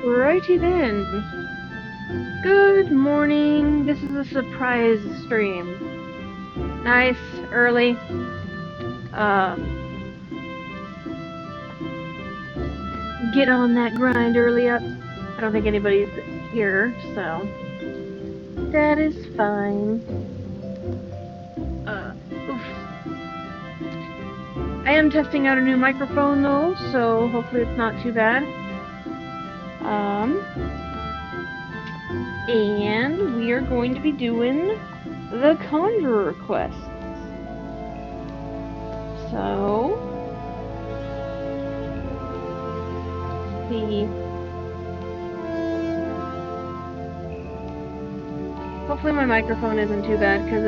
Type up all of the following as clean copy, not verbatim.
Righty then. Good morning. This is a surprise stream. Nice, early. Get on that grind early up. I don't think anybody's here, so that is fine. Oof. I am testing out a new microphone though, so hopefully it's not too bad. And we are going to be doing the Conjurer quest. So, hopefully my microphone isn't too bad, because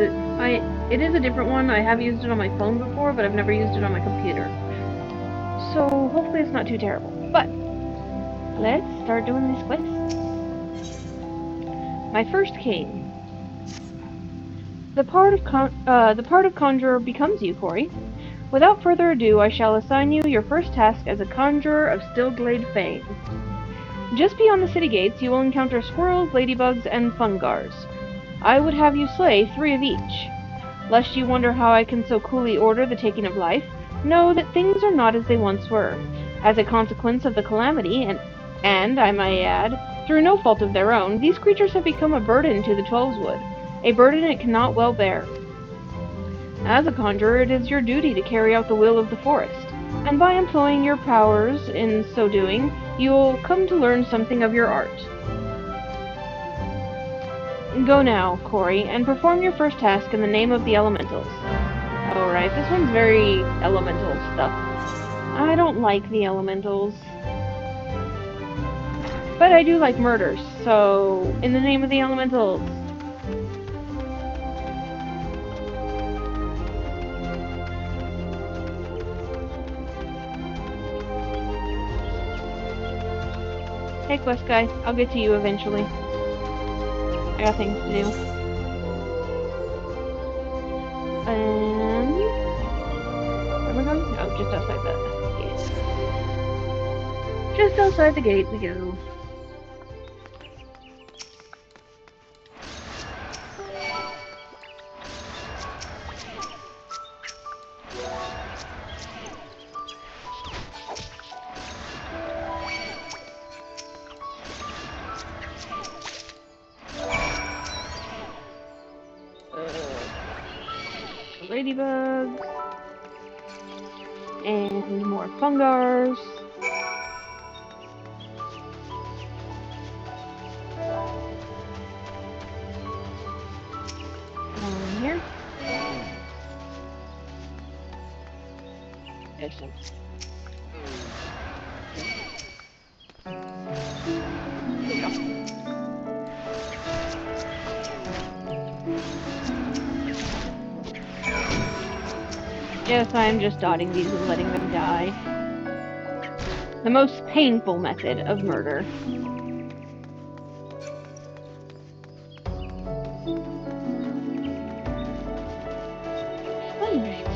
it is a different one. I have used it on my phone before, but I've never used it on my computer. So hopefully it's not too terrible. But let's start doing this quest. My first king. The part of Conjurer becomes you, Corey. Without further ado, I shall assign you your first task as a Conjurer of Stillglade fame. Just beyond the city gates, you will encounter squirrels, ladybugs, and fungars. I would have you slay 3 of each. Lest you wonder how I can so coolly order the taking of life, know that things are not as they once were. As a consequence of the calamity, and I may add, through no fault of their own, these creatures have become a burden to the Twelveswood, a burden it cannot well bear. As a conjurer, it is your duty to carry out the will of the forest, and by employing your powers in so doing, you will come to learn something of your art. Go now, Corey, and perform your first task in the name of the elementals. Alright, this one's very elemental stuff. I don't like the elementals. But I do like murders, so in the name of the elementals. Hey, quest guy, I'll get to you eventually. I got things to do. And where am I going? Oh, just outside the gate. Just outside the gate we go. Ladybugs. And more fungars. One here. There's some. There we go. Yes, I'm just dotting these and letting them die. The most painful method of murder. Alright.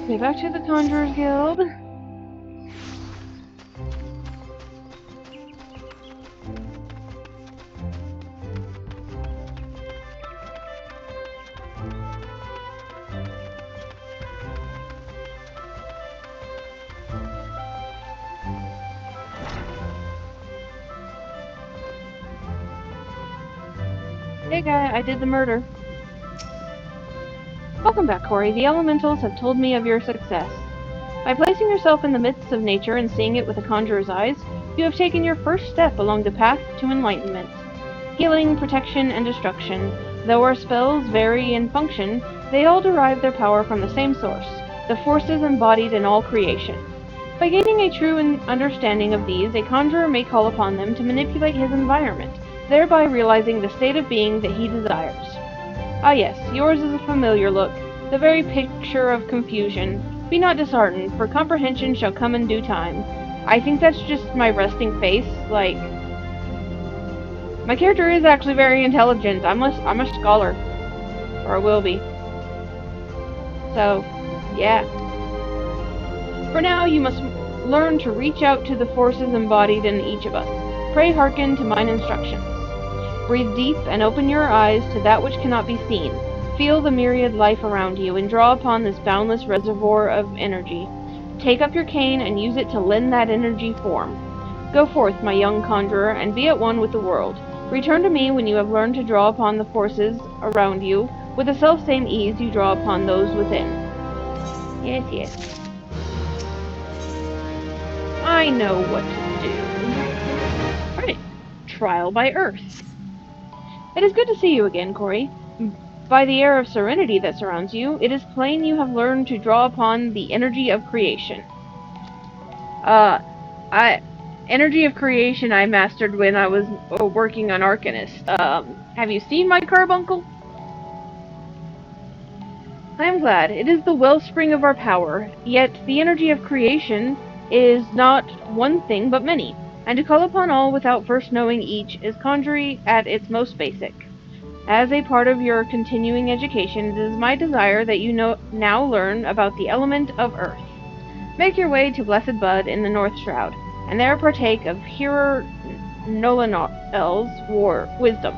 Okay, back to the Conjurer's Guild. Hey guy, I did the murder. Welcome back, Corey. The elementals have told me of your success. By placing yourself in the midst of nature and seeing it with a conjurer's eyes, you have taken your first step along the path to enlightenment. Healing, protection, and destruction. Though our spells vary in function, they all derive their power from the same source, the forces embodied in all creation. By gaining a true understanding of these, a conjurer may call upon them to manipulate his environment, thereby realizing the state of being that he desires. Ah yes, yours is a familiar look, the very picture of confusion. Be not disheartened, for comprehension shall come in due time. I think that's just my resting face, like... My character is actually very intelligent. I'm a scholar. Or I will be. So, yeah. For now, you must learn to reach out to the forces embodied in each of us. Pray hearken to mine instructions. Breathe deep and open your eyes to that which cannot be seen. Feel the myriad life around you and draw upon this boundless reservoir of energy. Take up your cane and use it to lend that energy form. Go forth, my young conjurer, and be at one with the world. Return to me when you have learned to draw upon the forces around you with the self-same ease you draw upon those within. Yes, yes. I know what to do. Right. Trial by Earth. It is good to see you again, Corey. By the air of serenity that surrounds you, it is plain you have learned to draw upon the energy of creation. Energy of creation I mastered when I was working on Arcanist. Have you seen my carbuncle? I am glad. It is the wellspring of our power, yet the energy of creation is not one thing but many, and to call upon all without first knowing each is conjuring at its most basic. As a part of your continuing education, it is my desire that you now learn about the element of earth. Make your way to Blessed Bud in the North Shroud, and there partake of Hearer Nolanel's wisdom.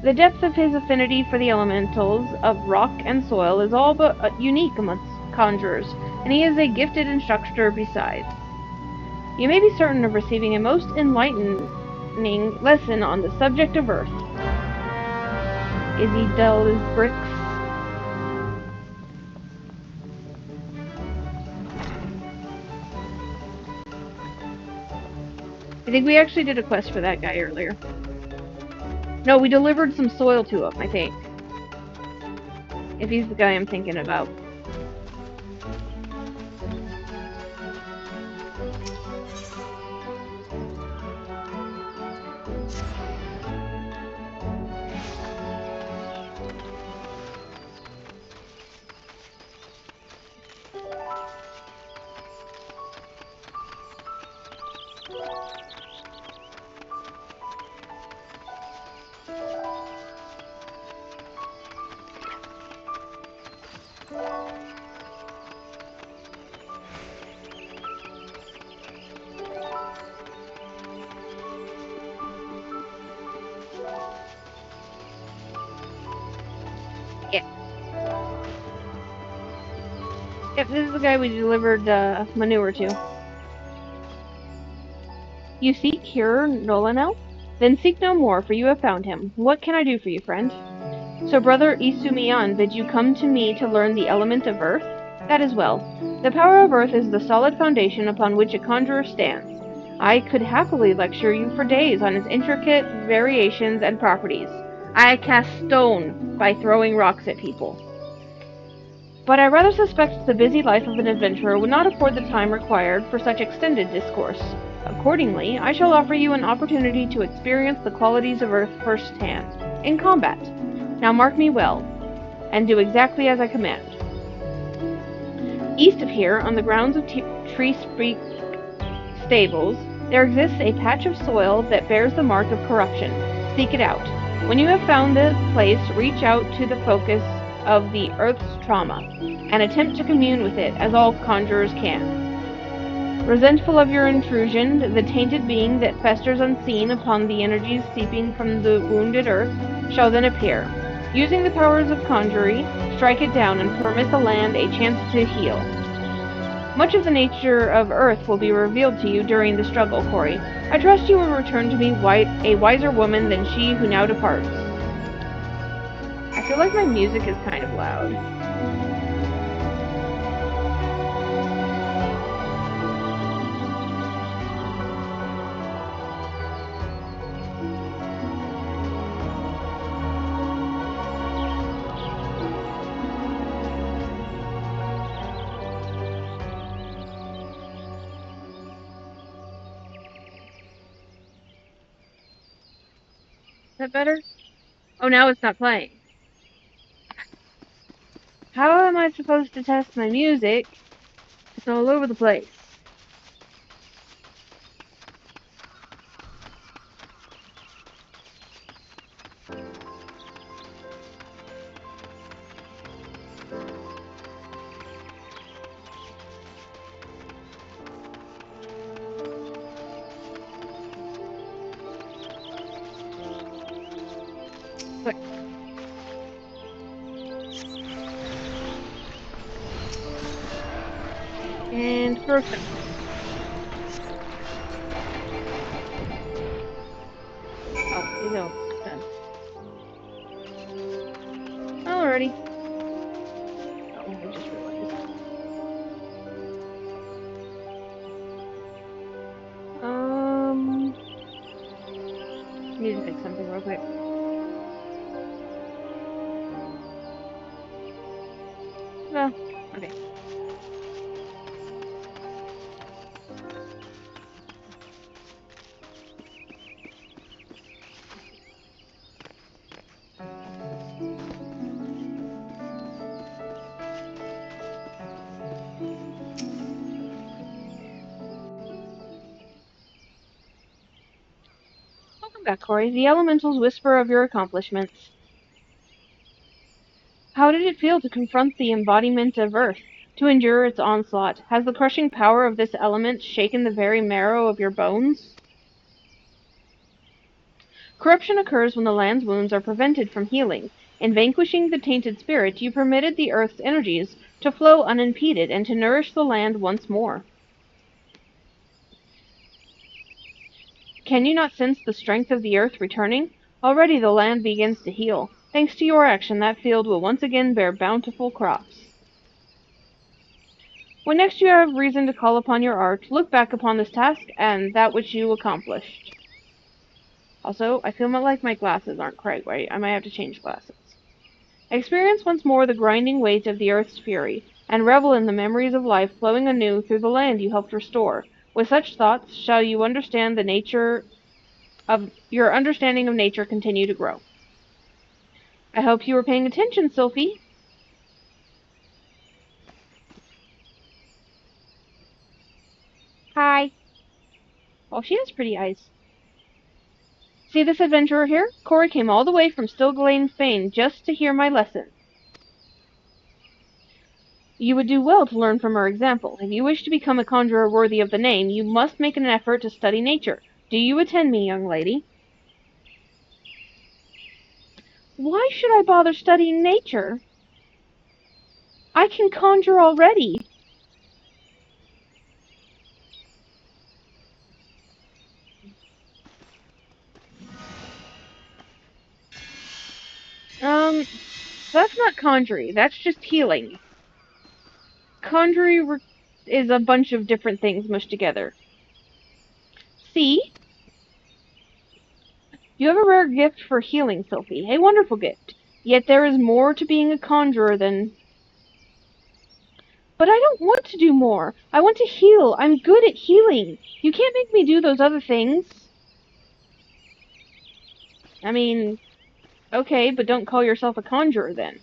The depth of his affinity for the elementals of rock and soil is all but unique amongst conjurers, and he is a gifted instructor besides. You may be certain of receiving a most enlightening lesson on the subject of earth. Is he dull as bricks? I think we actually did a quest for that guy earlier. No, we delivered some soil to him, I think. If he's the guy I'm thinking about. Yep, this is the guy we delivered manure to. You seek Hearer Nolanel? Then seek no more, for you have found him. What can I do for you, friend? So Brother Isumiyan bid you come to me to learn the element of earth? That is well. The power of earth is the solid foundation upon which a conjurer stands. I could happily lecture you for days on its intricate variations and properties. I cast stone by throwing rocks at people. But I rather suspect the busy life of an adventurer would not afford the time required for such extended discourse. Accordingly, I shall offer you an opportunity to experience the qualities of earth firsthand, in combat. Now mark me well, and do exactly as I command. East of here, on the grounds of Tree Speak Stables, there exists a patch of soil that bears the mark of corruption. Seek it out. When you have found the place, reach out to the focus of the earth's trauma, and attempt to commune with it, as all conjurers can. Resentful of your intrusion, the tainted being that festers unseen upon the energies seeping from the wounded earth shall then appear. Using the powers of conjury, strike it down and permit the land a chance to heal. Much of the nature of earth will be revealed to you during the struggle, Corey. I trust you will return to me a wiser woman than she who now departs. I feel like my music is kind of loud. that better? Oh, now it's not playing. How am I supposed to test my music? It's all over the place. But and throw some. Oh, he's almost done. Alrighty. Oh, I just realized. Need to fix something real quick. Well, okay. Welcome back, Corey. The elementals whisper of your accomplishments. How did it feel to confront the embodiment of Earth, to endure its onslaught? Has the crushing power of this element shaken the very marrow of your bones? Corruption occurs when the land's wounds are prevented from healing. In vanquishing the tainted spirit, you permitted the Earth's energies to flow unimpeded and to nourish the land once more. Can you not sense the strength of the Earth returning? Already the land begins to heal. Thanks to your action, that field will once again bear bountiful crops. When next you have reason to call upon your art, look back upon this task and that which you accomplished. Also, I feel like my glasses aren't quite right. I might have to change glasses. Experience once more the grinding weight of the earth's fury, and revel in the memories of life flowing anew through the land you helped restore. With such thoughts shall you understand the nature of your understanding of nature continue to grow. I hope you were paying attention, Sylphie. Hi. Oh, she has pretty eyes. See this adventurer here? Corey came all the way from Stillglade Fane just to hear my lesson. You would do well to learn from her example. If you wish to become a conjurer worthy of the name, you must make an effort to study nature. Do you attend me, young lady? Why should I bother studying nature? I can conjure already. That's not conjuring. That's just healing. Conjuring is a bunch of different things mushed together. See? You have a rare gift for healing, Sylphie. A wonderful gift. Yet there is more to being a conjurer than... But I don't want to do more. I want to heal. I'm good at healing. You can't make me do those other things. I mean, okay, but don't call yourself a conjurer then.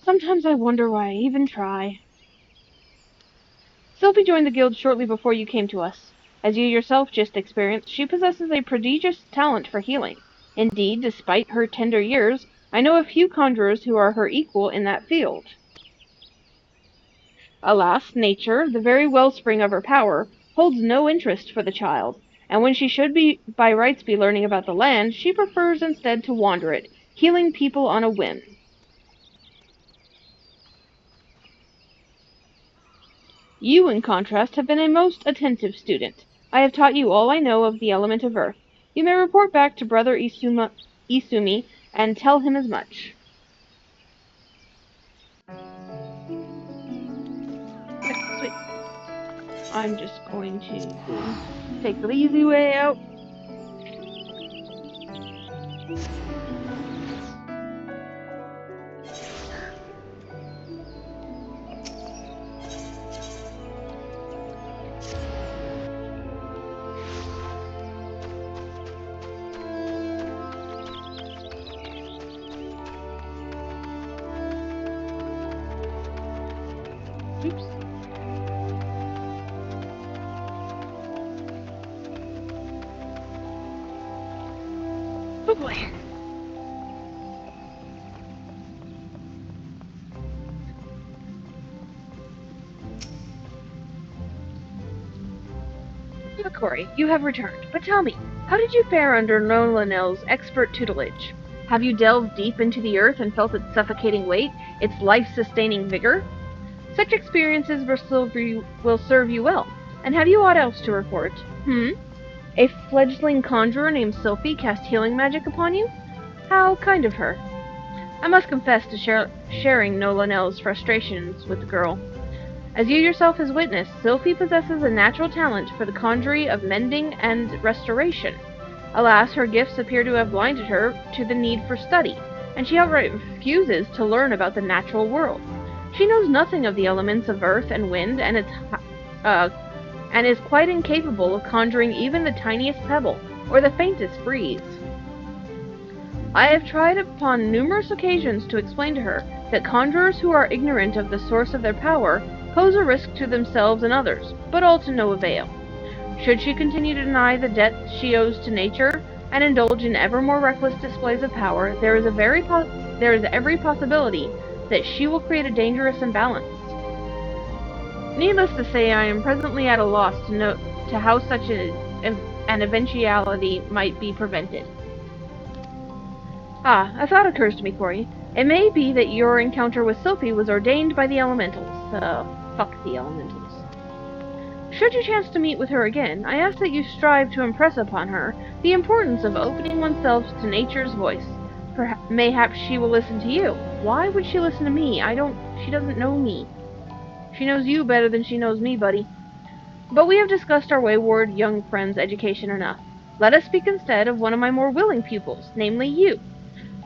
Sometimes I wonder why I even try. Sylphie joined the guild shortly before you came to us. As you yourself just experienced, she possesses a prodigious talent for healing. Indeed, despite her tender years, I know a few conjurers who are her equal in that field. Alas, nature, the very wellspring of her power, holds no interest for the child, and when she should by rights be learning about the land, she prefers instead to wander it, healing people on a whim. You, in contrast, have been a most attentive student. I have taught you all I know of the element of earth. You may report back to Brother Isumi and tell him as much. Sweet. I'm just going to take the easy way out. Oops. Oh boy. Corey, you have returned. But tell me, how did you fare under Nolanel's expert tutelage? Have you delved deep into the earth and felt its suffocating weight, its life-sustaining vigor? Such experiences will serve you well. And have you aught else to report? A fledgling conjurer named Sophie cast healing magic upon you? How kind of her. I must confess to sharing Nolanel's frustrations with the girl. As you yourself has witnessed, Sophie possesses a natural talent for the conjuring of mending and restoration. Alas, her gifts appear to have blinded her to the need for study, and she outright refuses to learn about the natural world. She knows nothing of the elements of earth and wind, and is quite incapable of conjuring even the tiniest pebble, or the faintest breeze. I have tried upon numerous occasions to explain to her that conjurers who are ignorant of the source of their power pose a risk to themselves and others, but all to no avail. Should she continue to deny the debt she owes to nature, and indulge in ever more reckless displays of power, there is every possibility that she will create a dangerous imbalance. Needless to say, I am presently at a loss to how such an eventuality might be prevented. A thought occurs to me, Corey. It may be that your encounter with Sophie was ordained by the elementals. Fuck the elementals. Should you chance to meet with her again, I ask that you strive to impress upon her the importance of opening oneself to nature's voice. Mayhap she will listen to you. Why would she listen to me? She doesn't know me. She knows you better than she knows me, buddy. But we have discussed our wayward young friend's education enough. Let us speak instead of one of my more willing pupils, namely you.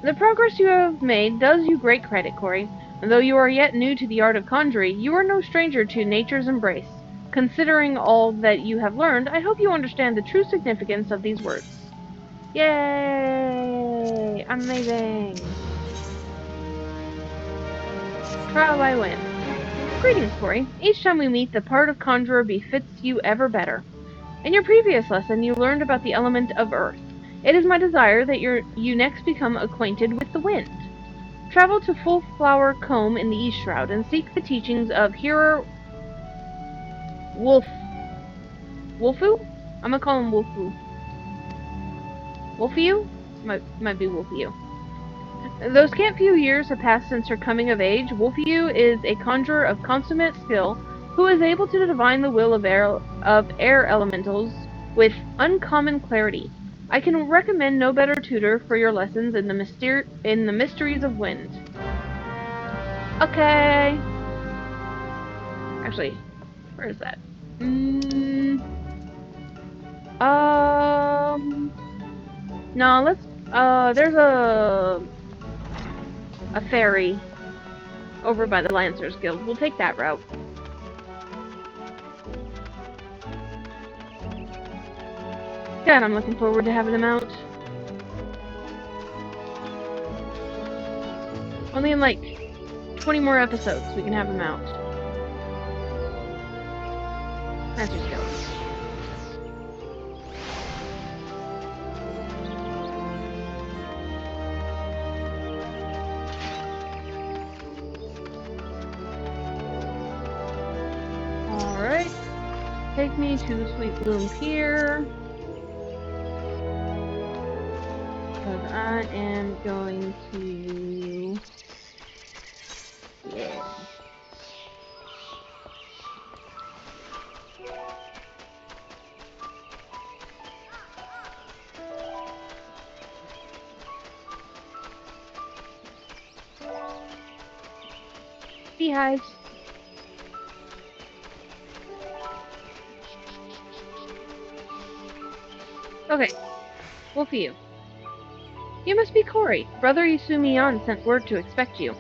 The progress you have made does you great credit, Corey, and though you are yet new to the art of conjuring, you are no stranger to nature's embrace. Considering all that you have learned, I hope you understand the true significance of these words. Yay! Amazing! Trial I win. Greetings, Corey. Each time we meet, the part of conjurer befits you ever better. In your previous lesson, you learned about the element of earth. It is my desire that you next become acquainted with the wind. Travel to Full Flower Combe in the East Shroud and seek the teachings of Hearer Wolfu? I'm gonna call him Wolfu. Wolfiu? Might be Wolfiu. Though scant few years have passed since her coming of age, Wolfiu is a conjurer of consummate skill who is able to divine the will of air elementals with uncommon clarity. I can recommend no better tutor for your lessons in the mysteries of wind. Okay. Actually, where is that? No, let's, there's a ferry over by the Lancers Guild. We'll take that route. God, I'm looking forward to having them out. Only in like 20 more episodes we can have them out. Lancers Guild. Alright. Take me to the Sweet Bloom Pier. Because I am going to... Yeah. Beehives. Okay. Wolfiu. You must be Corey. Brother Yusumiyan sent word to expect you.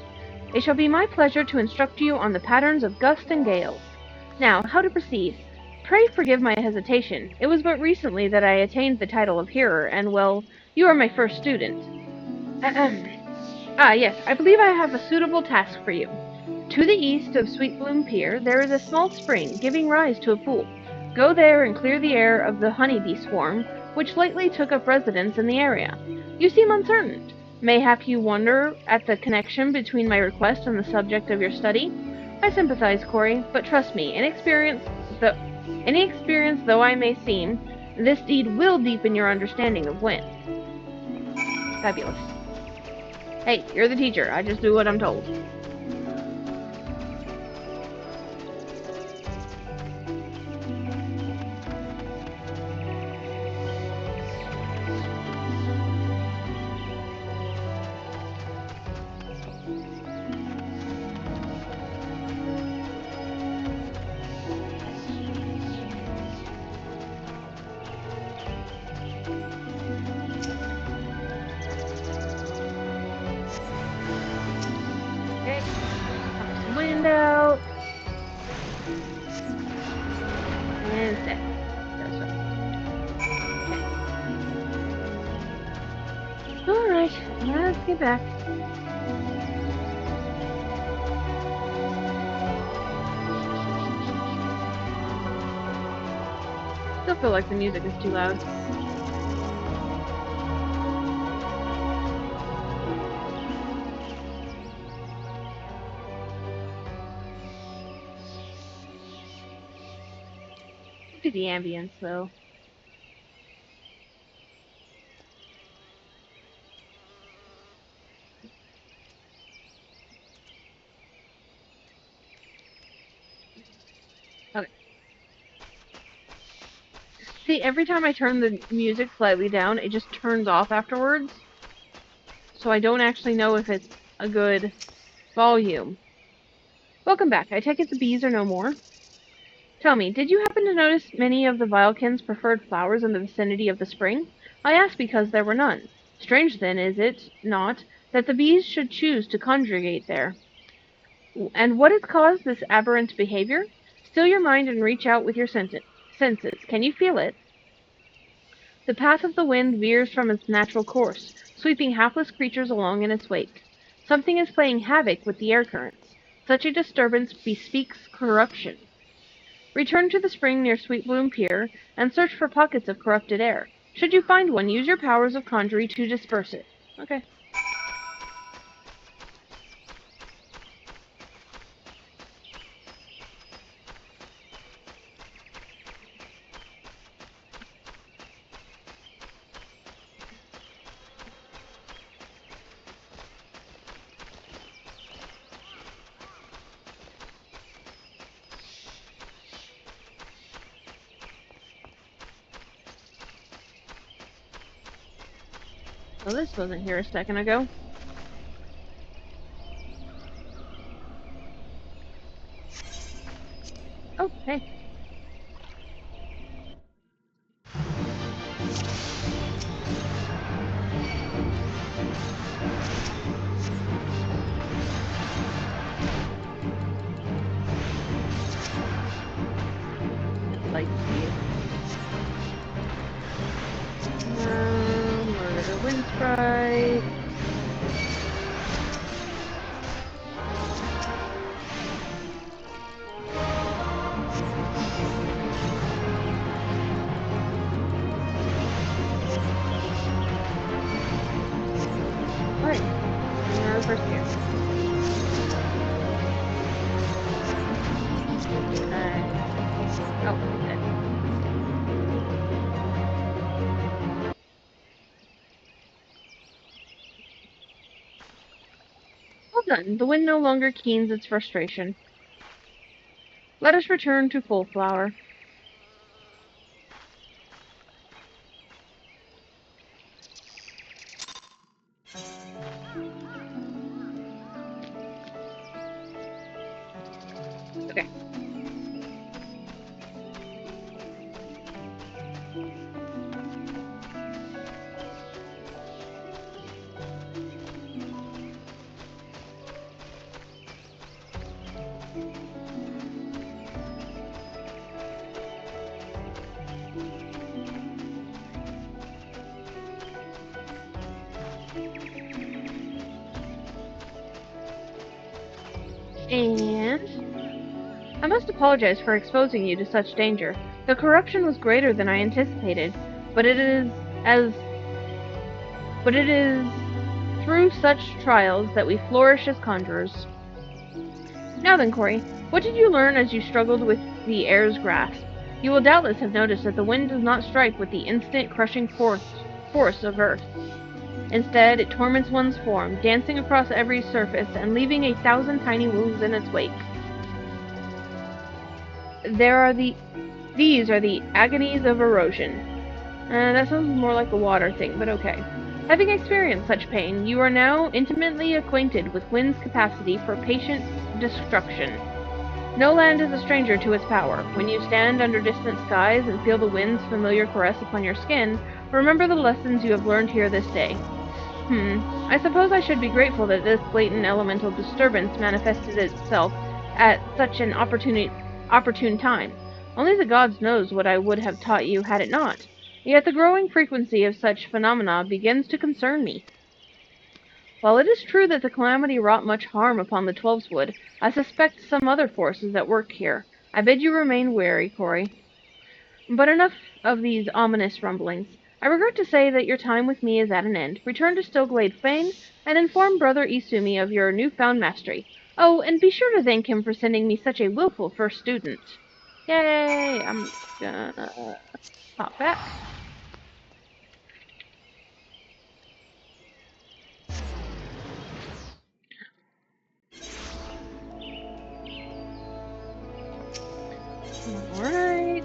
It shall be my pleasure to instruct you on the patterns of gust and gales. Now, how to proceed. Pray forgive my hesitation. It was but recently that I attained the title of hearer, and, well, you are my first student. Yes, I believe I have a suitable task for you. To the east of Sweet Bloom Pier, there is a small spring, giving rise to a pool. Go there and clear the air of the honeybee swarm, which lately took up residence in the area. You seem uncertain. Mayhap you wonder at the connection between my request and the subject of your study? I sympathize, Corey, but trust me, inexperienced though I may seem, this deed will deepen your understanding of wind. Fabulous. Hey, you're the teacher. I just do what I'm told. Okay. Pump some wind out. And set. That's right. Okay. Alright, let's get back. Still feel like the music is too loud. Do the ambience though. Okay. See, every time I turn the music slightly down, it just turns off afterwards. So I don't actually know if it's a good volume. Welcome back. I take it the bees are no more. Tell me, did you happen to notice many of the Vilekins preferred flowers in the vicinity of the spring? I ask because there were none. Strange then, is it not, that the bees should choose to congregate there? And what has caused this aberrant behavior? Still your mind and reach out with your senses. Can you feel it? The path of the wind veers from its natural course, sweeping hapless creatures along in its wake. Something is playing havoc with the air currents. Such a disturbance bespeaks corruption. Return to the spring near Sweet Bloom Pier, and search for pockets of corrupted air. Should you find one, use your powers of conjuring to disperse it. Okay. Well, this wasn't here a second ago. Oh, hey. I'd like to see it. Murder Wind Sprite. Alright. First here. Oh, okay. Well done. The wind no longer keens its frustration. Let us return to Full Flower. Okay. And I must apologize for exposing you to such danger. The corruption was greater than I anticipated, but as it is through such trials that we flourish as conjurers. Now then, Corey, what did you learn as you struggled with the air's grasp? You will doubtless have noticed that the wind does not strike with the instant crushing force of earth. Instead, it torments one's form, dancing across every surface and leaving 1,000 tiny wounds in its wake. These are the agonies of erosion. That sounds more like a water thing, but okay. Having experienced such pain, you are now intimately acquainted with wind's capacity for patient destruction. No land is a stranger to its power. When you stand under distant skies and feel the wind's familiar caress upon your skin, remember the lessons you have learned here this day. I suppose I should be grateful that this blatant elemental disturbance manifested itself at such an opportune time. Only the gods knows what I would have taught you had it not. Yet the growing frequency of such phenomena begins to concern me. While it is true that the calamity wrought much harm upon the Twelveswood, I suspect some other forces at work here. I bid you remain wary, Corey. But enough of these ominous rumblings. I regret to say that your time with me is at an end. Return to Stillglade Fane, and inform Brother Isumi of your newfound mastery. Oh, and be sure to thank him for sending me such a willful first student. Yay! I'm gonna pop back. Alright.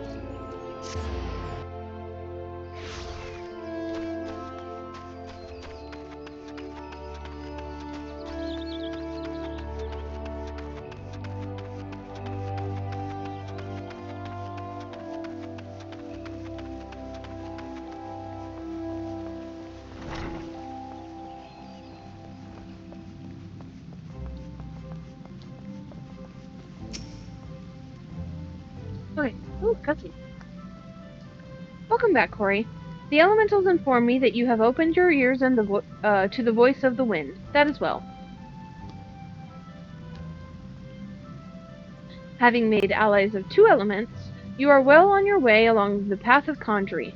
Okay. Ooh, cutscene. Welcome back, Corey. The elementals inform me that you have opened your ears and to the voice of the wind. That is well. Having made allies of 2 elements, you are well on your way along the path of conjuring,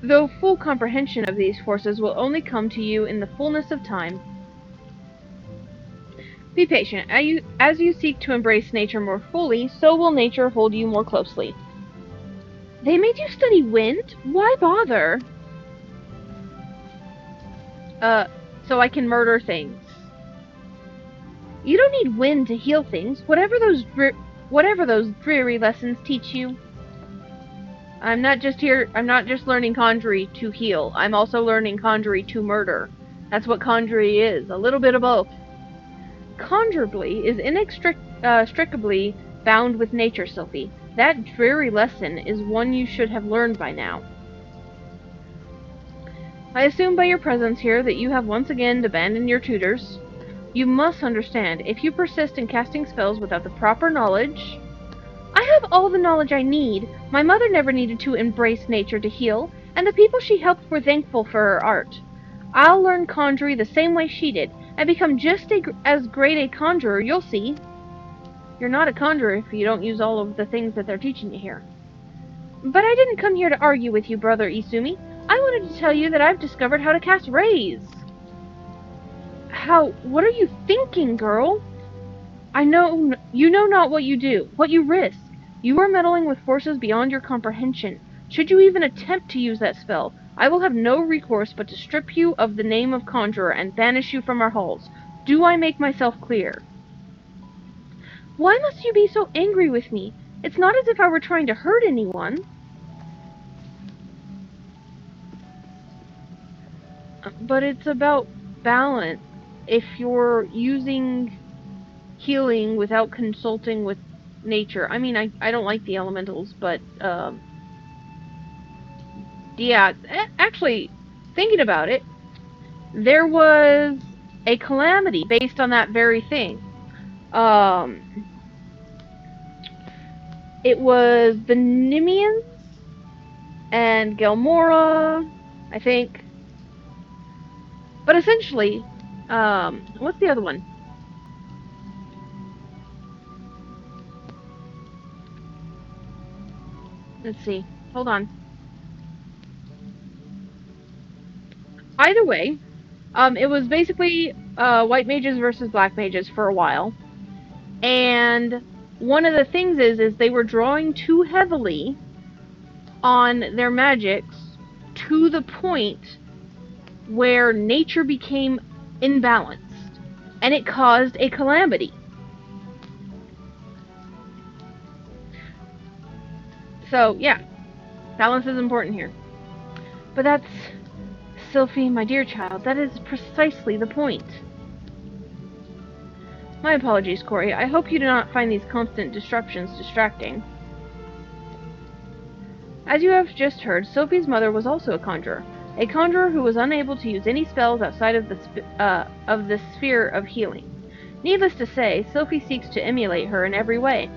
though full comprehension of these forces will only come to you in the fullness of time. Be patient. As you seek to embrace nature more fully, so will nature hold you more closely. They made you study wind? Why bother? So I can murder things. You don't need wind to heal things. Whatever those dreary lessons teach you. I'm not just learning Conjurer to heal. I'm also learning Conjurer to murder. That's what Conjurer is. A little bit of both. Conjurably is inextricably bound with nature, Sylphie. That dreary lesson is one you should have learned by now. I assume by your presence here that you have once again abandoned your tutors. You must understand, if you persist in casting spells without the proper knowledge... I have all the knowledge I need. My mother never needed to embrace nature to heal, and the people she helped were thankful for her art. I'll learn Conjurer the same way she did, and become just as great a conjurer, you'll see. You're not a conjurer if you don't use all of the things that they're teaching you here. But I didn't come here to argue with you, Brother Isumi. I wanted to tell you that I've discovered how to cast rays. How? What are you thinking, girl? I know you know not what you do, what you risk. You are meddling with forces beyond your comprehension. Should you even attempt to use that spell, I will have no recourse but to strip you of the name of Conjurer and banish you from our halls. Do I make myself clear? Why must you be so angry with me? It's not as if I were trying to hurt anyone. But it's about balance. If you're using healing without consulting with nature. I mean, I don't like the elementals, but, yeah, actually, thinking about it, there was a calamity based on that very thing. It was the Nimians and Gelmora, I think. But essentially, what's the other one? Let's see. Hold on. Either way, it was basically white mages versus black mages for a while. And one of the things is they were drawing too heavily on their magics to the point where nature became imbalanced. And it caused a calamity. So, yeah. Balance is important here. But that's... Sylphie, my dear child, that is precisely the point. My apologies, Corey. I hope you do not find these constant disruptions distracting. As you have just heard, Sophie's mother was also a conjurer who was unable to use any spells outside of the sphere of healing. Needless to say, Sophie seeks to emulate her in every way.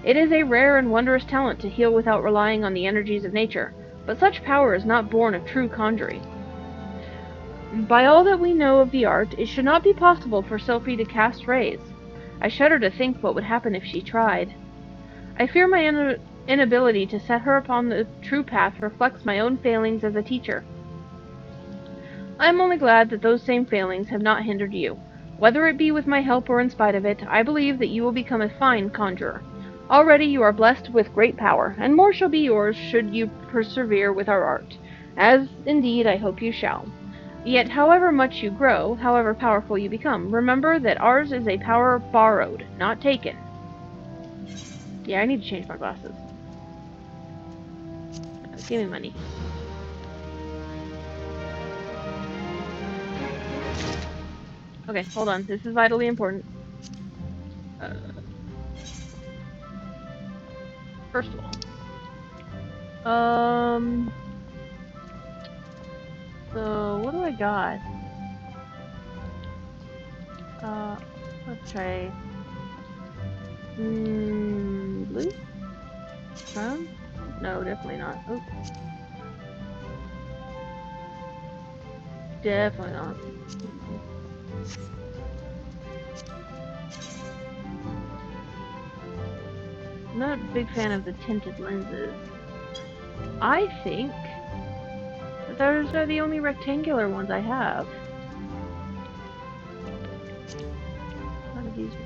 It is a rare and wondrous talent to heal without relying on the energies of nature, but such power is not born of true conjuring. By all that we know of the art, it should not be possible for Sophie to cast rays. I shudder to think what would happen if she tried. I fear my inability to set her upon the true path reflects my own failings as a teacher. I am only glad that those same failings have not hindered you. Whether it be with my help or in spite of it, I believe that you will become a fine conjurer. Already you are blessed with great power, and more shall be yours should you persevere with our art, as indeed I hope you shall. Yet however much you grow, however powerful you become, remember that ours is a power borrowed, not taken. Yeah, I need to change my glasses. Give me money. Okay, hold on. This is vitally important. First of all. So, what do I got? Let's try... blue? Brown? No, definitely not. Oh. Definitely not. I'm not a big fan of the tinted lenses. I think that those are the only rectangular ones I have. None of these ones.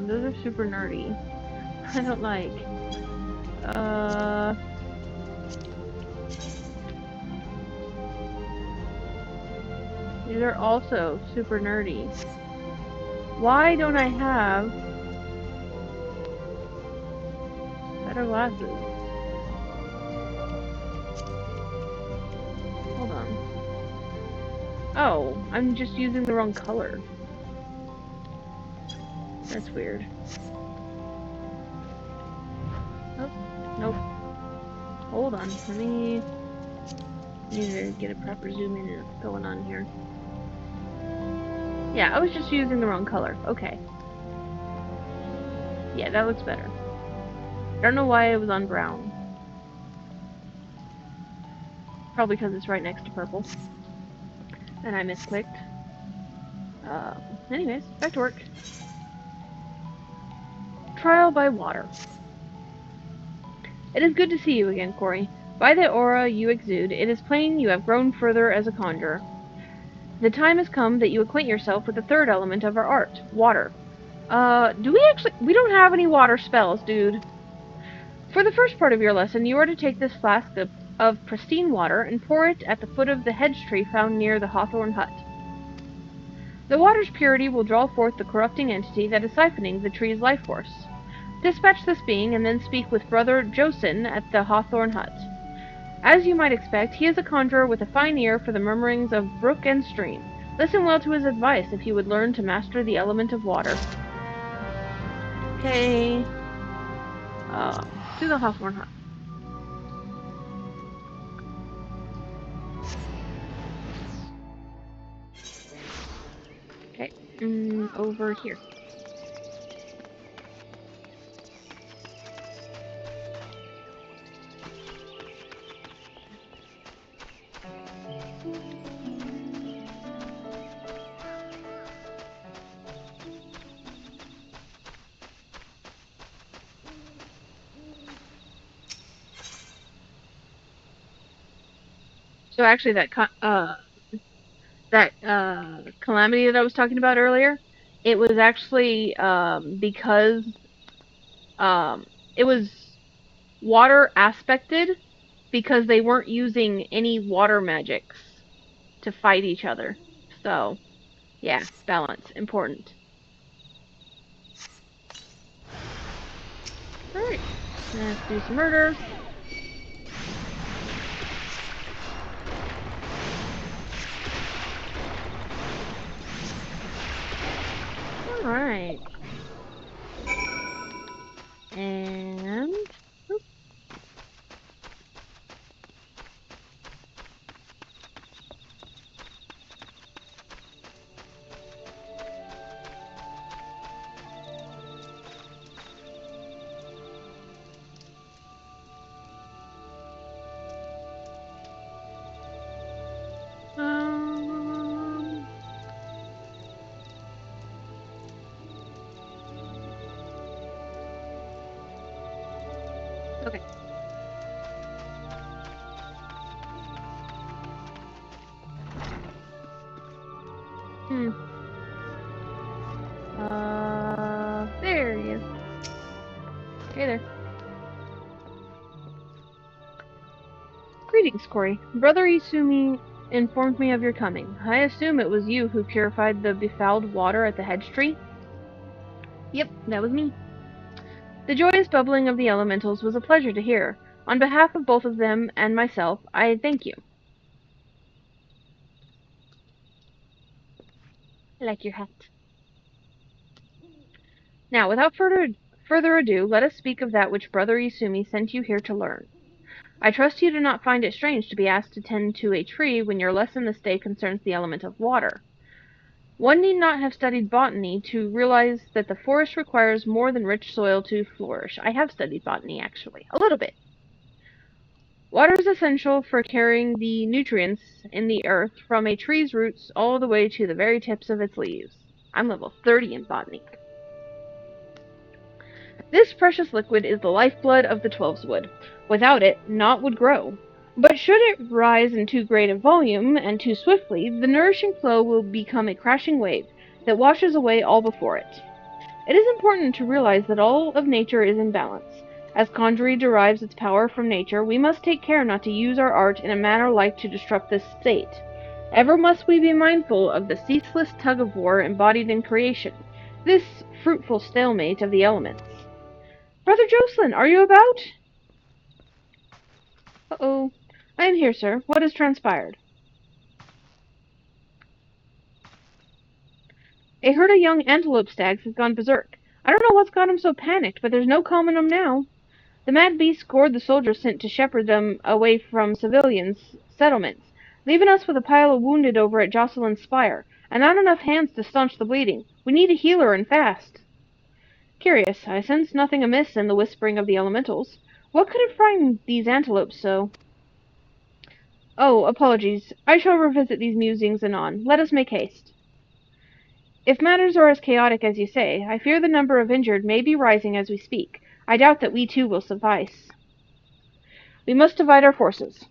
Those are super nerdy. I don't like. These are also super nerdy. Why don't I have better glasses? Hold on. Oh, I'm just using the wrong color. That's weird. Oh, nope. Hold on. Let me... need to get a proper zoom in on what's going on here. Yeah, I was just using the wrong color. Okay. Yeah, that looks better. I don't know why it was on brown. Probably because it's right next to purple. And I misclicked. Anyways, back to work. Trial by water. It is good to see you again, Corey. By the aura you exude, it is plain you have grown further as a conjurer. The time has come that you acquaint yourself with the third element of our art, water. We don't have any water spells, dude. For the first part of your lesson, you are to take this flask of pristine water and pour it at the foot of the hedge tree found near the hawthorn hut. The water's purity will draw forth the corrupting entity that is siphoning the tree's life force. Dispatch this being and then speak with Brother Josin at the hawthorn hut. As you might expect, he is a conjurer with a fine ear for the murmurings of brook and stream. Listen well to his advice if you would learn to master the element of water. Okay. To the hawthorn hut. Okay. Over here. So actually, that calamity that I was talking about earlier, it was actually because it was water aspected because they weren't using any water magics to fight each other. So yeah, balance important. All right, let's do some murder. All right, and um, okay. Hmm. There he is. Hey there. Greetings, Corey. Brother Isumi informed me of your coming. I assume it was you who purified the befouled water at the hedge tree? Yep, that was me. The joyous bubbling of the elementals was a pleasure to hear. On behalf of both of them and myself, I thank you. I like your hat. Now, without further ado, let us speak of that which Brother Isumi sent you here to learn. I trust you do not find it strange to be asked to tend to a tree when your lesson this day concerns the element of water. One need not have studied botany to realize that the forest requires more than rich soil to flourish. I have studied botany, actually. A little bit. Water is essential for carrying the nutrients in the earth from a tree's roots all the way to the very tips of its leaves. I'm level 30 in botany. This precious liquid is the lifeblood of the Twelveswood. Without it, naught would grow. But should it rise in too great a volume, and too swiftly, the nourishing flow will become a crashing wave that washes away all before it. It is important to realize that all of nature is in balance. As Conjurer derives its power from nature, we must take care not to use our art in a manner like to disrupt this state. Ever must we be mindful of the ceaseless tug-of-war embodied in creation, this fruitful stalemate of the elements. Brother Jocelyn, are you about? Uh-oh. I am here, sir. What has transpired? A herd of young antelope stags has gone berserk. I don't know what's got 'em so panicked, but there's no calming 'em now. The mad beasts gored the soldiers sent to shepherd them away from civilians' settlements, leaving us with a pile of wounded over at Jocelyn's Spire, and not enough hands to staunch the bleeding. We need a healer and fast. Curious, I sensed nothing amiss in the whispering of the elementals. What could have frightened these antelopes so? Oh, apologies. I shall revisit these musings anon. Let us make haste. If matters are as chaotic as you say, I fear the number of injured may be rising as we speak. I doubt that we too will suffice. We must divide our forces.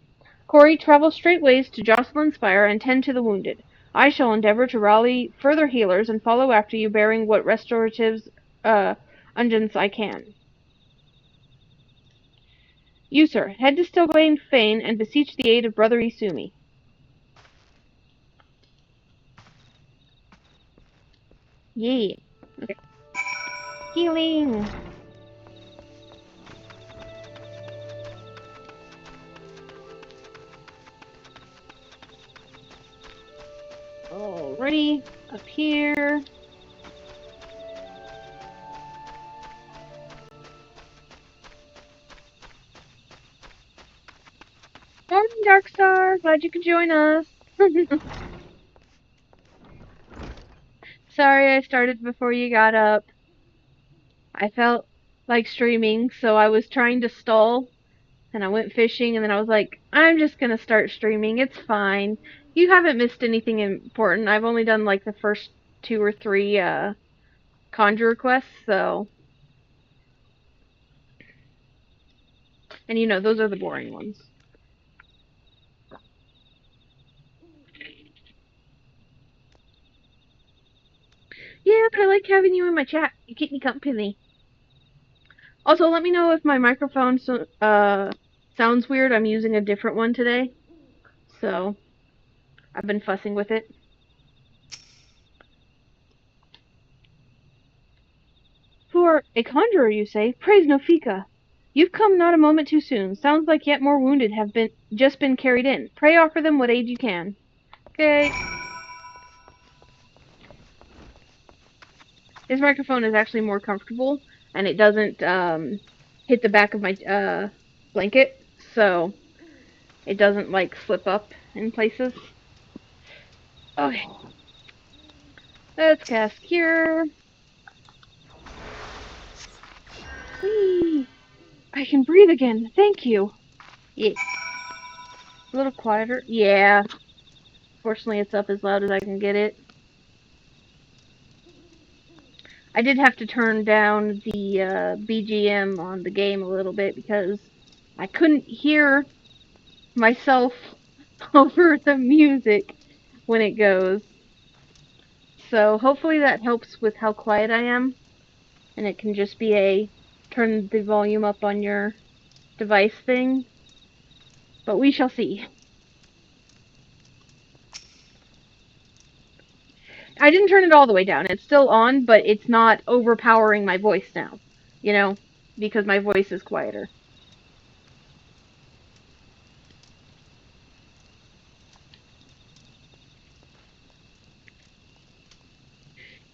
Corey, travel straightways to Jocelyn's Spire and tend to the wounded. I shall endeavor to rally further healers and follow after you, bearing what restoratives, unguents I can. You, sir, head to Stillglade Fane and beseech the aid of Brother Isumi. Yay. Okay. Healing! Alrighty, up here. Morning, Darkstar. Glad you could join us. Sorry I started before you got up. I felt like streaming, so I was trying to stall, and I went fishing, and then I was like, I'm just gonna start streaming. It's fine. You haven't missed anything important. I've only done like the first 2 or 3 Conjurer quests, so. And you know, those are the boring ones. Yep, I like having you in my chat. You keep me company. Also, let me know if my microphone sounds weird. I'm using a different one today. So, I've been fussing with it. Who are a conjurer, you say? Praise no fika. You've come not a moment too soon. Sounds like yet more wounded have just been carried in. Pray offer them what aid you can. Okay. His microphone is actually more comfortable, and it doesn't hit the back of my blanket, so it doesn't like slip up in places. Okay. Let's cast Cure. Whee! I can breathe again. Thank you. Yeah. A little quieter. Yeah. Fortunately, it's up as loud as I can get it. I did have to turn down the BGM on the game a little bit because I couldn't hear myself over the music when it goes. So hopefully that helps with how quiet I am. And it can just be a turn the volume up on your device thing. But we shall see. I didn't turn it all the way down. It's still on, but it's not overpowering my voice now. You know? Because my voice is quieter.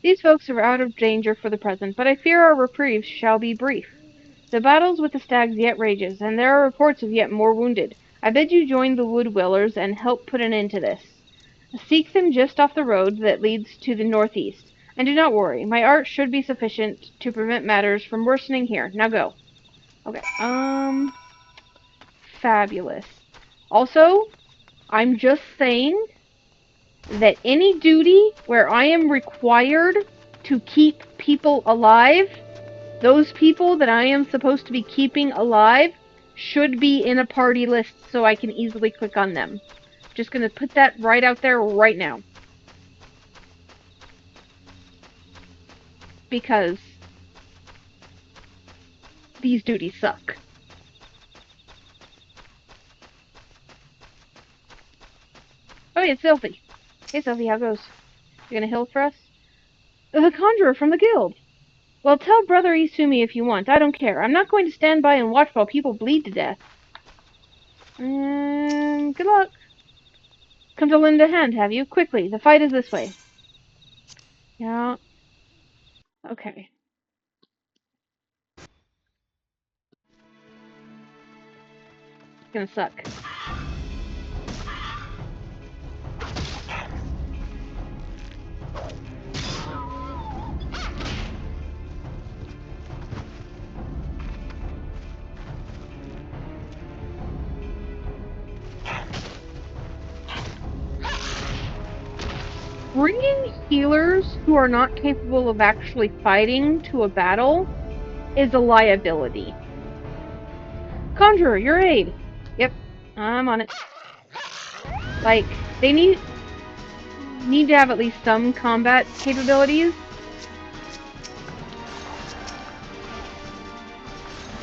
These folks are out of danger for the present, but I fear our reprieve shall be brief. The battles with the stags yet rages, and there are reports of yet more wounded. I bid you join the wood dwellers and help put an end to this. Seek them just off the road that leads to the northeast. And do not worry, my art should be sufficient to prevent matters from worsening here. Now go. Okay, fabulous. Also, I'm just saying that any duty where I am required to keep people alive, those people that I am supposed to be keeping alive should be in a party list so I can easily click on them. Just gonna put that right out there right now. Because these duties suck. Oh, yeah, it's Sylphie. Hey, Sylphie, how goes? You gonna heal for us? The Conjurer from the guild. Well, tell Brother Isumi if you want. I don't care. I'm not going to stand by and watch while people bleed to death. Good luck. Come to lend a hand, have you? Quickly, the fight is this way. Yeah. Okay. It's gonna suck. Bringing healers who are not capable of actually fighting to a battle is a liability. Conjurer, your aid. Yep, I'm on it. Like, they need to have at least some combat capabilities.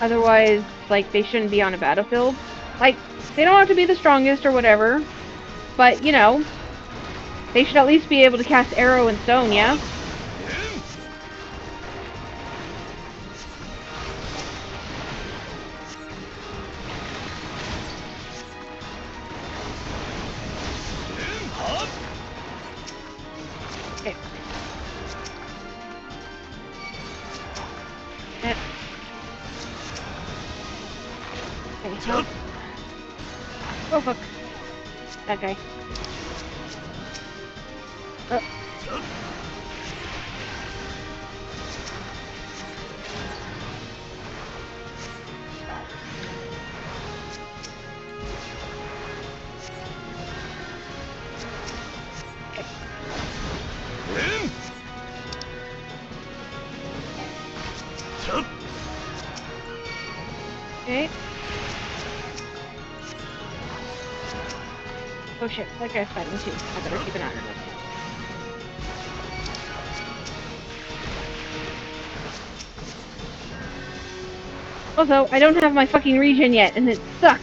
Otherwise, like, they shouldn't be on a battlefield. Like, they don't have to be the strongest or whatever, but, you know, they should at least be able to cast arrow and stone, yeah? Okay. Yep. Okay, help. Oh, fuck. That guy. Okay. Oh shit, that guy's fighting too. I better keep an eye on this. Also, I don't have my fucking regen yet, and it sucks.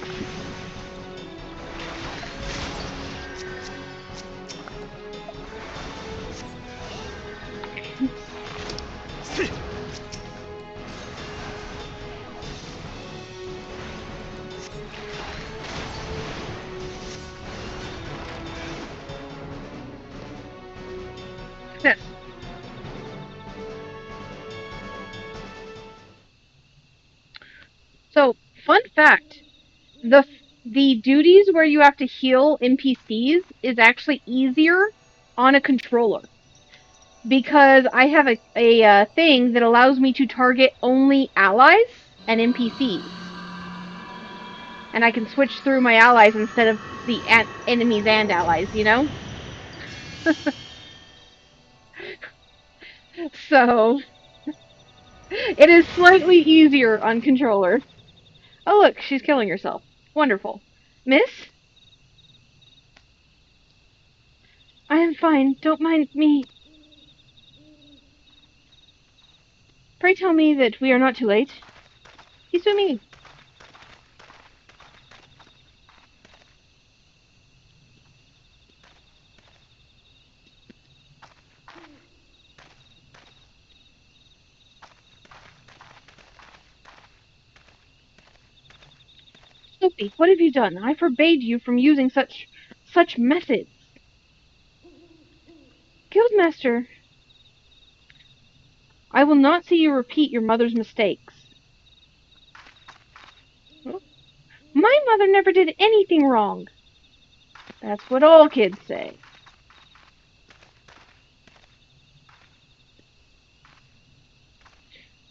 Success. So, fun fact, the duties where you have to heal NPCs is actually easier on a controller because I have a thing that allows me to target only allies and NPCs, and I can switch through my allies instead of the enemies and allies. You know, so it is slightly easier on controller. Oh look, she's killing herself. Wonderful, Miss. I am fine. Don't mind me. Pray tell me that we are not too late. He's so mean. Sophie, what have you done? I forbade you from using such methods. Guildmaster, I will not see you repeat your mother's mistakes. My mother never did anything wrong. That's what all kids say.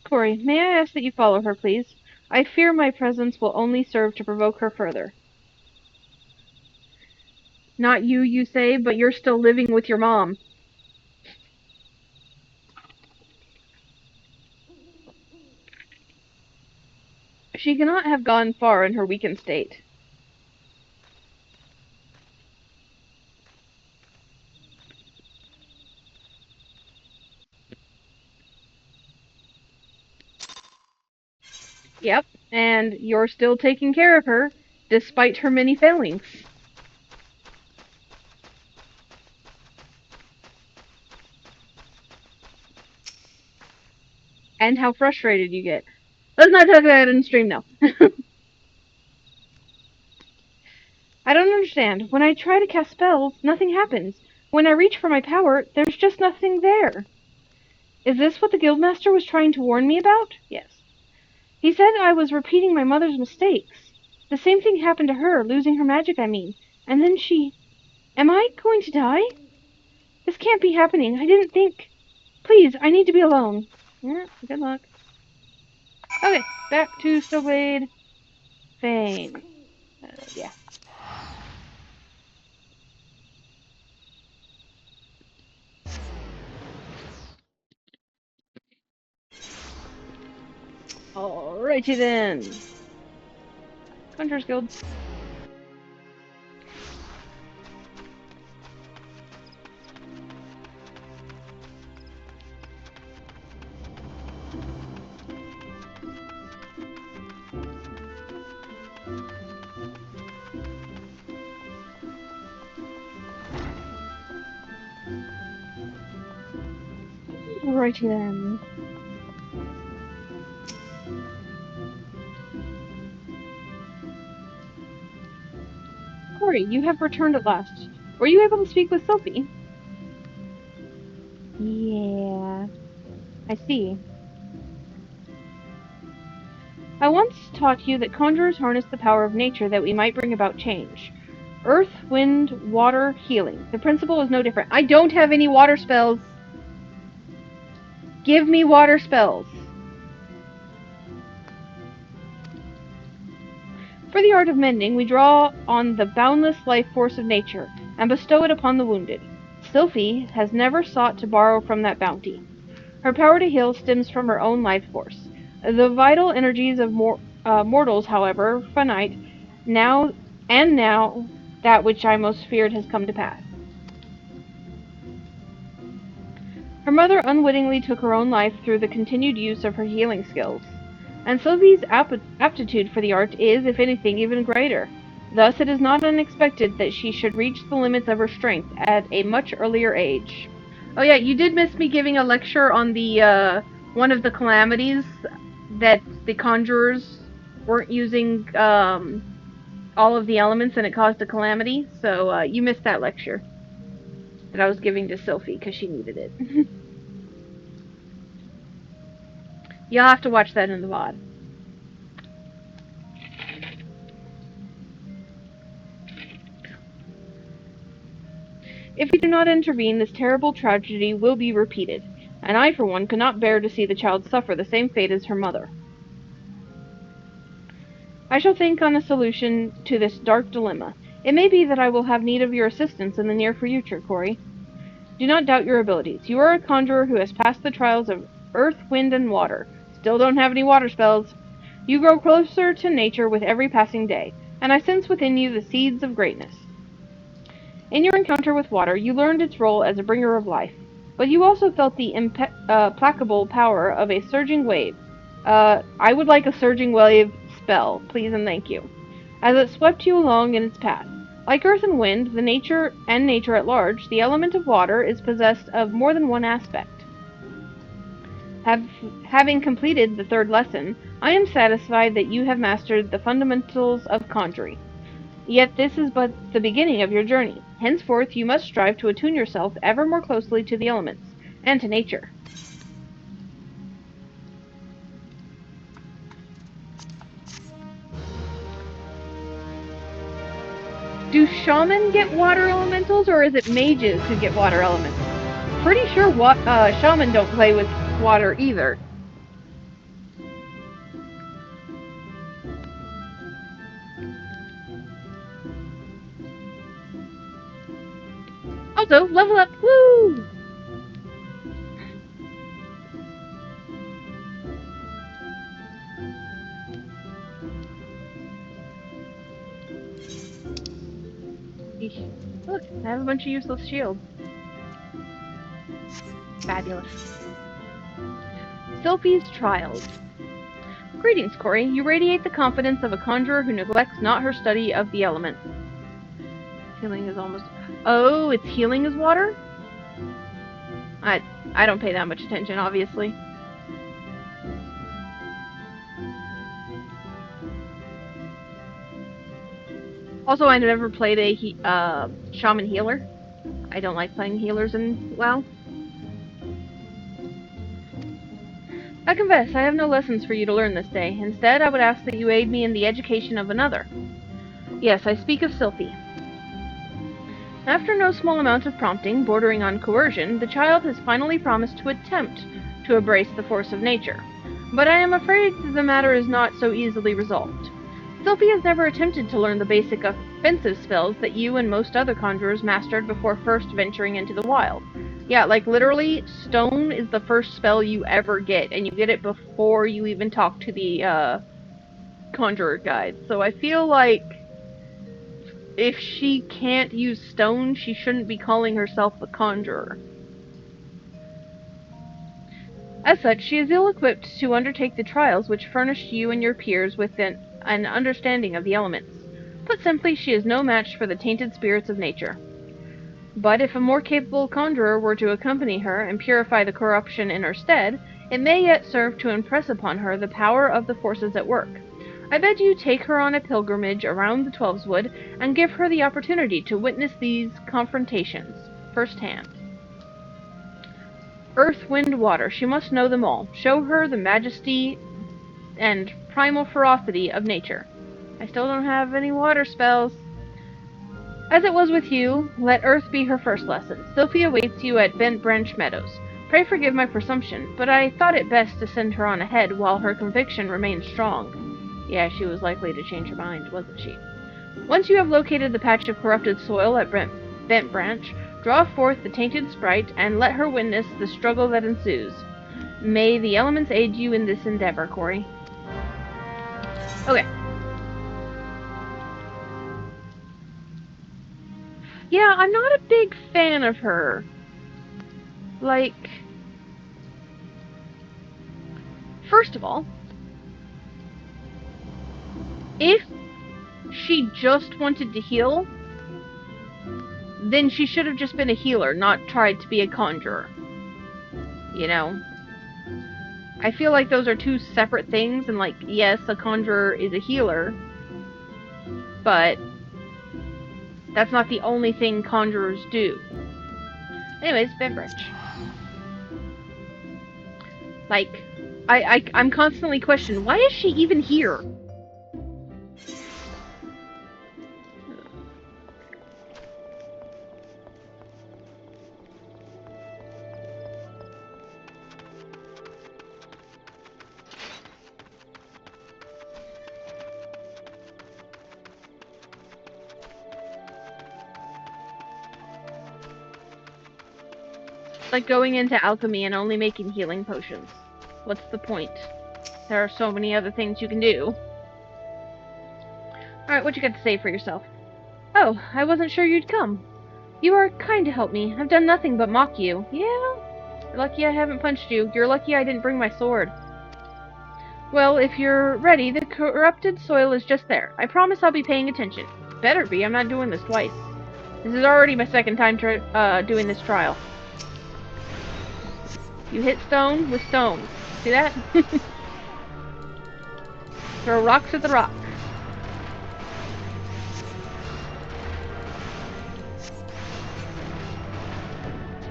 Corey, may I ask that you follow her, please? I fear my presence will only serve to provoke her further. Not you, you say, but you're still living with your mom. She cannot have gone far in her weakened state. Yep, and you're still taking care of her, despite her many failings. And how frustrated you get. Let's not talk about it in stream now. I don't understand. When I try to cast spells, nothing happens. When I reach for my power, there's just nothing there. Is this what the Guildmaster was trying to warn me about? Yes. He said I was repeating my mother's mistakes. The same thing happened to her, losing her magic, I mean. And then she... Am I going to die? This can't be happening. I didn't think... Please, I need to be alone. Yeah, good luck. Okay, back to Stillblade Fane. Yeah. Alrighty then. Conjurer's Guild. Alrighty then. Corey, you have returned at last. Were you able to speak with Sophie? Yeah, I see. I once taught you that conjurers harness the power of nature that we might bring about change. Earth, wind, water, healing. The principle is no different. I don't have any water spells. Give me water spells. For the art of mending, we draw on the boundless life force of nature and bestow it upon the wounded. Sylphie has never sought to borrow from that bounty. Her power to heal stems from her own life force. The vital energies of mortals, however, finite, now that which I most feared has come to pass. Her mother unwittingly took her own life through the continued use of her healing skills. and Sylvie's aptitude for the art is, if anything, even greater. Thus, it is not unexpected that she should reach the limits of her strength at a much earlier age. Oh yeah, you did miss me giving a lecture on the, one of the calamities that the conjurers weren't using, all of the elements and it caused a calamity, so, you missed that lecture that I was giving to Sophie because she needed it. You'll have to watch that in the VOD. If you do not intervene, this terrible tragedy will be repeated, and I, for one, cannot bear to see the child suffer the same fate as her mother. I shall think on a solution to this dark dilemma. It may be that I will have need of your assistance in the near future, Corey. Do not doubt your abilities. You are a conjurer who has passed the trials of earth, wind, and water. Still don't have any water spells. You grow closer to nature with every passing day, and I sense within you the seeds of greatness. In your encounter with water, you learned its role as a bringer of life, but you also felt the implacable power of a surging wave. I would like a surging wave spell, please and thank you, as it swept you along in its path. Like earth and wind, nature at large, the element of water is possessed of more than one aspect. Having completed the third lesson, I am satisfied that you have mastered the fundamentals of conjuring. Yet this is but the beginning of your journey. Henceforth you must strive to attune yourself ever more closely to the elements, and to nature. Do shaman get water elementals, or is it mages who get water elementals? Pretty sure shaman don't play with water either. Also, level up! Woo! Look, I have a bunch of useless shields. Fabulous. Sophie's Trials. Greetings, Corey. You radiate the confidence of a conjurer who neglects not her study of the elements. Healing is almost... Oh, it's healing is water? I don't pay that much attention, obviously. Also, I never played a shaman healer. I don't like playing healers in WoW. I confess, I have no lessons for you to learn this day. Instead, I would ask that you aid me in the education of another. Yes, I speak of Sylphie. After no small amount of prompting, bordering on coercion, the child has finally promised to attempt to embrace the force of nature. But I am afraid the matter is not so easily resolved. Sylphie has never attempted to learn the basic offensive spells that you and most other conjurers mastered before first venturing into the wild. Yeah, like literally, stone is the first spell you ever get, and you get it before you even talk to the conjurer guide. So I feel like if she can't use stone, she shouldn't be calling herself a conjurer. As such, she is ill-equipped to undertake the trials which furnished you and your peers with an understanding of the elements. Put simply, she is no match for the tainted spirits of nature. But if a more capable conjurer were to accompany her and purify the corruption in her stead, it may yet serve to impress upon her the power of the forces at work. I bid you take her on a pilgrimage around the Twelveswood and give her the opportunity to witness these confrontations firsthand. Earth, wind, water, she must know them all. Show her the majesty and primal ferocity of nature. I still don't have any water spells. As it was with you, let earth be her first lesson. Sophie awaits you at Bent Branch Meadows. Pray forgive my presumption, but I thought it best to send her on ahead while her conviction remained strong. Yeah, she was likely to change her mind, wasn't she? Once you have located the patch of corrupted soil at Bent Branch, draw forth the tainted sprite and let her witness the struggle that ensues. May the elements aid you in this endeavor, Corey. Okay. Yeah, I'm not a big fan of her. Like, first of all, If she just wanted to heal, then she should have just been a healer, not tried to be a conjurer. You know? I feel like those are two separate things, and like, yes, a conjurer is a healer, but that's not the only thing conjurers do. Anyways, beverage. Like, I'm constantly questioning, why is she even here? Like going into alchemy and only making healing potions. What's the point? There are so many other things you can do. Alright, what you got to say for yourself? Oh, I wasn't sure you'd come. You are kind to help me. I've done nothing but mock you. Yeah? You're lucky I haven't punched you. You're lucky I didn't bring my sword. Well, if you're ready, the corrupted soil is just there. I promise I'll be paying attention. Better be, I'm not doing this twice. This is already my second time doing this trial. You hit stone with stone. See that? Throw rocks at the rock.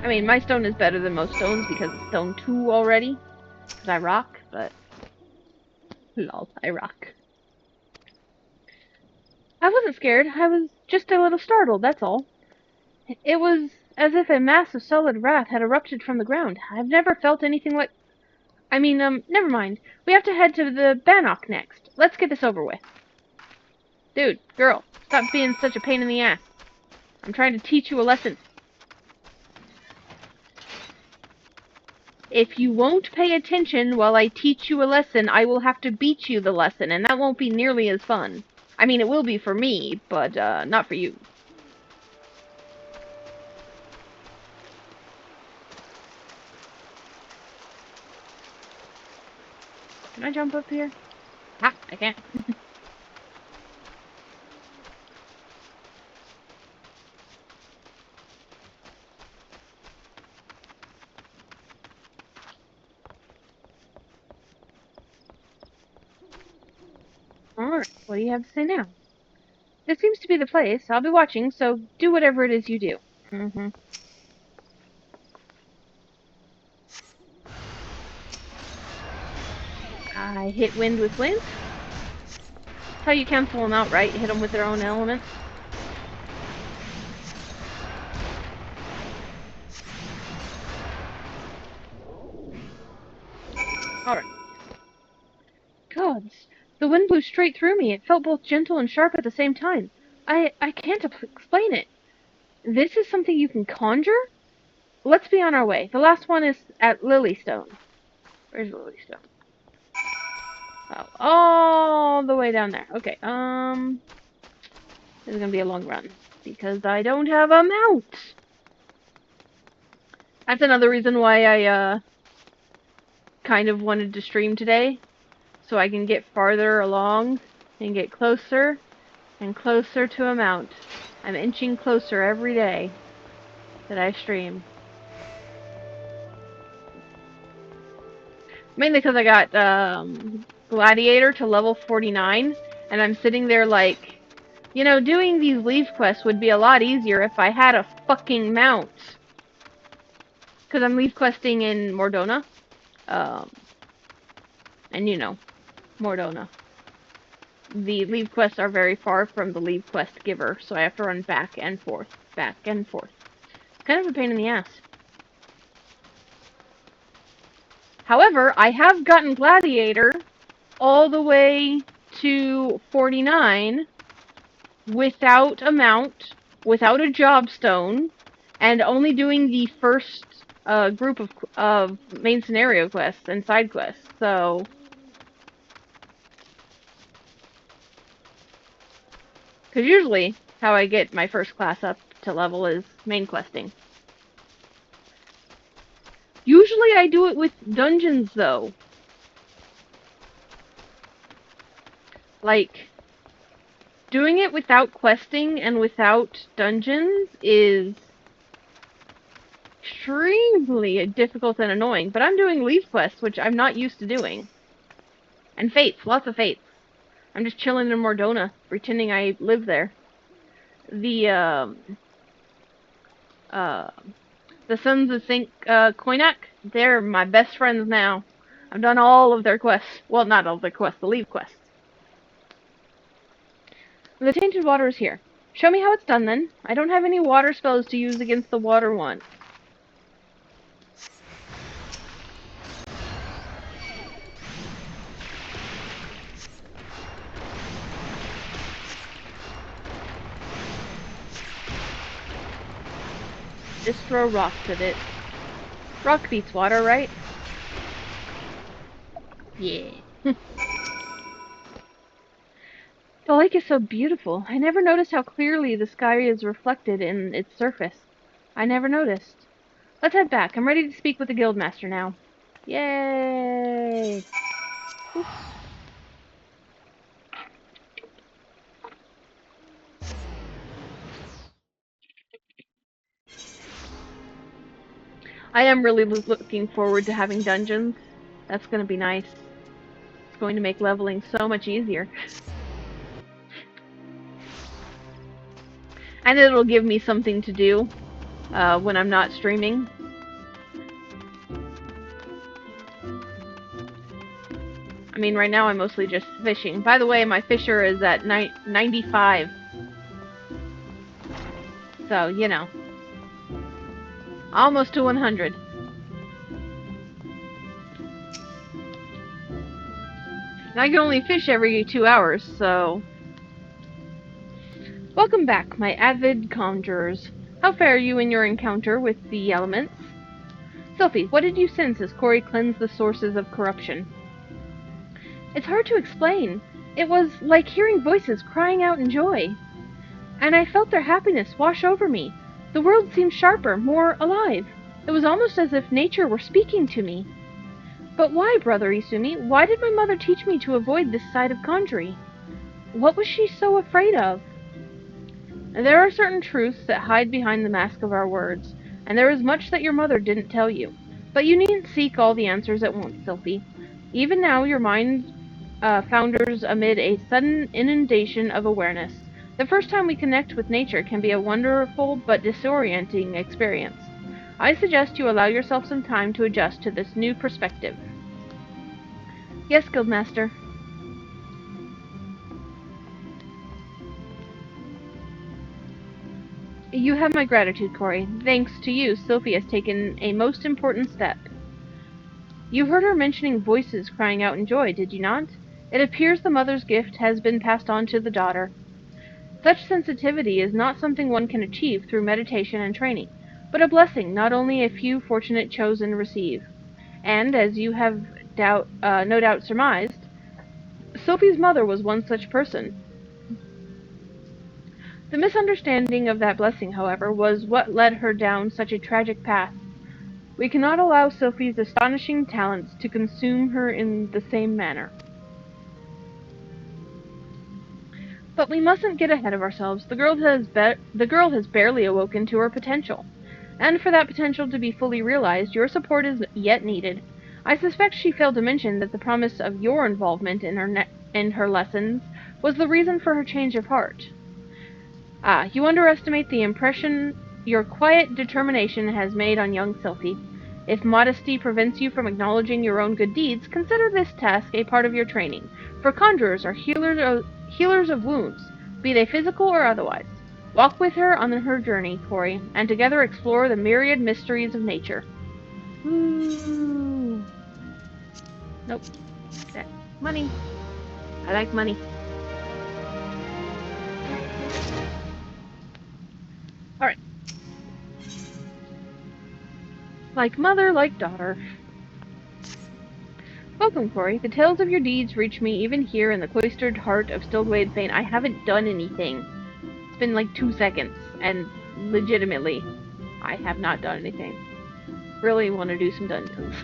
I mean, my stone is better than most stones because it's stone 2 already. Because I rock, but... lol, I rock. I wasn't scared. I was just a little startled, that's all. It was as if a mass of solid wrath had erupted from the ground. I've never felt anything like... I mean, never mind. We have to head to the Bannock next. Let's get this over with. Dude, girl, stop being such a pain in the ass. I'm trying to teach you a lesson. If you won't pay attention while I teach you a lesson, I will have to beat you the lesson, and that won't be nearly as fun. I mean, it will be for me, but, not for you. Can I jump up here? Ha! I can't. Alright, what do you have to say now? This seems to be the place. I'll be watching, so do whatever it is you do. Mm-hmm. I hit wind with wind. That's how you cancel them out, right? Hit them with their own elements. Alright. Gods, the wind blew straight through me. It felt both gentle and sharp at the same time. I can't explain it. This is something you can conjure? Let's be on our way. The last one is at Lilystone. Where's Lilystone? Oh, all the way down there. Okay, this is gonna be a long run. Because I don't have a mount! That's another reason why I, kind of wanted to stream today. So I can get farther along and get closer and closer to a mount. I'm inching closer every day that I stream. Mainly because I got, Gladiator to level 49, and I'm sitting there like, you know, doing these leave quests would be a lot easier if I had a fucking mount. Because I'm leave questing in Mordona. And you know, Mordona. The leave quests are very far from the leave quest giver, so I have to run back and forth, back and forth. It's kind of a pain in the ass. However, I have gotten Gladiator all the way to 49 without a mount, without a job stone, and only doing the first group of main scenario quests and side quests, so... Because usually, how I get my first class up to level is main questing. Usually I do it with dungeons, though. Like, Doing it without questing and without dungeons is extremely difficult and annoying, but I'm doing leave quests, which I'm not used to doing. And fates, lots of fates. I'm just chilling in Mordona, pretending I live there. The, Sons of St. Koinak, they're my best friends now. I've done all of their quests. Well, not all of their quests, the leave quests. The tainted water is here. Show me how it's done, then. I don't have any water spells to use against the water one. Just throw rocks at it. Rock beats water, right? Yeah. The lake is so beautiful. I never noticed how clearly the sky is reflected in its surface. I never noticed. Let's head back. I'm ready to speak with the guildmaster now. Yay! Oof. I am really looking forward to having dungeons. That's going to be nice. It's going to make leveling so much easier. And it'll give me something to do when I'm not streaming. I mean, right now I'm mostly just fishing. By the way, my fisher is at 95. So, you know. Almost to 100. And I can only fish every 2 hours, so... Welcome back, my avid conjurers. How fare you in your encounter with the elements? Sophie, what did you sense as Corey cleansed the sources of corruption? It's hard to explain. It was like hearing voices crying out in joy. And I felt their happiness wash over me. The world seemed sharper, more alive. It was almost as if nature were speaking to me. But why, Brother Isumi? Why did my mother teach me to avoid this side of Conjurer? What was she so afraid of? There are certain truths that hide behind the mask of our words, and there is much that your mother didn't tell you. But you needn't seek all the answers at once, Sophie. Even now your mind founders amid a sudden inundation of awareness. The first time we connect with nature can be a wonderful but disorienting experience. I suggest you allow yourself some time to adjust to this new perspective. Yes, Guildmaster. You have my gratitude, Corey. Thanks to you, Sophie has taken a most important step. You heard her mentioning voices crying out in joy, did you not? It appears the mother's gift has been passed on to the daughter. Such sensitivity is not something one can achieve through meditation and training, but a blessing not only a few fortunate chosen receive. And, as you have no doubt surmised, Sophie's mother was one such person. The misunderstanding of that blessing, however, was what led her down such a tragic path. We cannot allow Sophie's astonishing talents to consume her in the same manner. But we mustn't get ahead of ourselves. The girl has barely awoken to her potential. And for that potential to be fully realized, your support is yet needed. I suspect she failed to mention that the promise of your involvement in her lessons was the reason for her change of heart. You underestimate the impression your quiet determination has made on young Sophie. If modesty prevents you from acknowledging your own good deeds, consider this task a part of your training, for conjurers are healers of wounds, be they physical or otherwise. Walk with her on her journey, Corey, and together explore the myriad mysteries of nature. Ooh. Nope. Money. I like money. Alright. Like mother, like daughter. Welcome, Corey. The tales of your deeds reach me even here in the cloistered heart of Stillglade Fane. I haven't done anything. It's been like 2 seconds, and legitimately, I have not done anything. Really want to do some dungeons.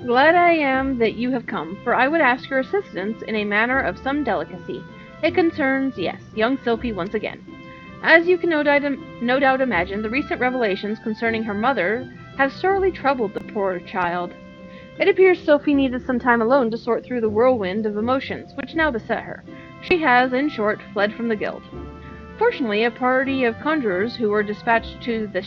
Glad I am that you have come, for I would ask your assistance in a matter of some delicacy. It concerns, yes, young Sylphie once again. As you can no doubt imagine, the recent revelations concerning her mother have sorely troubled the poor child. It appears Sylphie needed some time alone to sort through the whirlwind of emotions which now beset her. She has, in short, fled from the guild. Fortunately, a party of conjurers who were dispatched to the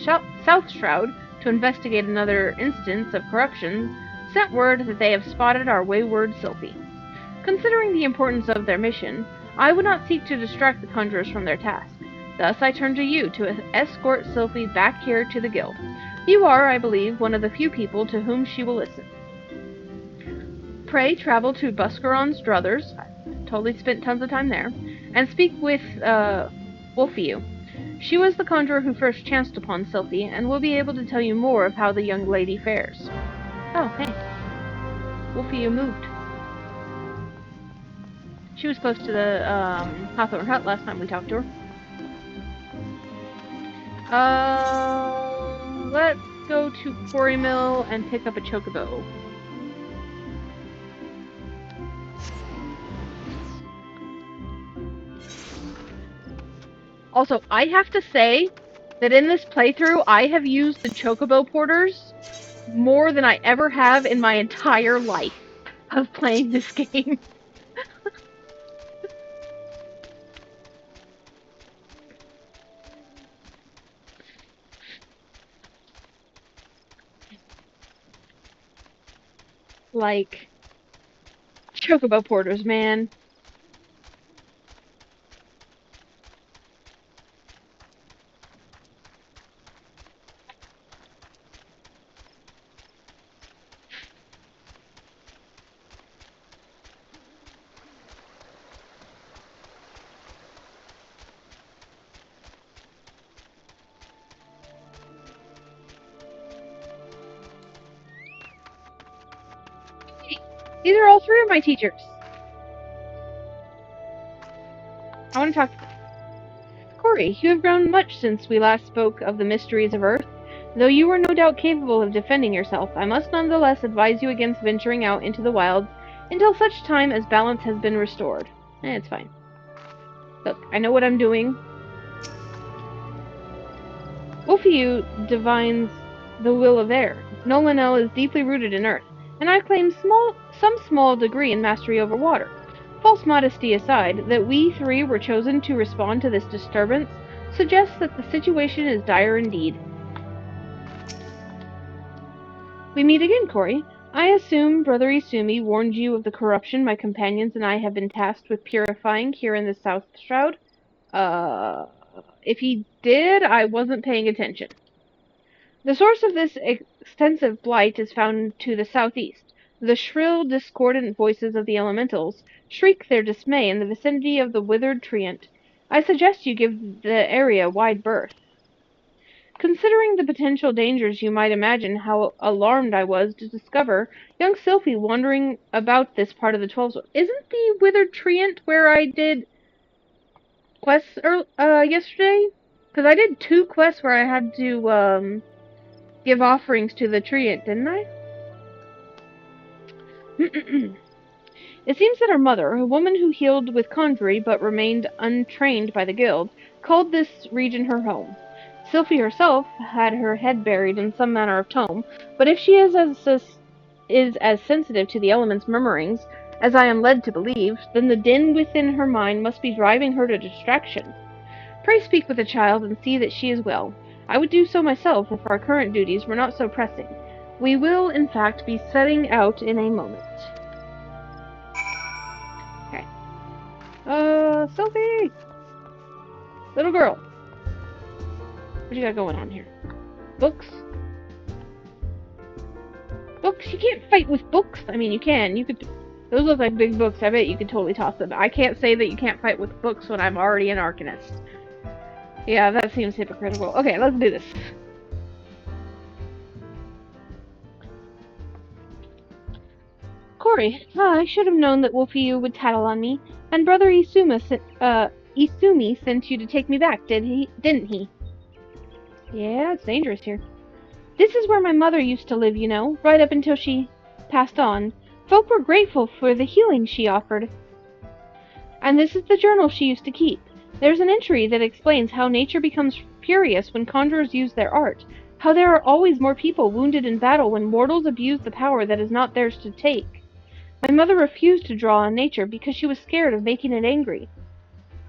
South Shroud to investigate another instance of corruption sent word that they have spotted our wayward Sylphie. Considering the importance of their mission, I would not seek to distract the conjurers from their task. Thus, I turn to you to escort Sylphie back here to the guild. You are, I believe, one of the few people to whom she will listen. Pray travel to Buscaron's druthers, totally spent tons of time there, and speak with, Wolfeyu. She was the conjurer who first chanced upon Sylphie, and will be able to tell you more of how the young lady fares. Oh, hey. Wolfeyu moved. She was close to the, Hawthorne Hut last time we talked to her. Let's go to Quarry Mill and pick up a chocobo. Also, I have to say that in this playthrough, I have used the chocobo porters more than I ever have in my entire life of playing this game. Like, chocobo porters, man. These are all three of my teachers. I want to talk to Corey, you have grown much since we last spoke of the mysteries of Earth. Though you are no doubt capable of defending yourself, I must nonetheless advise you against venturing out into the wilds until such time as balance has been restored. It's fine. Look, I know what I'm doing. Wolfeyu divines the will of air. Nolanel is deeply rooted in earth, and I claim some small degree in mastery over water. False modesty aside, that we three were chosen to respond to this disturbance suggests that the situation is dire indeed. We meet again, Corey. I assume Brother Isumi warned you of the corruption my companions and I have been tasked with purifying here in the South Shroud? If he did, I wasn't paying attention. The source of this extensive blight is found to the southeast. The shrill, discordant voices of the elementals shriek their dismay in the vicinity of the withered treant. I suggest you give the area wide berth. Considering the potential dangers, you might imagine how alarmed I was to discover young Sylphie wandering about this part of the 12 Zone. Isn't the withered treant where I did quests yesterday? Because I did 2 quests where I had to, give offerings to the treant, didn't I? It seems that her mother, a woman who healed with conjury but remained untrained by the guild, called this region her home. Sylphie herself had her head buried in some manner of tome, but if she is as sensitive to the elements' murmurings as I am led to believe, then the din within her mind must be driving her to distraction. Pray speak with the child and see that she is well. I would do so myself if our current duties were not so pressing. We will, in fact, be setting out in a moment. Okay. Sylphie! Little girl. What you got going on here? Books? Books? You can't fight with books. I mean, you can. You could... Those look like big books. I bet you could totally toss them. I can't say that you can't fight with books when I'm already an Arcanist. Yeah, that seems hypocritical. Okay, let's do this. Corey, I should have known that Wolfeyu would tattle on me, and Brother Isumi sent you to take me back, didn't he? Yeah, it's dangerous here. This is where my mother used to live, you know, right up until she passed on. Folk were grateful for the healing she offered. And this is the journal she used to keep. There's an entry that explains how nature becomes furious when conjurers use their art, how there are always more people wounded in battle when mortals abuse the power that is not theirs to take. My mother refused to draw on nature because she was scared of making it angry.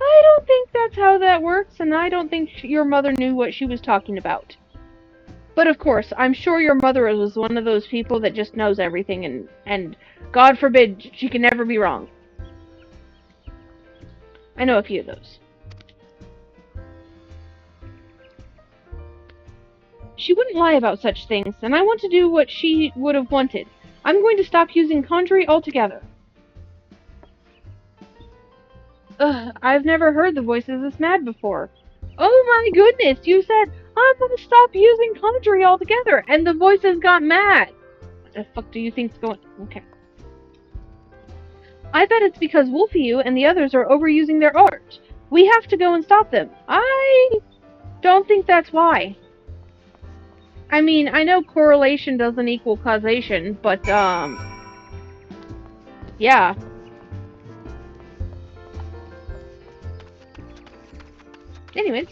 I don't think that's how that works, and I don't think your mother knew what she was talking about. But of course, I'm sure your mother was one of those people that just knows everything, and God forbid she can never be wrong. I know a few of those. She wouldn't lie about such things, and I want to do what she would have wanted. I'm going to stop using conjuring altogether. Ugh, I've never heard the voices this mad before. Oh my goodness, you said, I'm gonna stop using conjuring altogether, and the voices got mad. What the fuck do you think's going... Okay. I bet it's because Wolfie and the others are overusing their art. We have to go and stop them. I don't think that's why. I mean, I know correlation doesn't equal causation, but, yeah. Anyways.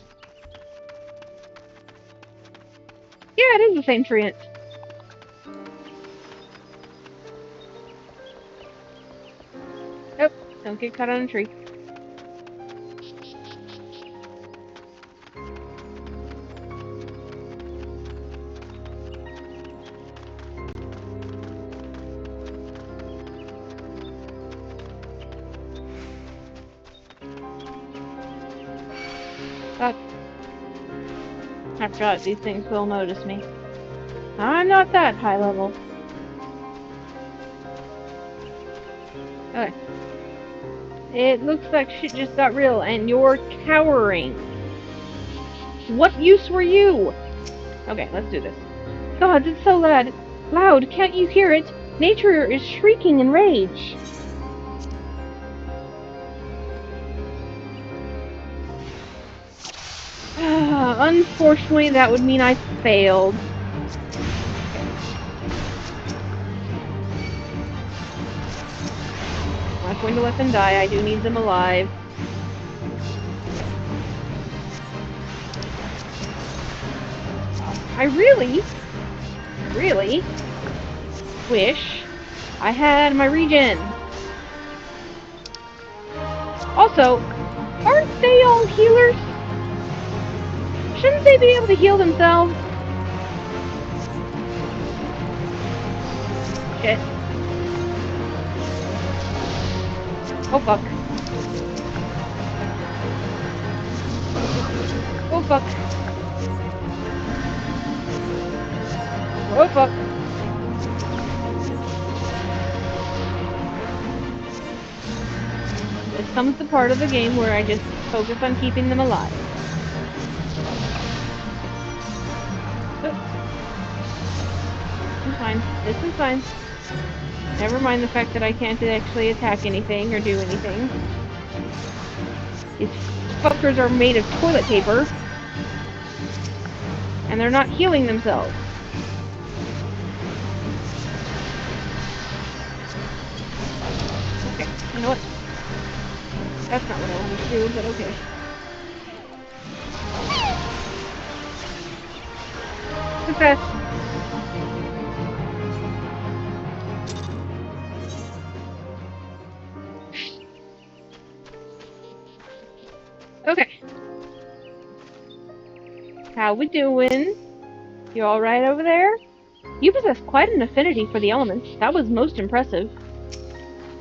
Yeah, it is the same treant. Oh, don't get caught on a tree. I forgot these things will notice me. I'm not that high level. Okay. It looks like shit just got real, and you're cowering. What use were you? Okay, let's do this. God, it's so loud. Can't you hear it? Nature is shrieking in rage. Unfortunately, that would mean I failed. I'm not going to let them die. I do need them alive. I really wish I had my regen. Also, aren't they all healers? Shouldn't they be able to heal themselves? Shit. Oh fuck. Oh fuck. Oh fuck. This comes the part of the game where I just focus on keeping them alive. This is fine. This is fine. Never mind the fact that I can't actually attack anything or do anything. These fuckers are made of toilet paper. And they're not healing themselves. Okay, you know what? That's not what I wanted to do, but okay. Success! Okay. How we doing? You alright over there? You possess quite an affinity for the elements. That was most impressive.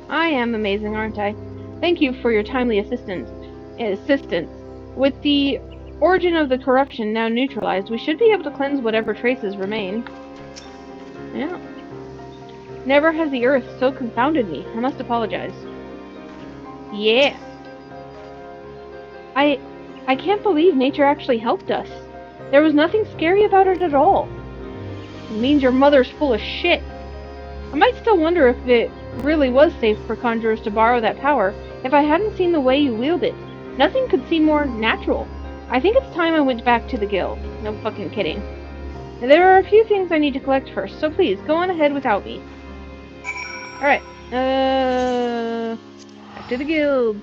I am amazing, aren't I? Thank you for your timely assistance. With the origin of the corruption now neutralized, we should be able to cleanse whatever traces remain. Yeah. Never has the earth so confounded me. I must apologize. Yeah. I can't believe nature actually helped us. There was nothing scary about it at all. It means your mother's full of shit. I might still wonder if it really was safe for conjurers to borrow that power if I hadn't seen the way you wield it. Nothing could seem more natural. I think it's time I went back to the guild. No fucking kidding. There are a few things I need to collect first, so please, go on ahead without me. Alright. Back to the guild.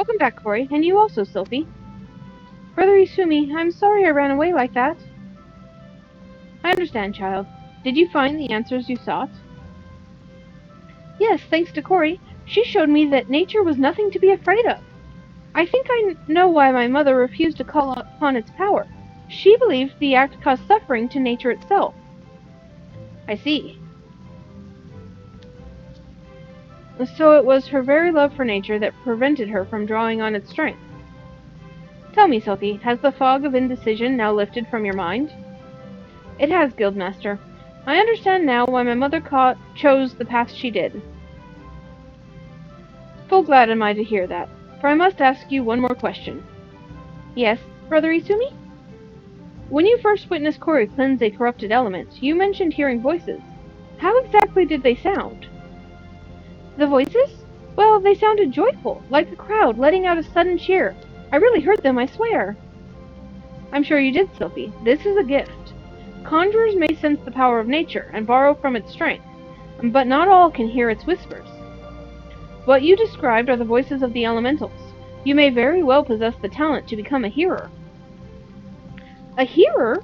Welcome back, Corey, and you also, Sophie. Brother Isumi, I'm sorry I ran away like that. I understand, child. Did you find the answers you sought? Yes, thanks to Corey. She showed me that nature was nothing to be afraid of. I think I know why my mother refused to call upon its power. She believed the act caused suffering to nature itself. I see. So it was her very love for nature that prevented her from drawing on its strength. Tell me, Sophie, has the fog of indecision now lifted from your mind? It has, Guildmaster. I understand now why my mother chose the path she did. Full glad am I to hear that, for I must ask you one more question. Yes, Brother Isumi? When you first witnessed Corey cleanse a corrupted element, you mentioned hearing voices. How exactly did they sound? The voices? Well, they sounded joyful, like a crowd letting out a sudden cheer. I really heard them, I swear. I'm sure you did, Sophie. This is a gift. Conjurers may sense the power of nature and borrow from its strength, but not all can hear its whispers. What you described are the voices of the elementals. You may very well possess the talent to become a hearer. A hearer?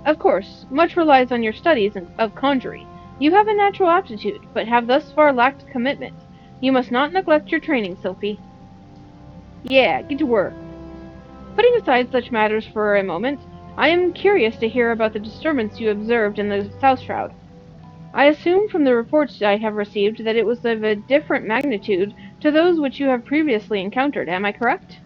Of course, much relies on your studies of conjuring. You have a natural aptitude, but have thus far lacked commitment. You must not neglect your training, Sophie. Yeah, get to work. Putting aside such matters for a moment, I am curious to hear about the disturbance you observed in the South Shroud. I assume from the reports I have received that it was of a different magnitude to those which you have previously encountered. Am I correct?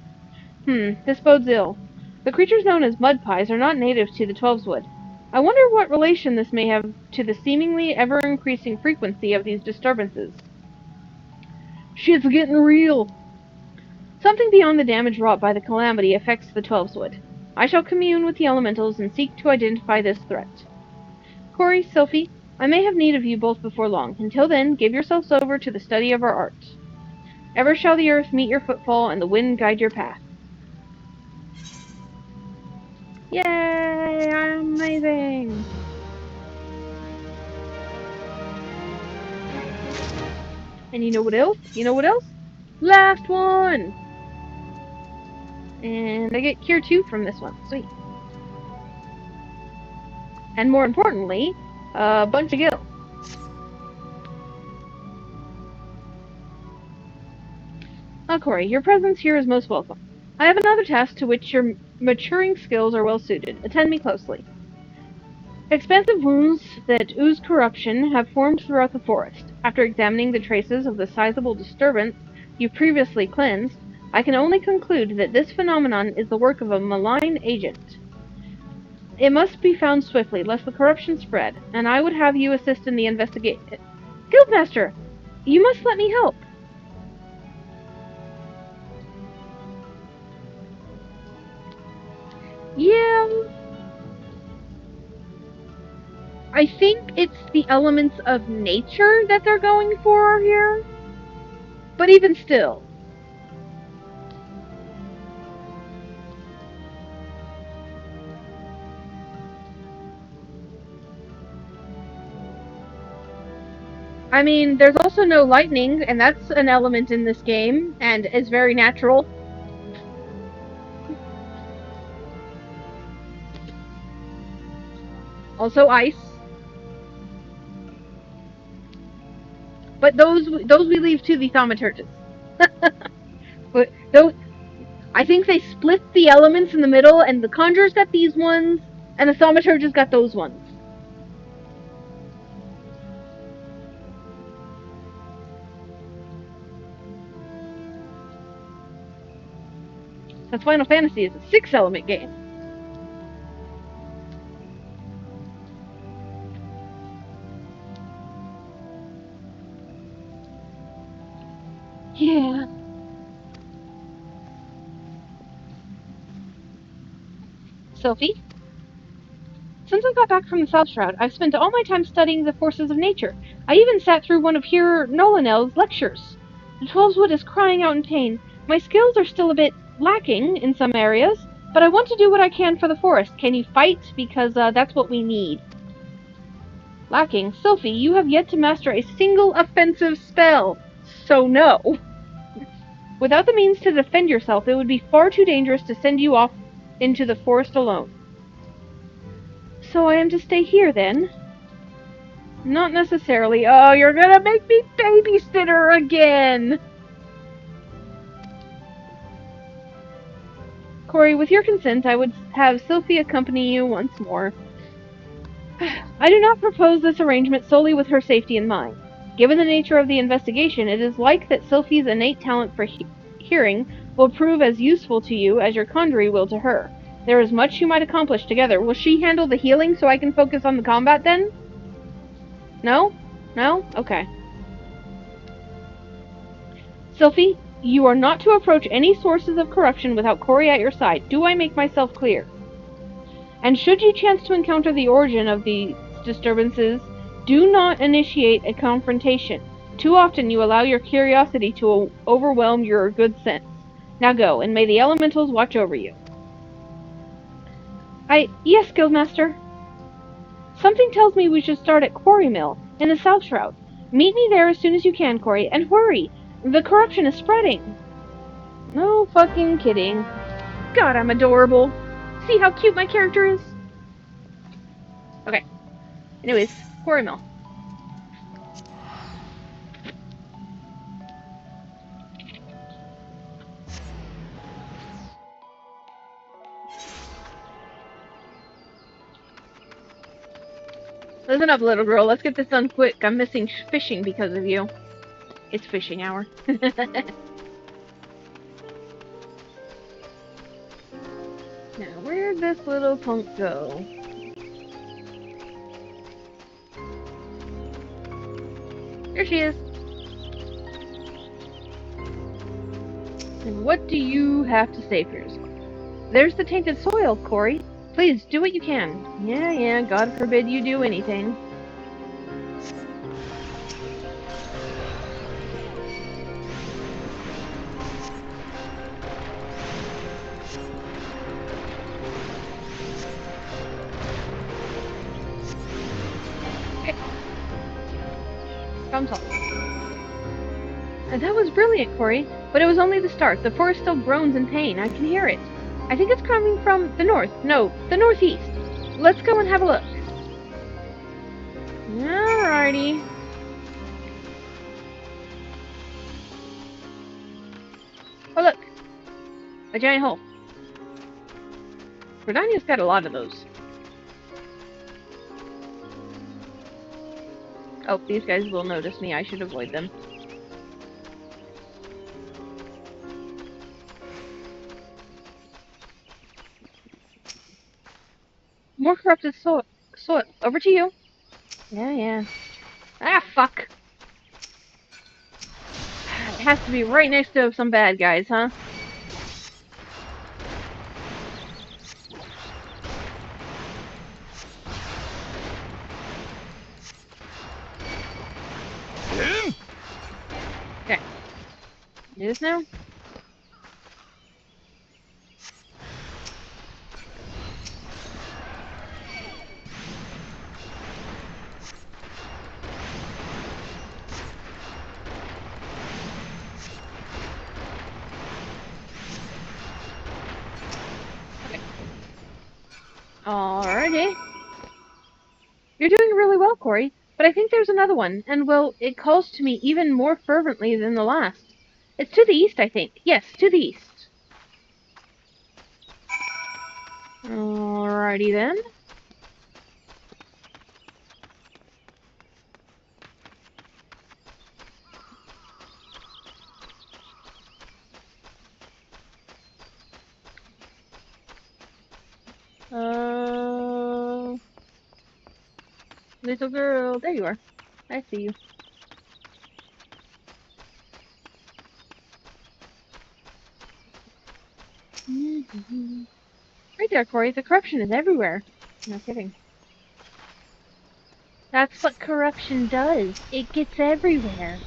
This bodes ill. The creatures known as mud pies are not native to the Twelveswood. I wonder what relation this may have to the seemingly ever-increasing frequency of these disturbances. Shit's getting real. Something beyond the damage wrought by the calamity affects the Twelveswood. I shall commune with the elementals and seek to identify this threat. Corey, Sophie, I may have need of you both before long. Until then, give yourselves over to the study of our art. Ever shall the earth meet your footfall and the wind guide your path. Yay! Amazing! And you know what else? Last one! And I get Cure 2 from this one. Sweet. And more importantly, a bunch of gil. Corey, your presence here is most welcome. I have another task to which your maturing skills are well suited. Attend me closely. Expansive wounds that ooze corruption have formed throughout the forest. After examining the traces of the sizable disturbance you previously cleansed, I can only conclude that this phenomenon is the work of a malign agent. It must be found swiftly, lest the corruption spread, and I would have you assist in the investigation. Guildmaster! You must let me help! Yeah... I think it's the elements of nature that they're going for here. But even still. I mean, there's also no lightning, and that's an element in this game, and is very natural. Also ice. But those we leave to the thaumaturges. But those, I think they split the elements in the middle, and the conjurers got these ones, and the thaumaturges got those ones. That's Final Fantasy is a 6-element game. Yeah. Sophie? Since I got back from the South Shroud, I've spent all my time studying the forces of nature. I even sat through one of Heer Nolanel's lectures. The Twelveswood is crying out in pain. My skills are still a bit lacking in some areas, but I want to do what I can for the forest. Can you fight? Because that's what we need. Lacking? Sophie, you have yet to master a single offensive spell. So no. Without the means to defend yourself, it would be far too dangerous to send you off into the forest alone. So I am to stay here, then? Not necessarily. Oh, you're gonna make me babysitter again! Corey, with your consent, I would have Sophie accompany you once more. I do not propose this arrangement solely with her safety in mind. Given the nature of the investigation, it is like that Sophie's innate talent for hearing will prove as useful to you as your conjurer will to her. There is much you might accomplish together. Will she handle the healing so I can focus on the combat then? No? No? Okay. Sophie, you are not to approach any sources of corruption without Corey at your side. Do I make myself clear? And should you chance to encounter the origin of these disturbances, do not initiate a confrontation. Too often you allow your curiosity to overwhelm your good sense. Now go, and may the elementals watch over you. Yes, Guildmaster. Something tells me we should start at Quarry Mill, in the South Shroud. Meet me there as soon as you can, Corey, and hurry! The corruption is spreading! No fucking kidding. God, I'm adorable. See how cute my character is? Okay. Anyways, Quarry Mill. Listen up, little girl. Let's get this done quick. I'm missing fishing because of you. It's fishing hour. Now, where'd this little punk go? There she is. And what do you have to say for yourself? There's the tainted soil, Corey. Please, do what you can. Yeah, God forbid you do anything. Okay. Problem solved. And that was brilliant, Corey. But it was only the start. The forest still groans in pain. I can hear it. I think it's coming from the north. No, the northeast. Let's go and have a look. Alrighty. Oh, look. A giant hole. Verdania's got a lot of those. Oh, these guys will notice me. I should avoid them. More corrupted soil. Over to you. Yeah. Ah, fuck. It has to be right next to some bad guys, huh? Okay. Do this now? Okay. Alrighty. You're doing really well, Corey. But I think there's another one, and well, it calls to me even more fervently than the last. It's to the east, I think. Yes, to the east. Alrighty then. Little girl, there you are. I see you. Right there, Corey. The corruption is everywhere. No kidding. That's what corruption does. It gets everywhere.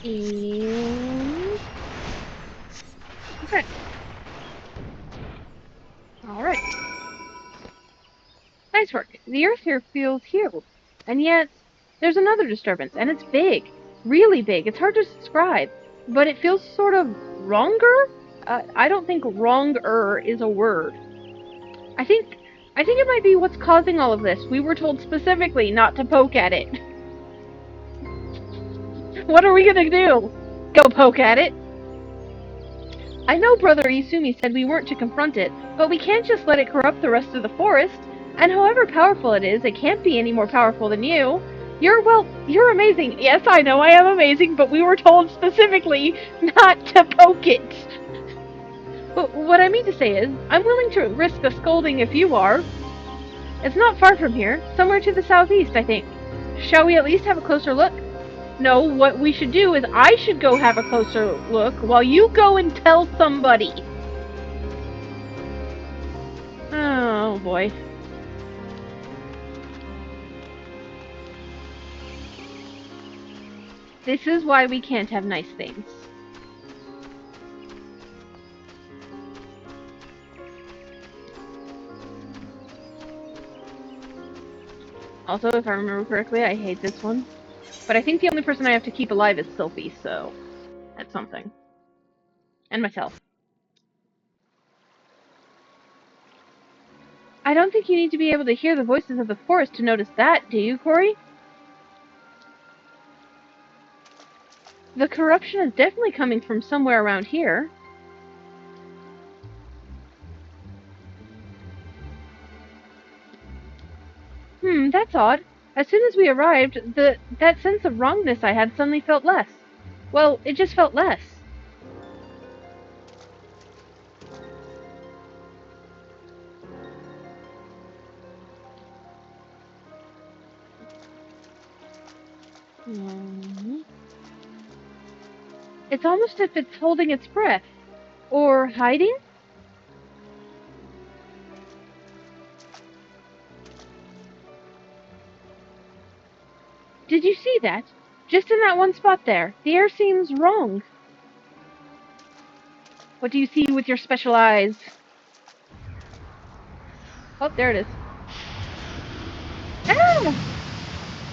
And... okay. Alright. The earth here feels healed. And yet, there's another disturbance, and it's big. Really big. It's hard to describe. But it feels sort of wronger? I don't think wronger is a word. I think it might be what's causing all of this. We were told specifically not to poke at it. What are we gonna do? Go poke at it? I know Brother Isumi said we weren't to confront it, but we can't just let it corrupt the rest of the forest. And however powerful it is, it can't be any more powerful than you. You're amazing. Yes, I know I am amazing, but we were told specifically not to poke it. But what I mean to say is, I'm willing to risk a scolding if you are. It's not far from here, somewhere to the southeast, I think. Shall we at least have a closer look? No, what we should do is I should go have a closer look while you go and tell somebody. Oh boy. This is why we can't have nice things. Also, if I remember correctly, I hate this one. But I think the only person I have to keep alive is Sylphie, so that's something. And myself. I don't think you need to be able to hear the voices of the forest to notice that, do you, Corey? The corruption is definitely coming from somewhere around here. That's odd. As soon as we arrived, that sense of wrongness I had suddenly felt less. Well, it just felt less. It's almost as if it's holding its breath. Or hiding? Did you see that? Just in that one spot there. The air seems wrong. What do you see with your special eyes? Oh, there it is. Ah!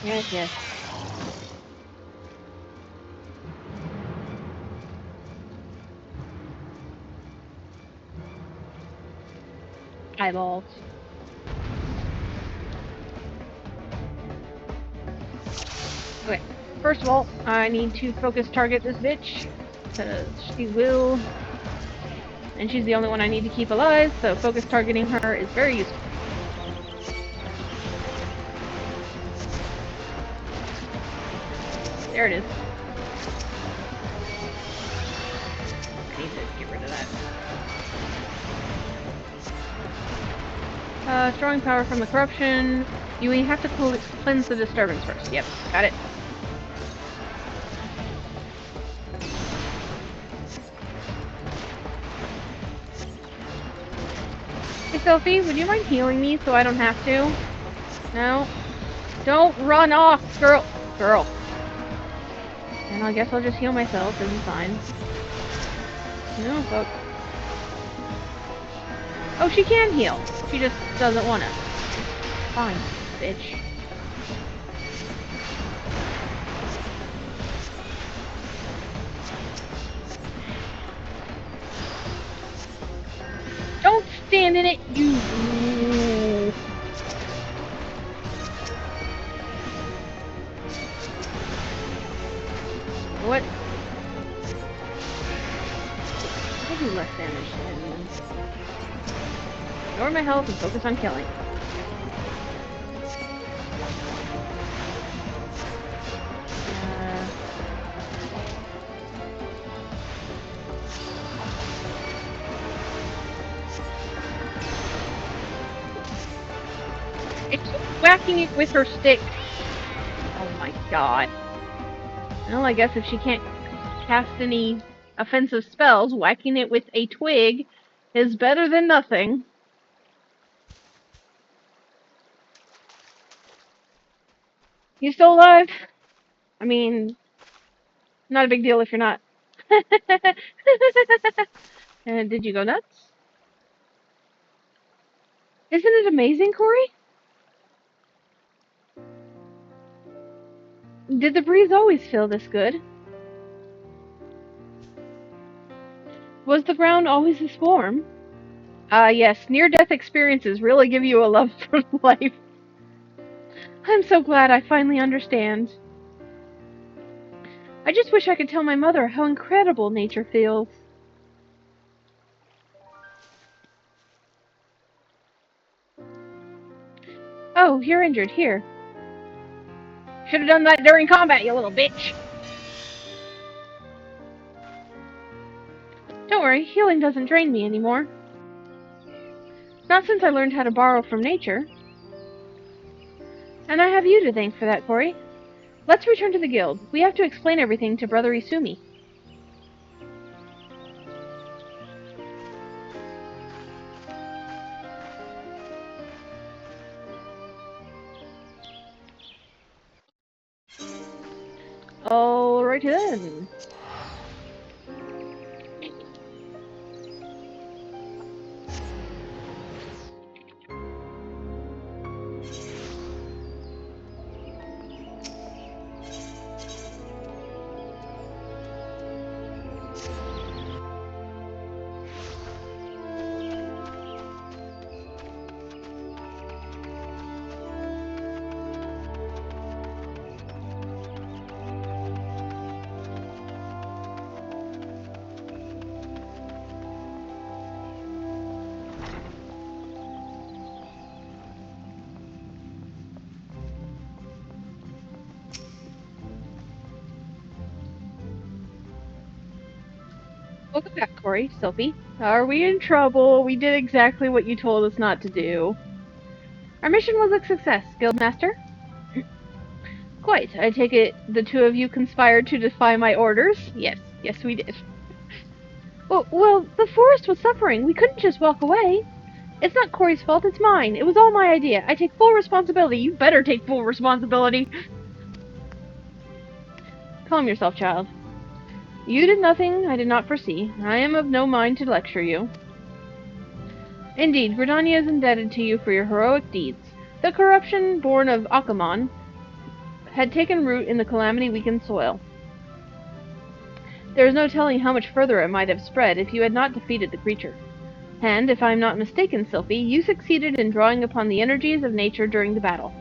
Yes, yes. Eyeballs. Okay, first of all, I need to focus target this bitch. Because she will... And she's the only one I need to keep alive, so focus targeting her is very useful. There it is. I need to get rid of that. Drawing power from the corruption. You have to cleanse the disturbance first. Yep, got it. Hey Sophie, would you mind healing me so I don't have to? No? Don't run off, girl! Girl. And I guess I'll just heal myself, it'll be fine. No, fuck. Oh, she can heal. She just doesn't wanna. Fine, bitch. Don't stand in it, you... What? I do less damage than... Ignore my health and focus on killing. It keeps whacking it with her stick. Oh my god. Well, I guess if she can't cast any offensive spells, whacking it with a twig is better than nothing. You still alive? I mean, not a big deal if you're not. And did you go nuts? Isn't it amazing, Corey? Did the breeze always feel this good? Was the ground always this warm? Ah, yes, near-death experiences really give you a love for life. I'm so glad I finally understand. I just wish I could tell my mother how incredible nature feels. Oh, you're injured. Here. Should have done that during combat, you little bitch. Don't worry, healing doesn't drain me anymore. Not since I learned how to borrow from nature. And I have you to thank for that, Corey. Let's return to the guild. We have to explain everything to Brother Isumi. Alrighty then. Welcome back, Corey. Sophie. Are we in trouble? We did exactly what you told us not to do. Our mission was a success, Guildmaster. Quite. I take it the two of you conspired to defy my orders? Yes, we did. Well, the forest was suffering. We couldn't just walk away. It's not Corey's fault, it's mine. It was all my idea. I take full responsibility. You better take full responsibility. Calm yourself, child. You did nothing I did not foresee. I am of no mind to lecture you. Indeed, Gridania is indebted to you for your heroic deeds. The corruption born of Akamon had taken root in the calamity-weakened soil. There is no telling how much further it might have spread if you had not defeated the creature. And, if I am not mistaken, Sylphie, you succeeded in drawing upon the energies of nature during the battle.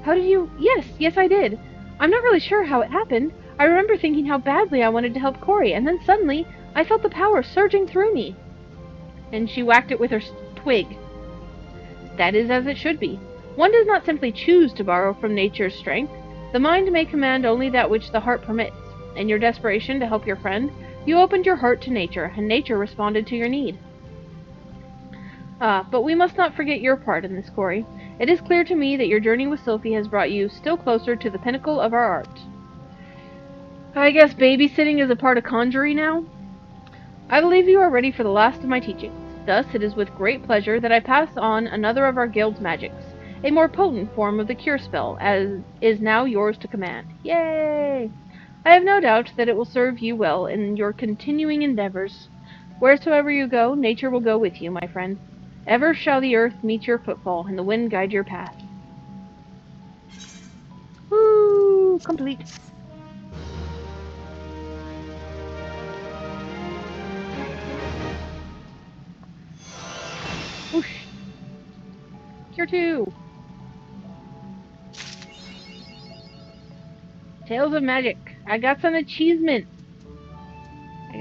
How did you... Yes, I did. I'm not really sure how it happened. I remember thinking how badly I wanted to help Corey, and then suddenly, I felt the power surging through me. And she whacked it with her twig. That is as it should be. One does not simply choose to borrow from nature's strength. The mind may command only that which the heart permits. In your desperation to help your friend, you opened your heart to nature, and nature responded to your need. But we must not forget your part in this, Corey. It is clear to me that your journey with Sophie has brought you still closer to the pinnacle of our art. I guess babysitting is a part of Conjurer now? I believe you are ready for the last of my teachings. Thus, it is with great pleasure that I pass on another of our guild's magics, a more potent form of the cure spell, as is now yours to command. Yay! I have no doubt that it will serve you well in your continuing endeavors. Wheresoever you go, nature will go with you, my friend. Ever shall the earth meet your footfall, and the wind guide your path. Woo! Complete. Whoosh! Cure 2! Tales of Magic. I got some achievements. I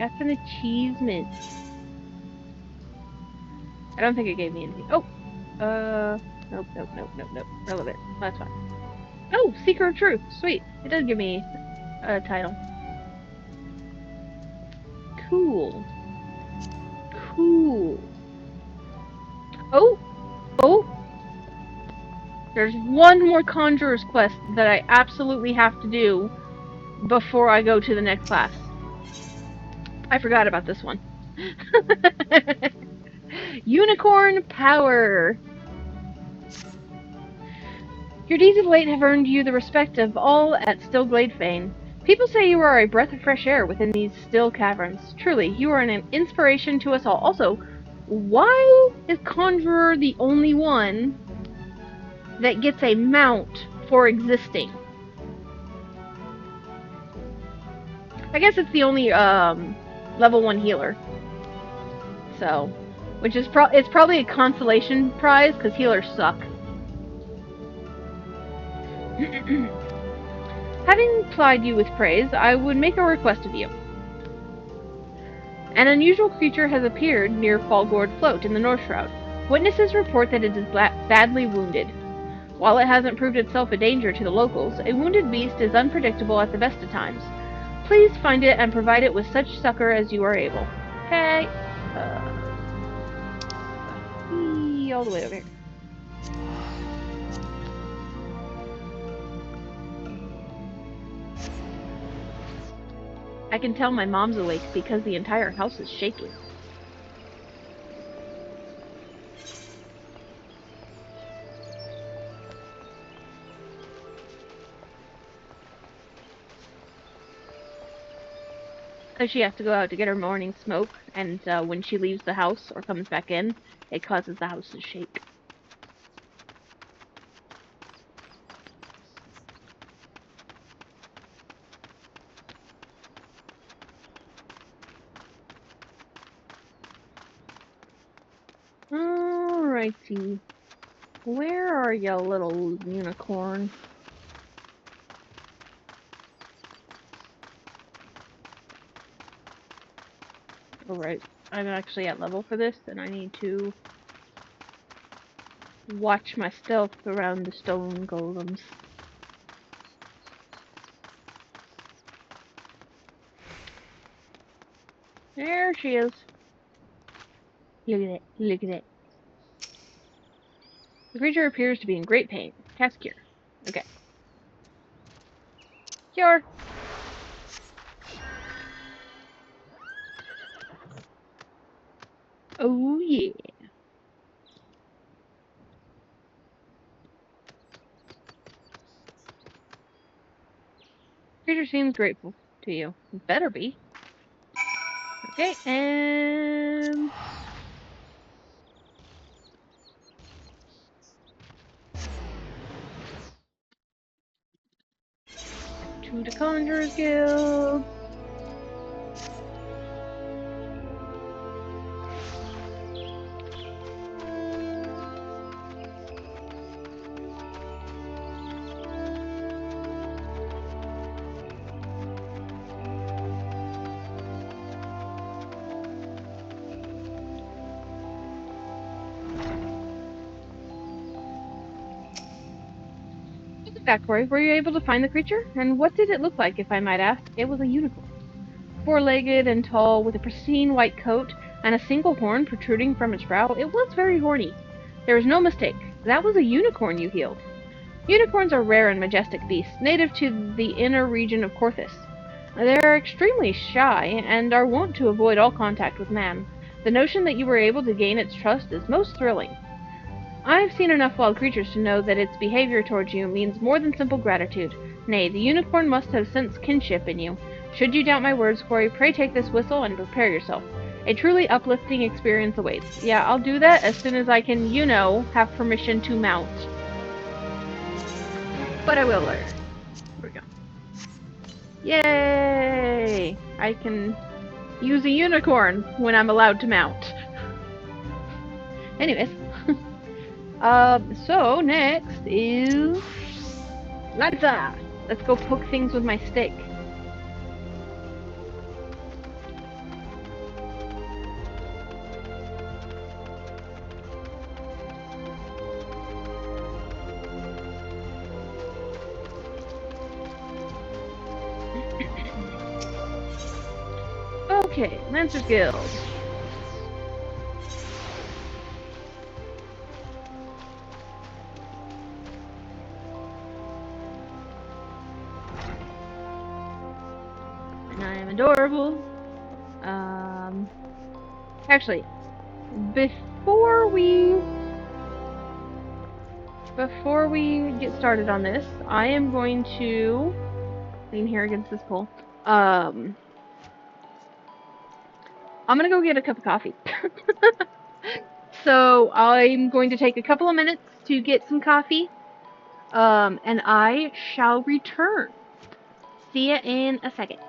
don't think it gave me anything. Oh! Nope. Relevant. That's fine. Oh! Seeker of Truth. Sweet. It does give me a title. Cool. Oh! There's one more Conjurer's quest that I absolutely have to do before I go to the next class. I forgot about this one. Unicorn Power! Your deeds of late have earned you the respect of all at Stillglade Fane. People say you are a breath of fresh air within these still caverns. Truly, you are an inspiration to us all. Also, why is Conjurer the only one that gets a mount for existing? I guess it's the only level 1 healer. So, which is it's probably a consolation prize because healers suck. Having plied you with praise, I would make a request of you. An unusual creature has appeared near Fallgourd Float in the North Shroud. Witnesses report that it is badly wounded. While it hasn't proved itself a danger to the locals, a wounded beast is unpredictable at the best of times. Please find it and provide it with such succor as you are able. Okay. All the way over here. I can tell my mom's awake because the entire house is shaking. She has to go out to get her morning smoke, and when she leaves the house or comes back in, it causes the house to shake. Alrighty. Where are you, little unicorn? Alright, I'm actually at level for this, and I need to watch my stealth around the stone golems. There she is. Look at it, look at it. The creature appears to be in great pain. Cast Cure. Okay. Cure! Oh yeah. Creature seems grateful to you. It better be. Okay, and... to the Conjurer's Guild. Backstory, were you able to find the creature? And what did it look like, if I might ask? It was a unicorn. Four-legged and tall, with a pristine white coat and a single horn protruding from its brow, it was very horny. There was no mistake. That was a unicorn you healed. Unicorns are rare and majestic beasts, native to the inner region of Korthus. They are extremely shy and are wont to avoid all contact with man. The notion that you were able to gain its trust is most thrilling. I have seen enough wild creatures to know that its behavior towards you means more than simple gratitude. Nay, the unicorn must have sensed kinship in you. Should you doubt my words, Corey, pray take this whistle and prepare yourself. A truly uplifting experience awaits. Yeah, I'll do that as soon as I can, you know, have permission to mount. But I will later. Here we go. Yay! I can use a unicorn when I'm allowed to mount. Anyways. So next is Lanza. Let's go poke things with my stick. Okay, Lancer's Guild. And I am adorable. Actually, before we get started on this, I am going to lean here against this pole. I'm gonna go get a cup of coffee. So I'm going to take a couple of minutes to get some coffee, and I shall return. See ya in a second.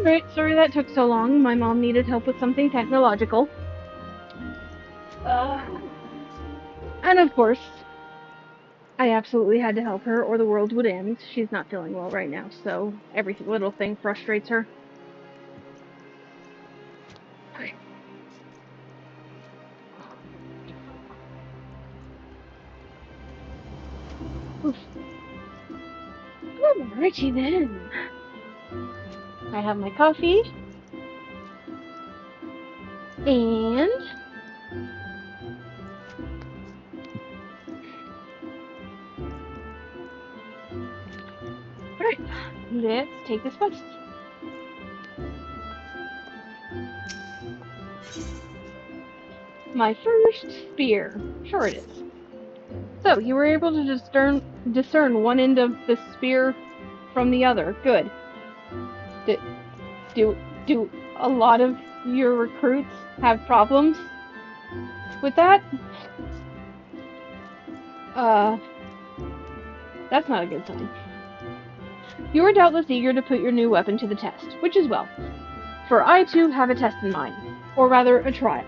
Alright, sorry that took so long. My mom needed help with something technological. And of course, I absolutely had to help her or the world would end. She's not feeling well right now, so every little thing frustrates her. Okay. Oof. Alrighty then. I have my coffee. And alright, let's take this quest. My first spear. Sure it is. So, you were able to discern one end of the spear from the other. Good. Do a lot of your recruits have problems with that? That's not a good sign. You are doubtless eager to put your new weapon to the test, which is well, for I too have a test in mind, or rather, a trial.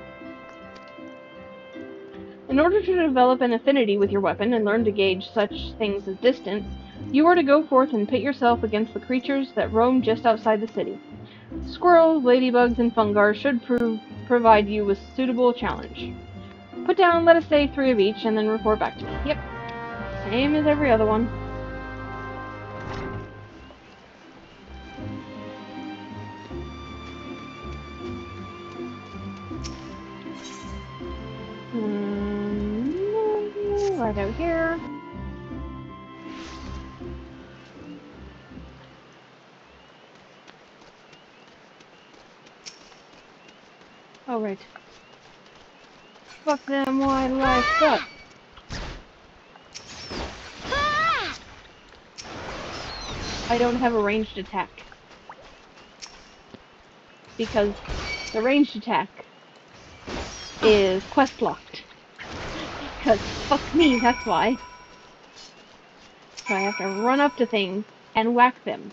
In order to develop an affinity with your weapon and learn to gauge such things as distance, you are to go forth and pit yourself against the creatures that roam just outside the city. Squirrels, ladybugs, and fungar should provide you with suitable challenge. Put down, let us say, 3 of each, and then report back to me. Yep. Same as every other one. Right out here. Oh, right. Fuck them wildlife up. I don't have a ranged attack. Because the ranged attack is quest locked. Because fuck me, that's why. So I have to run up to things and whack them.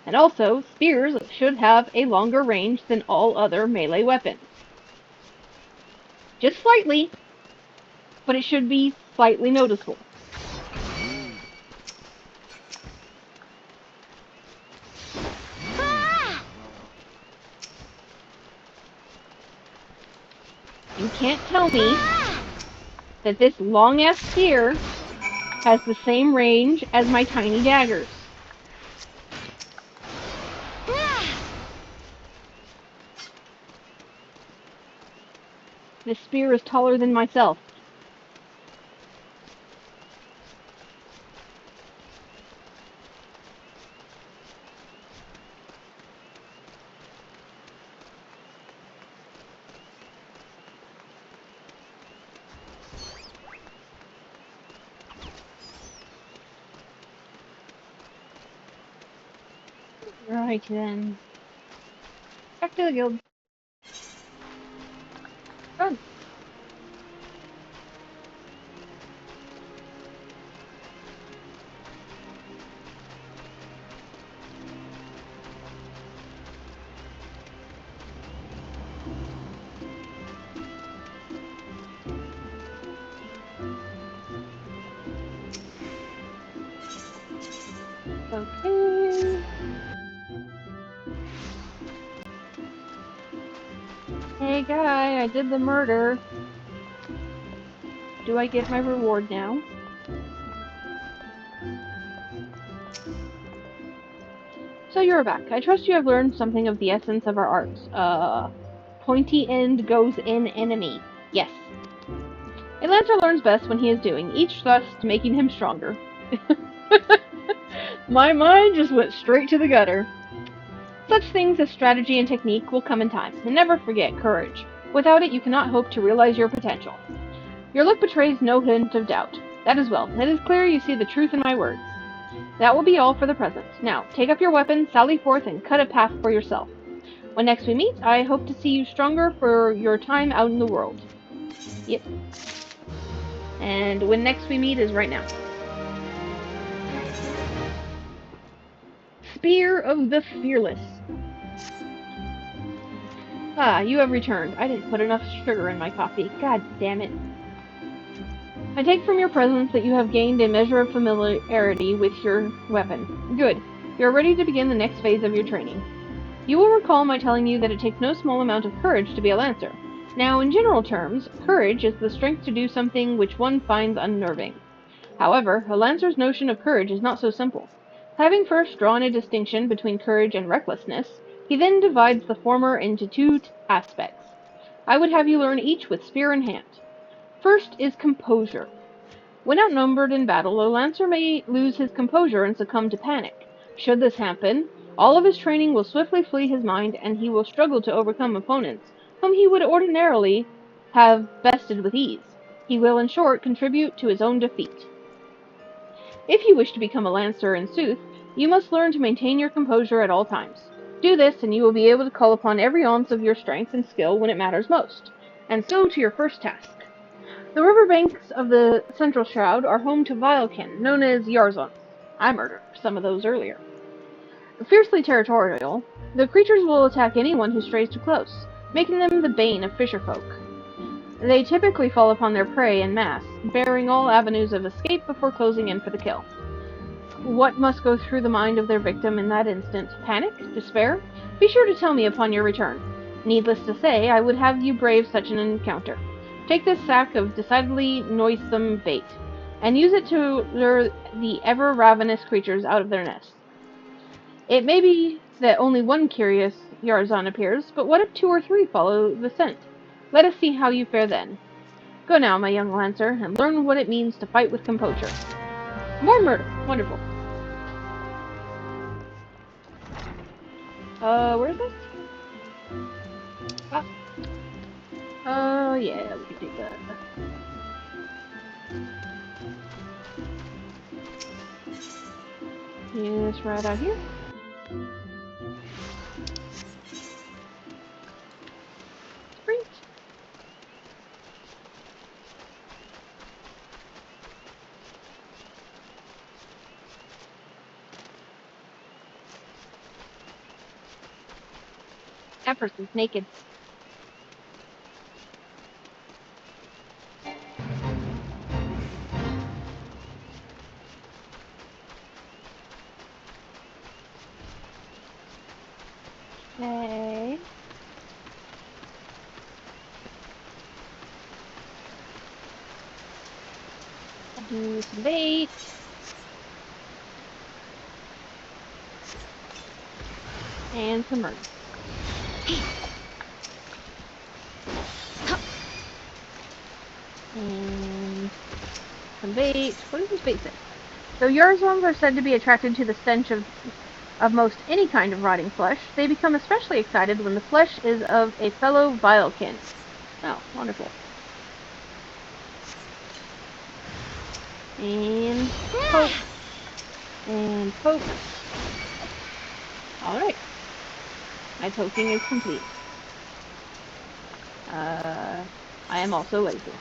And also, spears should have a longer range than all other melee weapons. Just slightly, but it should be slightly noticeable. You can't tell me that this long-ass spear has the same range as my tiny daggers. This spear is taller than myself. Right then. Back to the guild. Run. Okay. Hey guy, I did the murder. Do I get my reward now? So you're back. I trust you have learned something of the essence of our arts. Pointy end goes in enemy. Yes. A lancer learns best when he is doing each thrust, making him stronger. My mind just went straight to the gutter. Such things as strategy and technique will come in time, and never forget courage. Without it, you cannot hope to realize your potential. Your look betrays no hint of doubt. That is well. It is clear you see the truth in my words. That will be all for the present. Now, take up your weapon, sally forth, and cut a path for yourself. When next we meet, I hope to see you stronger for your time out in the world. Yep. And when next we meet is right now. Spear of the Fearless. Ah, you have returned. I didn't put enough sugar in my coffee. God damn it. I take from your presence that you have gained a measure of familiarity with your weapon. Good. You are ready to begin the next phase of your training. You will recall my telling you that it takes no small amount of courage to be a lancer. Now, in general terms, courage is the strength to do something which one finds unnerving. However, a lancer's notion of courage is not so simple. Having first drawn a distinction between courage and recklessness, he then divides the former into two aspects. I would have you learn each with spear in hand. First is composure. When outnumbered in battle, a lancer may lose his composure and succumb to panic. Should this happen, all of his training will swiftly flee his mind, and he will struggle to overcome opponents whom he would ordinarily have bested with ease. He will, in short, contribute to his own defeat. If you wish to become a lancer in sooth, you must learn to maintain your composure at all times. Do this, and you will be able to call upon every ounce of your strength and skill when it matters most. And so to your first task. The river banks of the central shroud are home to Vilekin, known as Yarzons. I murdered some of those earlier. Fiercely territorial, the creatures will attack anyone who strays too close, making them the bane of fisherfolk. They typically fall upon their prey en masse, barring all avenues of escape before closing in for the kill. What must go through the mind of their victim in that instant? Panic? Despair? Be sure to tell me upon your return. Needless to say, I would have you brave such an encounter. Take this sack of decidedly noisome bait, and use it to lure the ever-ravenous creatures out of their nests. It may be that only one curious Yarzon appears, but what if 2 or 3 follow the scent? Let us see how you fare then. Go now, my young lancer, and learn what it means to fight with composure. More murder. Wonderful. Where is this? Yeah, we can do that. Yes, right out here. Great. That person's naked. Okay. Do some bait. And some murder. And some bait. What does this bait say? Though Yarzons are said to be attracted to the stench of most any kind of rotting flesh, they become especially excited when the flesh is of a fellow Vilekin. Oh, wonderful. And poke. And poke. Alright. My poking is complete. I am also lazy.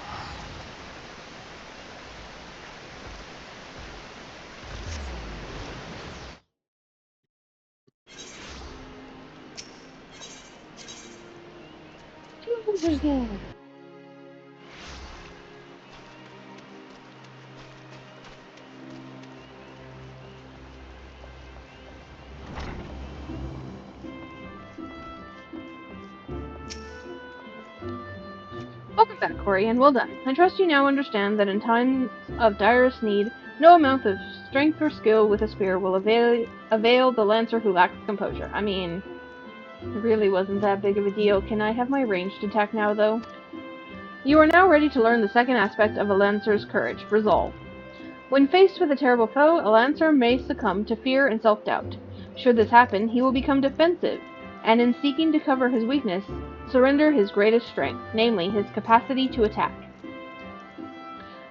Welcome back, Corey, and well done. I trust you now understand that in times of direst need, no amount of strength or skill with a spear will avail the lancer who lacks composure. I mean, it really wasn't that big of a deal. Can I have my ranged attack now, though? You are now ready to learn the second aspect of a lancer's courage, resolve. When faced with a terrible foe, a lancer may succumb to fear and self-doubt. Should this happen, he will become defensive, and in seeking to cover his weakness, surrender his greatest strength, namely his capacity to attack.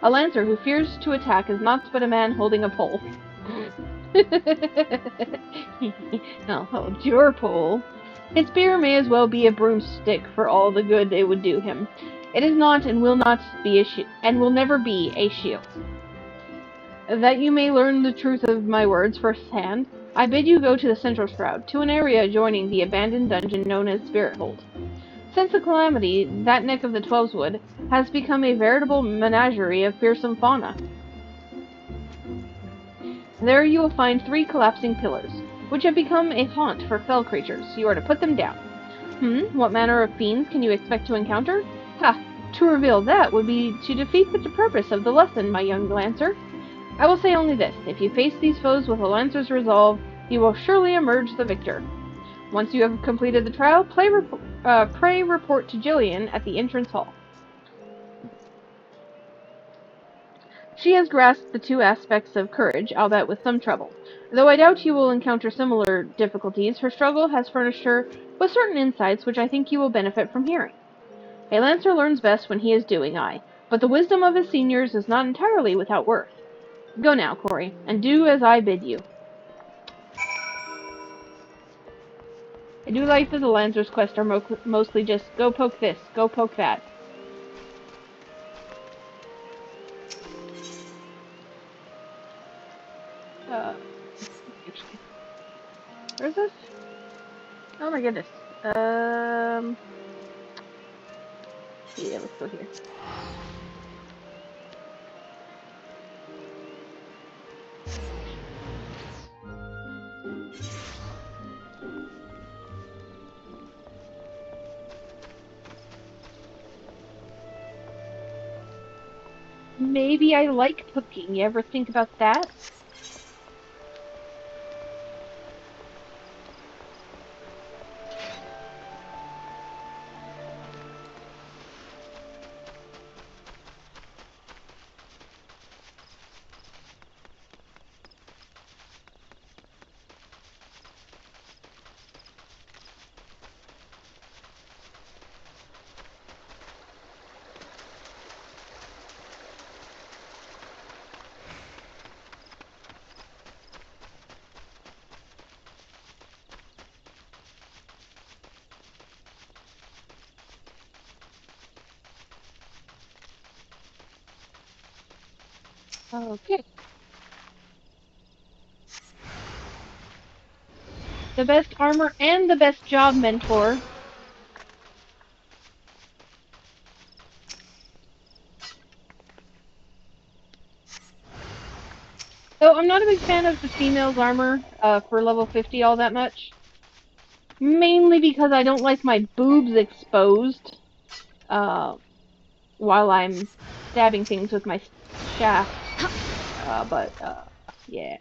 A lancer who fears to attack is not but a man holding a pole. I'll hold your pole. His spear may as well be a broomstick for all the good it would do him. It is not and will not be and will never be a shield. That you may learn the truth of my words firsthand, I bid you go to the central shroud, to an area adjoining the abandoned dungeon known as Spirit Hold. Since the calamity, that neck of the Twelveswood has become a veritable menagerie of fearsome fauna. There you will find 3 collapsing pillars, which have become a haunt for fell creatures. You are to put them down. What manner of fiends can you expect to encounter? Ha! To reveal that would be to defeat the purpose of the lesson, my young Lancer. I will say only this: if you face these foes with a Lancer's resolve, you will surely emerge the victor. Once you have completed the trial, pray report to Jillian at the entrance hall. She has grasped the 2 aspects of courage, albeit with some trouble. Though I doubt you will encounter similar difficulties, her struggle has furnished her with certain insights which I think you will benefit from hearing. A Lancer learns best when he is doing, but the wisdom of his seniors is not entirely without worth. Go now, Corey, and do as I bid you. I do like that the Lancer's quests are mostly just go poke this, go poke that. Actually, where's this? Oh my goodness. Yeah, let's go here. Maybe I like cooking. You ever think about that? Okay. The best armor and the best job mentor. Though I'm not a big fan of the female's armor for level 50 all that much. Mainly because I don't like my boobs exposed while I'm stabbing things with my shaft. Yeah.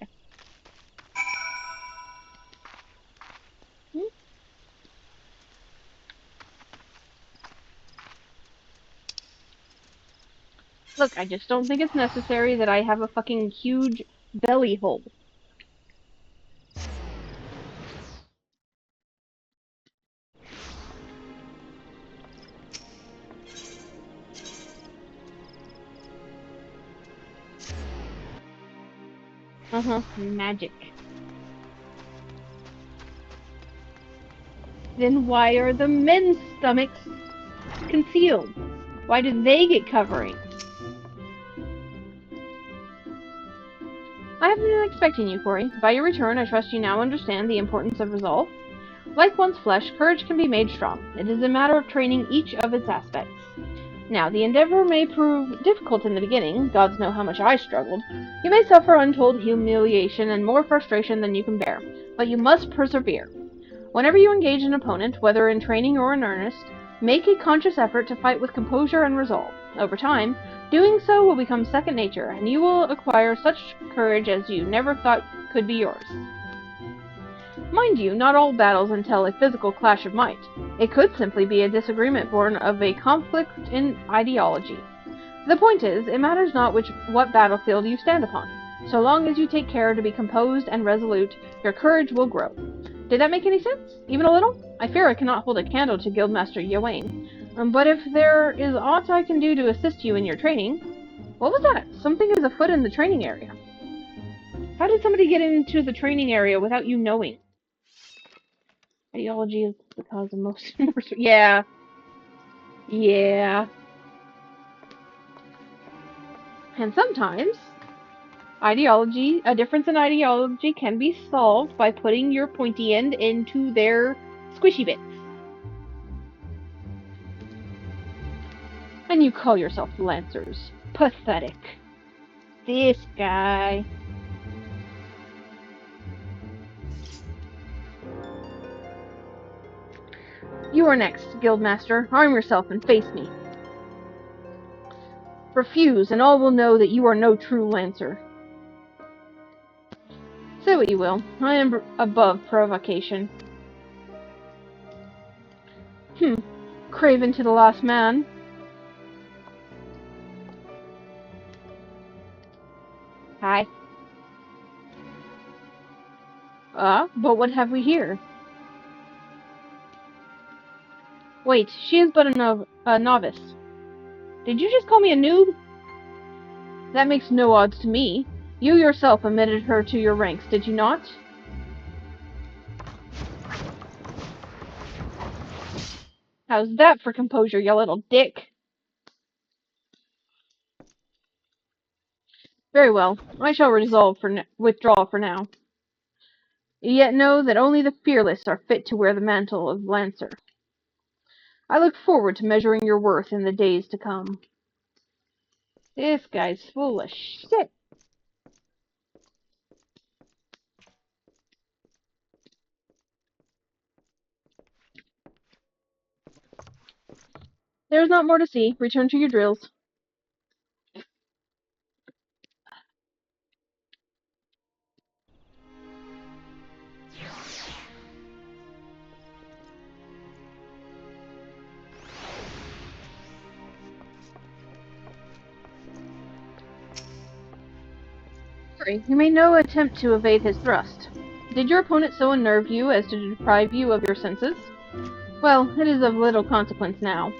Look, I just don't think it's necessary that I have a fucking huge belly hole. Magic. Then why are the men's stomachs concealed? Why did they get covering? I have been expecting you, Corey. By your return, I trust you now understand the importance of resolve. Like one's flesh, courage can be made strong. It is a matter of training each of its aspects. Now, the endeavor may prove difficult in the beginning. Gods know how much I struggled. You may suffer untold humiliation and more frustration than you can bear, but you must persevere. Whenever you engage an opponent, whether in training or in earnest, make a conscious effort to fight with composure and resolve. Over time, doing so will become second nature, and you will acquire such courage as you never thought could be yours. Mind you, not all battles entail a physical clash of might. It could simply be a disagreement born of a conflict in ideology. The point is, it matters not what battlefield you stand upon. So long as you take care to be composed and resolute, your courage will grow. Did that make any sense? Even a little? I fear I cannot hold a candle to Guildmaster Ywain. But if there is aught I can do to assist you in your training... What was that? Something is afoot in the training area. How did somebody get into the training area without you knowing? Ideology is the cause of most... Yeah. Yeah. And sometimes, a difference in ideology can be solved by putting your pointy end into their squishy bits. And you call yourself Lancers. Pathetic. This guy. You are next, Guildmaster. Arm yourself and face me. Refuse, and all will know that you are no true Lancer. Say what you will. I am above provocation. Craven to the last man. Hi. But what have we here? Wait, she is but a novice. Did you just call me a noob? That makes no odds to me. You yourself admitted her to your ranks, did you not? How's that for composure, you little dick? Very well. I shall withdraw for now. Yet know that only the fearless are fit to wear the mantle of Lancer. I look forward to measuring your worth in the days to come. This guy's full of shit. There is not more to see. Return to your drills. You made no attempt to evade his thrust. Did your opponent so unnerve you as to deprive you of your senses? Well, it is of little consequence now.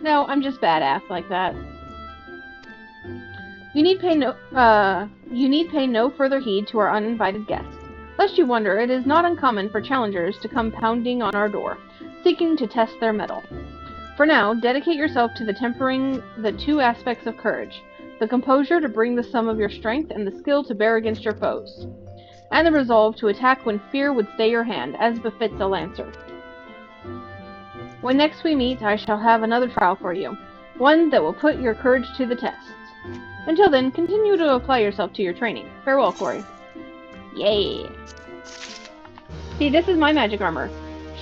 No, I'm just badass like that. You need pay no further heed to our uninvited guests. Lest you wonder, it is not uncommon for challengers to come pounding on our door, seeking to test their mettle. For now, dedicate yourself to tempering the two aspects of courage, the composure to bring the sum of your strength and the skill to bear against your foes, and the resolve to attack when fear would stay your hand, as befits a Lancer. When next we meet, I shall have another trial for you, one that will put your courage to the test. Until then, continue to apply yourself to your training. Farewell, Corey. Yay! See, this is my magic armor.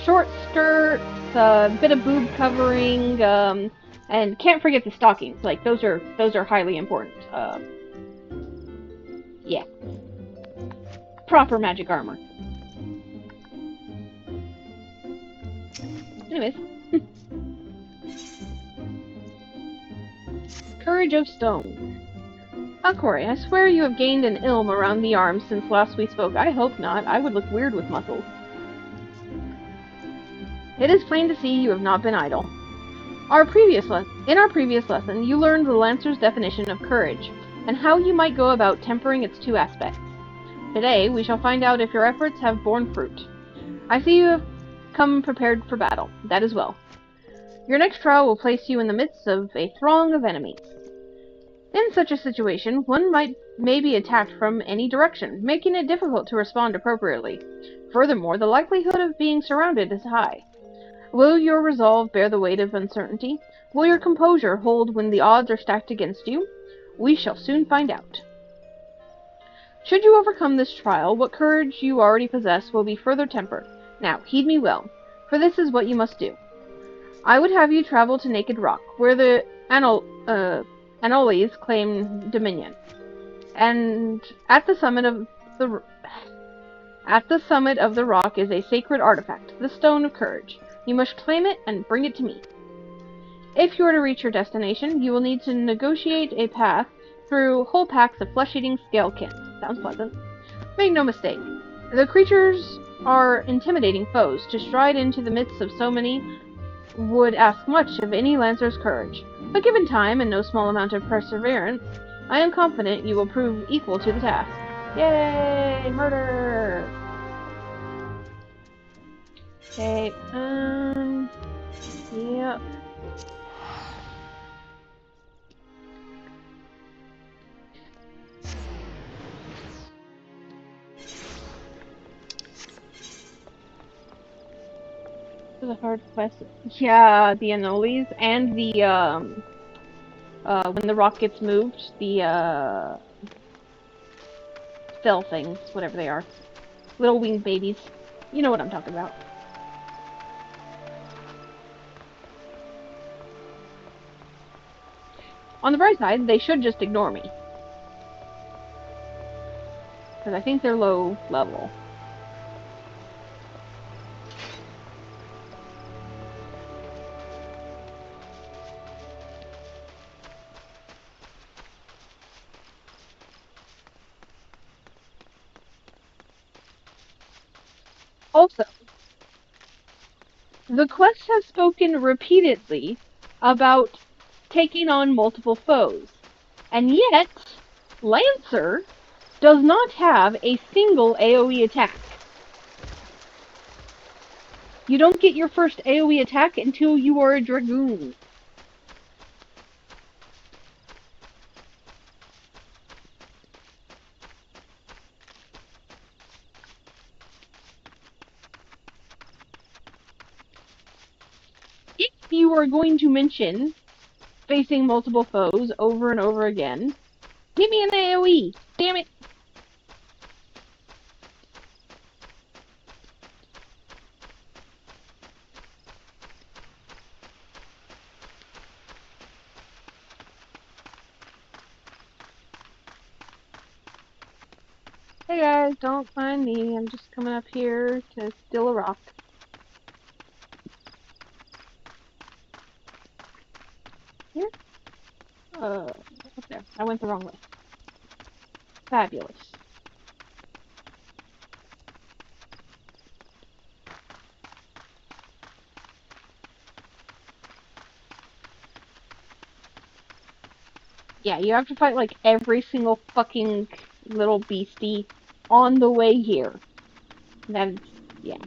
Short skirt, a bit of boob covering, and can't forget the stockings. Like, those are highly important. Yeah. Proper magic armor. Anyways. Courage of Stone. Corey, I swear you have gained an ilm around the arms since last we spoke. I hope not. I would look weird with muscles. It is plain to see you have not been idle. In our previous lesson, you learned the Lancer's definition of courage, and how you might go about tempering its two aspects. Today, we shall find out if your efforts have borne fruit. I see you have come prepared for battle. That is well. Your next trial will place you in the midst of a throng of enemies. In such a situation, one may be attacked from any direction, making it difficult to respond appropriately. Furthermore, the likelihood of being surrounded is high. Will your resolve bear the weight of uncertainty? Will your composure hold when the odds are stacked against you? We shall soon find out. Should you overcome this trial, what courage you already possess will be further tempered. Now, heed me well, for this is what you must do. I would have you travel to Naked Rock, where the Anoles claim dominion, and at the summit of the rock is a sacred artifact, the Stone of Courage. You must claim it and bring it to me. If you are to reach your destination, you will need to negotiate a path through whole packs of flesh-eating scalekin. Sounds pleasant. Make no mistake, the creatures are intimidating foes. To stride into the midst of so many would ask much of any Lancer's courage. But given time and no small amount of perseverance, I am confident you will prove equal to the task. Yay! Murder! Okay, yep. This is a hard quest. Yeah, the Anoles and the When the rock gets moved, the cell things, whatever they are, little winged babies. You know what I'm talking about. On the bright side, they should just ignore me. Because I think they're low level. Also, the quests have spoken repeatedly about taking on multiple foes. And yet, Lancer does not have a single AoE attack. You don't get your first AoE attack until you are a Dragoon. If you are going to mention facing multiple foes over and over again, give me an AoE. Damn it. Hey guys, don't mind me. I'm just coming up here to steal a rock. Here? Up there. I went the wrong way. Fabulous. Yeah, you have to fight like every single fucking little beastie on the way here. That's, yeah.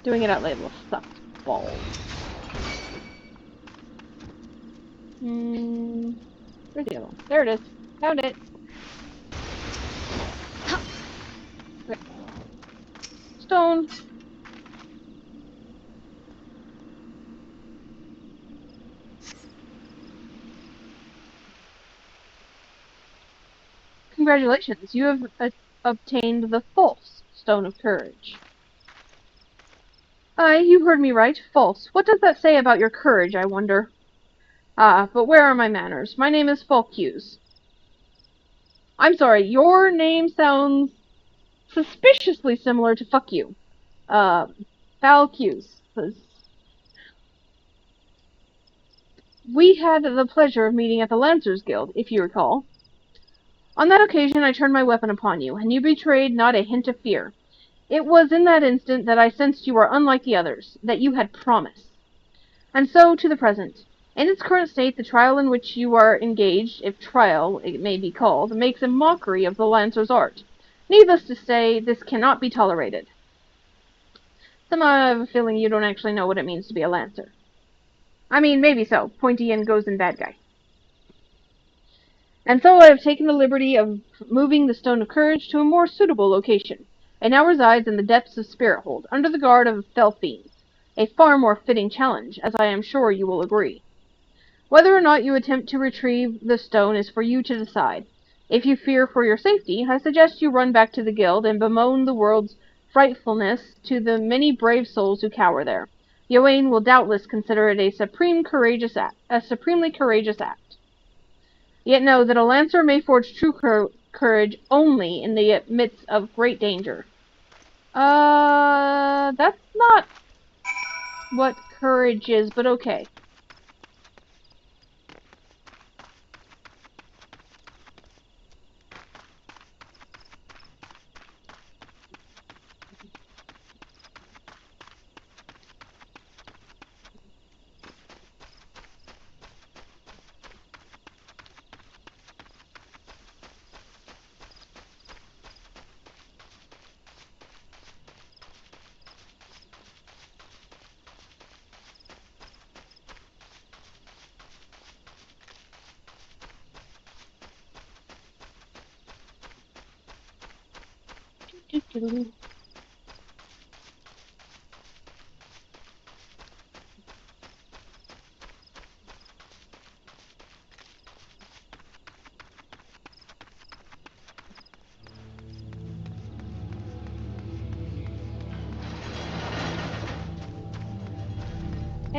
Doing it at level sucks balls. Where's the other one? There it is. Found it. Okay. Stone. Congratulations, you have obtained the false Stone of Courage. Aye, you heard me right. False. What does that say about your courage, I wonder? Ah, but where are my manners? My name is Falcuse. I'm sorry, your name sounds suspiciously similar to fuck you. Falcuse. We had the pleasure of meeting at the Lancers Guild, if you recall. On that occasion, I turned my weapon upon you, and you betrayed not a hint of fear. It was in that instant that I sensed you were unlike the others, that you had promise. And so, to the present. In its current state, the trial in which you are engaged, if trial it may be called, makes a mockery of the Lancer's art. Needless to say, this cannot be tolerated. Somehow I have a feeling you don't actually know what it means to be a Lancer. I mean, maybe so. Pointy and goes in bad guy. And so I have taken the liberty of moving the Stone of Courage to a more suitable location. It now resides in the depths of Spirit Hold, under the guard of fell fiends. A far more fitting challenge, as I am sure you will agree. Whether or not you attempt to retrieve the stone is for you to decide. If you fear for your safety, I suggest you run back to the guild and bemoan the world's frightfulness to the many brave souls who cower there. Yowain will doubtless consider it a supremely courageous act. Yet know that a Lancer may forge true courage only in the midst of great danger. That's not what courage is, but okay.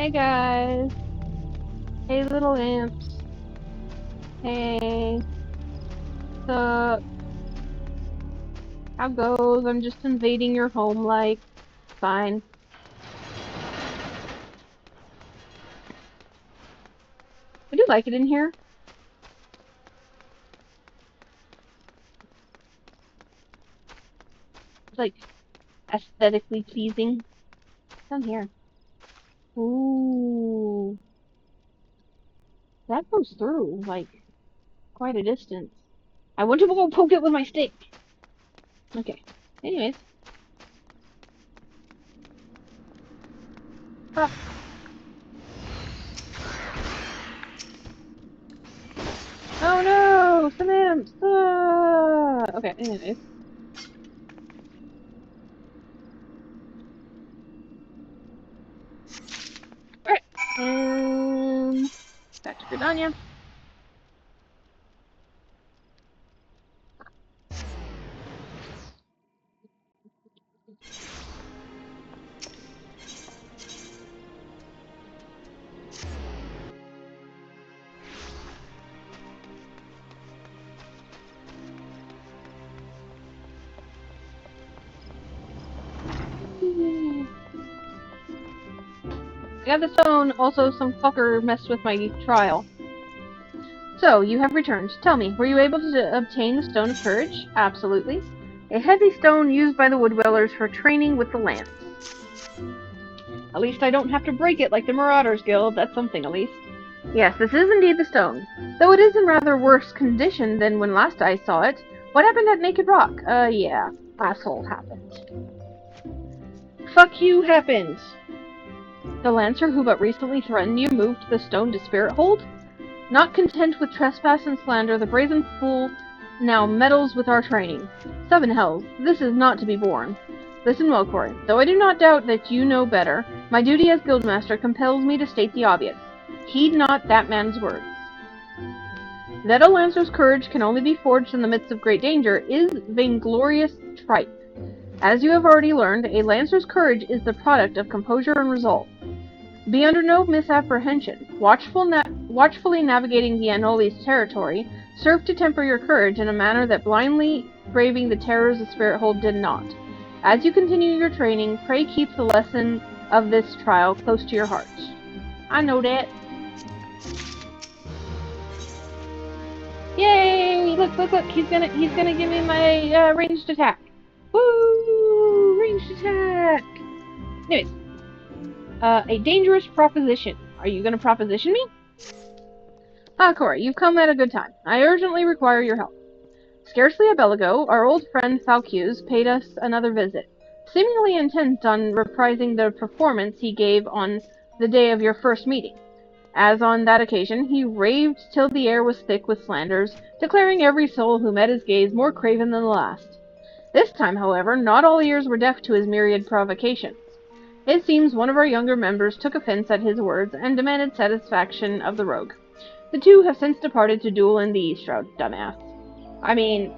Hey guys. Hey little imps. Hey. Sup? How goes? I'm just invading your home, like. Fine. I do like it in here. It's like aesthetically pleasing. Down here. Ooh. That goes through, like, quite a distance. I want to go poke it with my stick. Okay. Anyways. Ah. Oh no! Some imps! Ah! Okay, anyways. Alright. And back to Gridania. I got the stone, also some fucker messed with my trial. So, you have returned. Tell me, were you able to obtain the Stone of Courage? Absolutely. A heavy stone used by the Wood-Dwellers for training with the lance. At least I don't have to break it like the Marauders Guild, that's something at least. Yes, this is indeed the stone. Though it is in rather worse condition than when last I saw it. What happened at Naked Rock? Yeah. Asshole happened. Fuck you happened. The Lancer who but recently threatened you moved the stone to Spirit Hold? Not content with trespass and slander, the brazen fool now meddles with our training. Seven hells, this is not to be borne. Listen well, Corey. Though I do not doubt that you know better, my duty as Guildmaster compels me to state the obvious. Heed not that man's words. That a Lancer's courage can only be forged in the midst of great danger is vainglorious tripe. As you have already learned, a Lancer's courage is the product of composure and resolve. Be under no misapprehension. Watchfully navigating the Anoli's territory served to temper your courage in a manner that blindly braving the terrors of Spirit Hold did not. As you continue your training, pray keep the lesson of this trial close to your heart. I know that. Yay! Look! He's gonna give me my ranged attack. Woo! Ranged attack. Anyways. A dangerous proposition. Are you going to proposition me? Ah, Corey, you've come at a good time. I urgently require your help. Scarcely a bell ago, our old friend Falcuse paid us another visit, seemingly intent on reprising the performance he gave on the day of your first meeting. As on that occasion, he raved till the air was thick with slanders, declaring every soul who met his gaze more craven than the last. This time, however, not all ears were deaf to his myriad provocations. It seems one of our younger members took offense at his words and demanded satisfaction of the rogue. The two have since departed to duel in the Shroud, dumbass. I mean,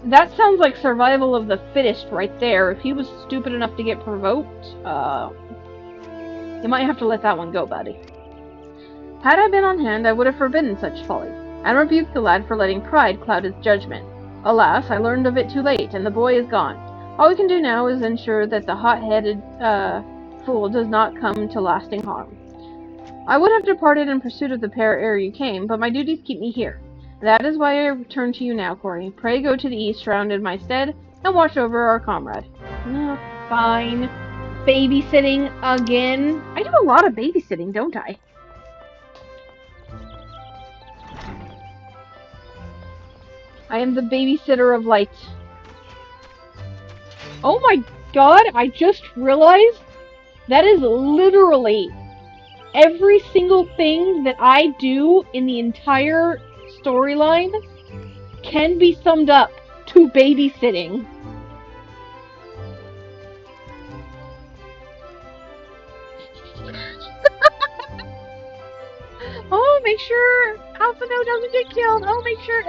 that sounds like survival of the fittest right there. If he was stupid enough to get provoked, you might have to let that one go, buddy. Had I been on hand, I would have forbidden such folly, and rebuked the lad for letting pride cloud his judgment. Alas, I learned of it too late, and the boy is gone. All we can do now is ensure that the hot-headed fool does not come to lasting harm. I would have departed in pursuit of the pair ere you came, but my duties keep me here. That is why I return to you now, Corey. Pray go to the east round in my stead, and watch over our comrade. Fine. Babysitting again? I do a lot of babysitting, don't I? I am the babysitter of light. Oh my god, I just realized that is literally every single thing that I do in the entire storyline can be summed up to babysitting. Oh, make sure Alphino doesn't get killed. Oh, make sure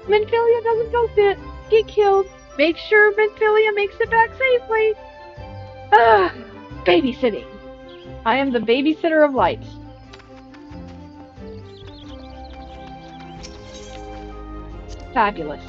Minfilia doesn't get killed. Make sure Minfilia makes it back safely. Babysitting. I am the babysitter of light. Fabulous.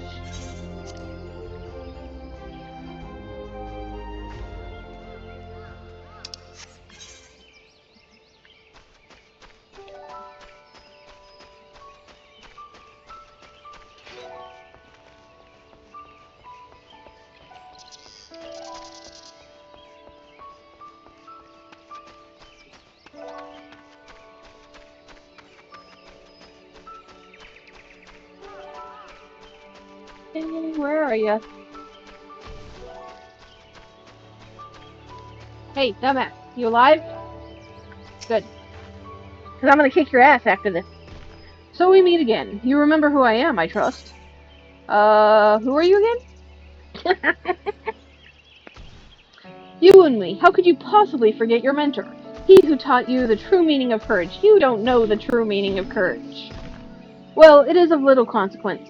Hey, where are you? Hey, dumbass, you alive? Good. Because I'm going to kick your ass after this. So we meet again. You remember who I am, I trust. Who are you again? You and me. How could you possibly forget your mentor? He who taught you the true meaning of courage. You don't know the true meaning of courage. Well, it is of little consequence.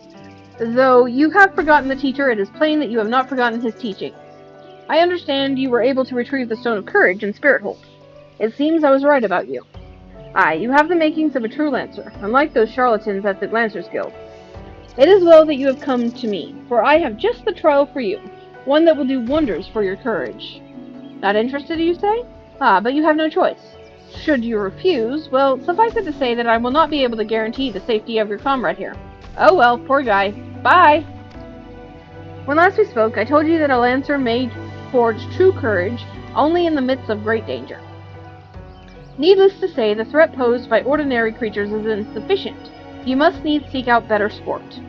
Though you have forgotten the teacher, it is plain that you have not forgotten his teaching. I understand you were able to retrieve the Stone of Courage in Spirit Hold. It seems I was right about you. Aye, you have the makings of a true Lancer, unlike those charlatans at the Lancers Guild. It is well that you have come to me, for I have just the trial for you, one that will do wonders for your courage. Not interested, you say? Ah, but you have no choice. Should you refuse, well, suffice it to say that I will not be able to guarantee the safety of your comrade here. Oh well, poor guy. Bye! When last we spoke, I told you that a Lancer may forge true courage only in the midst of great danger. Needless to say, the threat posed by ordinary creatures is insufficient. You must needs seek out better sport.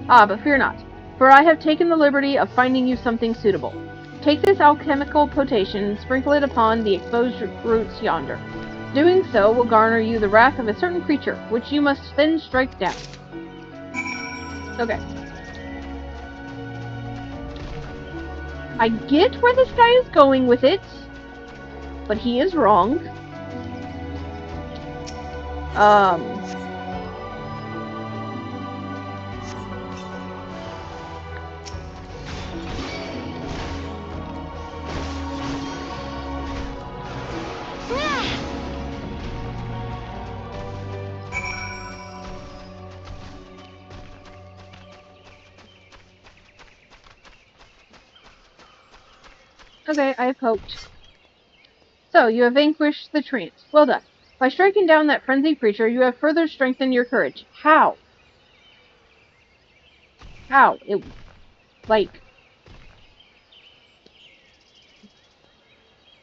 Ah, but fear not, for I have taken the liberty of finding you something suitable. Take this alchemical potation and sprinkle it upon the exposed roots yonder. Doing so will garner you the wrath of a certain creature, which you must then strike down. Okay. I get where this guy is going with it, but he is wrong. Okay, I have hoped. So, you have vanquished the treants. Well done. By striking down that frenzied creature, you have further strengthened your courage. How? How? It, like,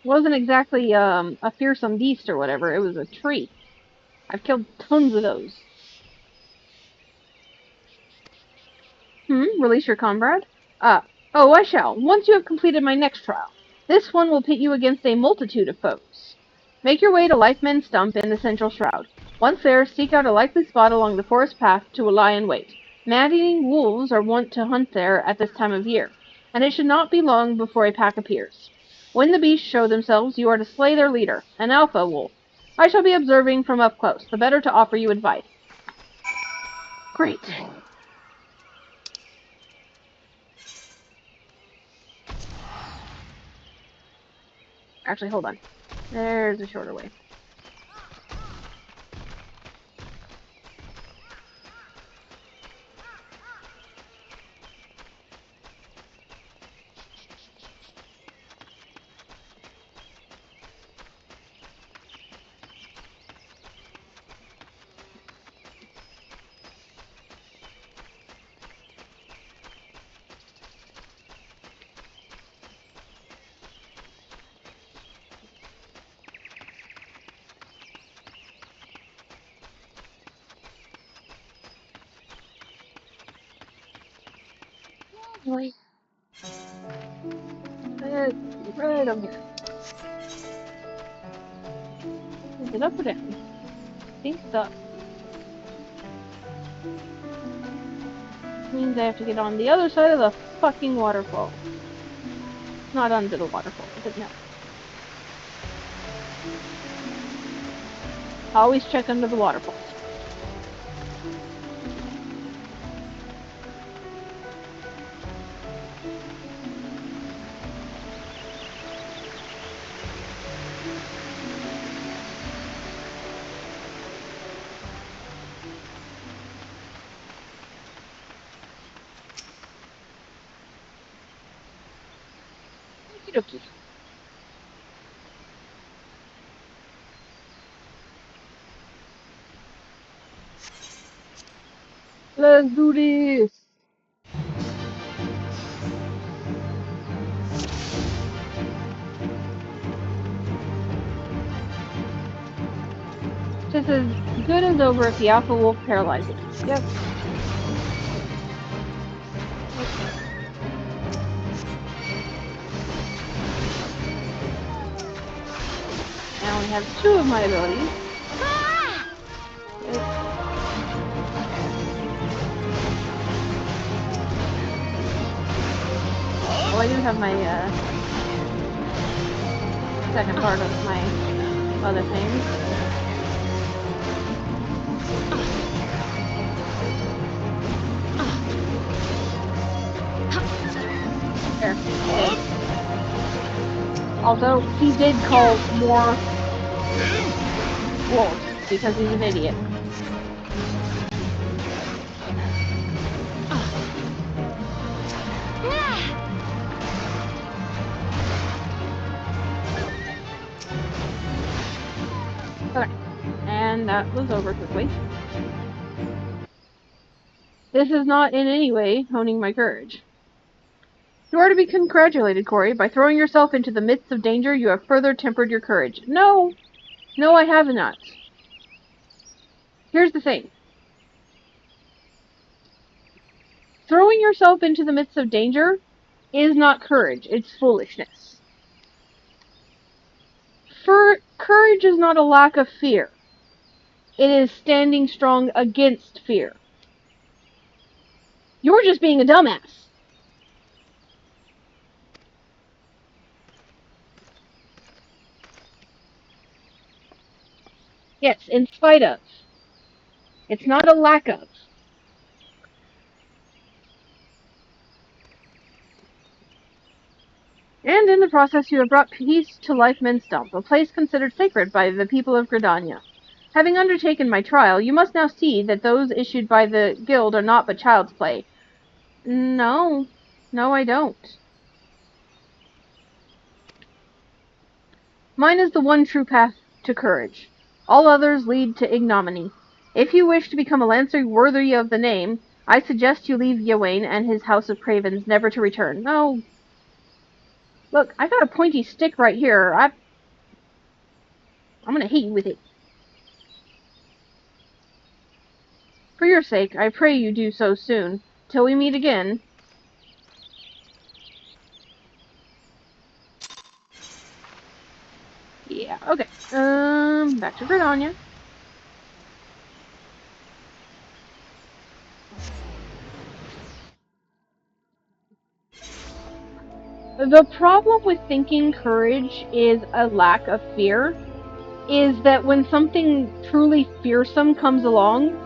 wasn't exactly, a fearsome beast or whatever. It was a tree. I've killed tons of those. Release your comrade? Oh, I shall, once you have completed my next trial. This one will pit you against a multitude of foes. Make your way to Lifemen's Stump in the central shroud. Once there, seek out a likely spot along the forest path to lie in wait. Man-eating wolves are wont to hunt there at this time of year, and it should not be long before a pack appears. When the beasts show themselves, you are to slay their leader, an alpha wolf. I shall be observing from up close, the better to offer you advice. Great. Actually, hold on. There's a shorter way. Right over here. Is it up or down? I think it's up. Means I have to get on the other side of the fucking waterfall. Not under the waterfall, but no. Always check under the waterfall. Okay. Let's do this. Just as good as over if the alpha wolf paralyzes. Yep. Now we have 2 of my abilities. Well, I do have my second part of my other things. There. Although he did call more wolves because he's an idiot. Okay. And that was over quickly. This is not in any way honing my courage. You are to be congratulated, Corey. By throwing yourself into the midst of danger, you have further tempered your courage. No! No, I have not. Here's the thing. Throwing yourself into the midst of danger is not courage. It's foolishness. Courage is not a lack of fear. It is standing strong against fear. You're just being a dumbass. Yes, in spite of. It's not a lack of. And in the process you have brought peace to Life Minstump, a place considered sacred by the people of Gridania. Having undertaken my trial, you must now see that those issued by the guild are not but child's play. No. No, I don't. Mine is the one true path to courage. All others lead to ignominy. If you wish to become a lancer worthy of the name, I suggest you leave Yawain and his house of cravens, never to return. No. Look, I got a pointy stick right here. I'm gonna hit you with it. For your sake, I pray you do so soon. Till we meet again. Yeah, okay. Back to Gridania. The problem with thinking courage is a lack of fear is that when something truly fearsome comes along,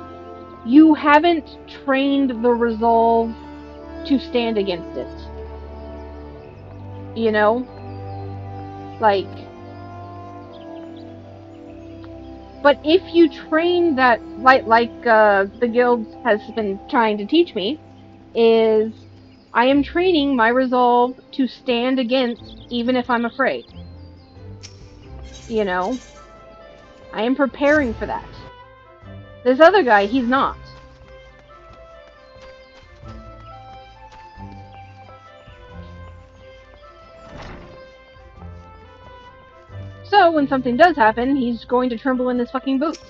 you haven't trained the resolve to stand against it. You know? Like... But if you train that, like the guild has been trying to teach me, is I am training my resolve to stand against even if I'm afraid. You know? I am preparing for that. This other guy, he's not. So, when something does happen, he's going to tremble in his fucking boots.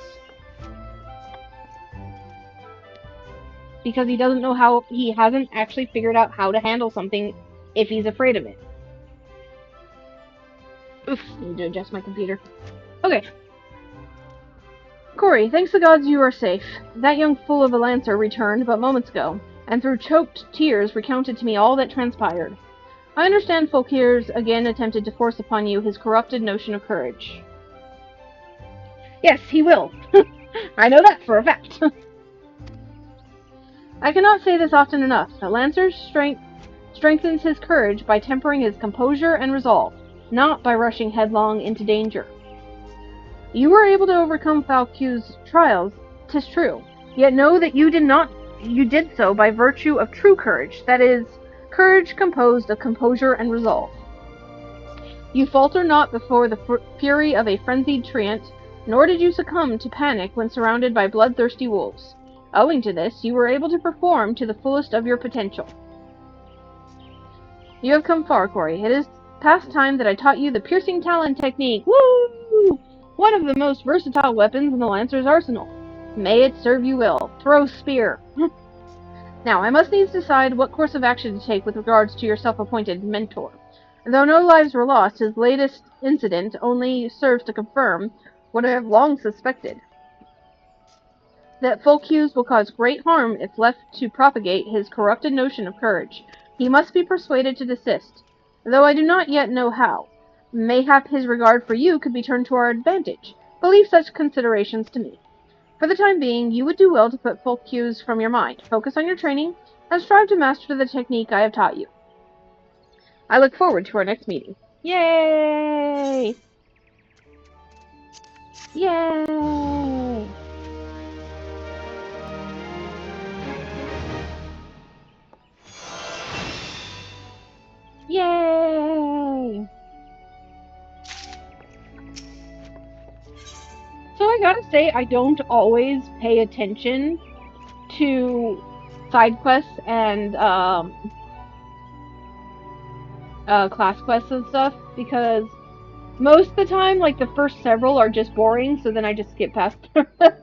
Because he doesn't know how, he hasn't actually figured out how to handle something if he's afraid of it. Oof, I need to adjust my computer. Okay. Corey, thanks the gods you are safe. That young fool of a lancer returned but moments ago, and through choked tears recounted to me all that transpired. I understand Folkir's again attempted to force upon you his corrupted notion of courage. Yes, he will. I know that for a fact. I cannot say this often enough. A lancer's strength strengthens his courage by tempering his composure and resolve, not by rushing headlong into danger. You were able to overcome Falcu's trials, 'tis true, yet know that you did so by virtue of true courage, that is, courage composed of composure and resolve. You falter not before the fury of a frenzied treant, nor did you succumb to panic when surrounded by bloodthirsty wolves. Owing to this, you were able to perform to the fullest of your potential. You have come far, Corey. It is past time that I taught you the piercing talon technique. Woo! One of the most versatile weapons in the Lancer's arsenal. May it serve you well. Throw spear. Now, I must needs decide what course of action to take with regards to your self-appointed mentor. Though no lives were lost, his latest incident only serves to confirm what I have long suspected. That Folcuse will cause great harm if left to propagate his corrupted notion of courage. He must be persuaded to desist, though I do not yet know how. Mayhap his regard for you could be turned to our advantage. Leave such considerations to me. For the time being, you would do well to put Folcuse from your mind. Focus on your training, and strive to master the technique I have taught you. I look forward to our next meeting. Yay! Yay! Yay! So I gotta say, I don't always pay attention to side quests and class quests and stuff, because most of the time, like, the first several are just boring, so then I just skip past the rest.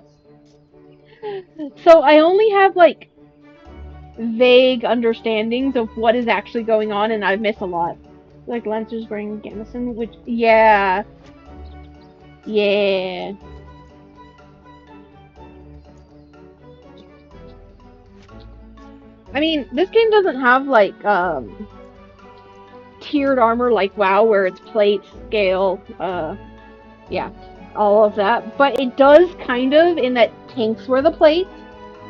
So I only have, like, vague understandings of what is actually going on, and I miss a lot. Like, Lancers bring Gamison, which, yeah. Yeah. I mean, this game doesn't have, like, tiered armor like WoW, where it's plate, scale, yeah, all of that. But it does kind of, in that tanks wear the plates,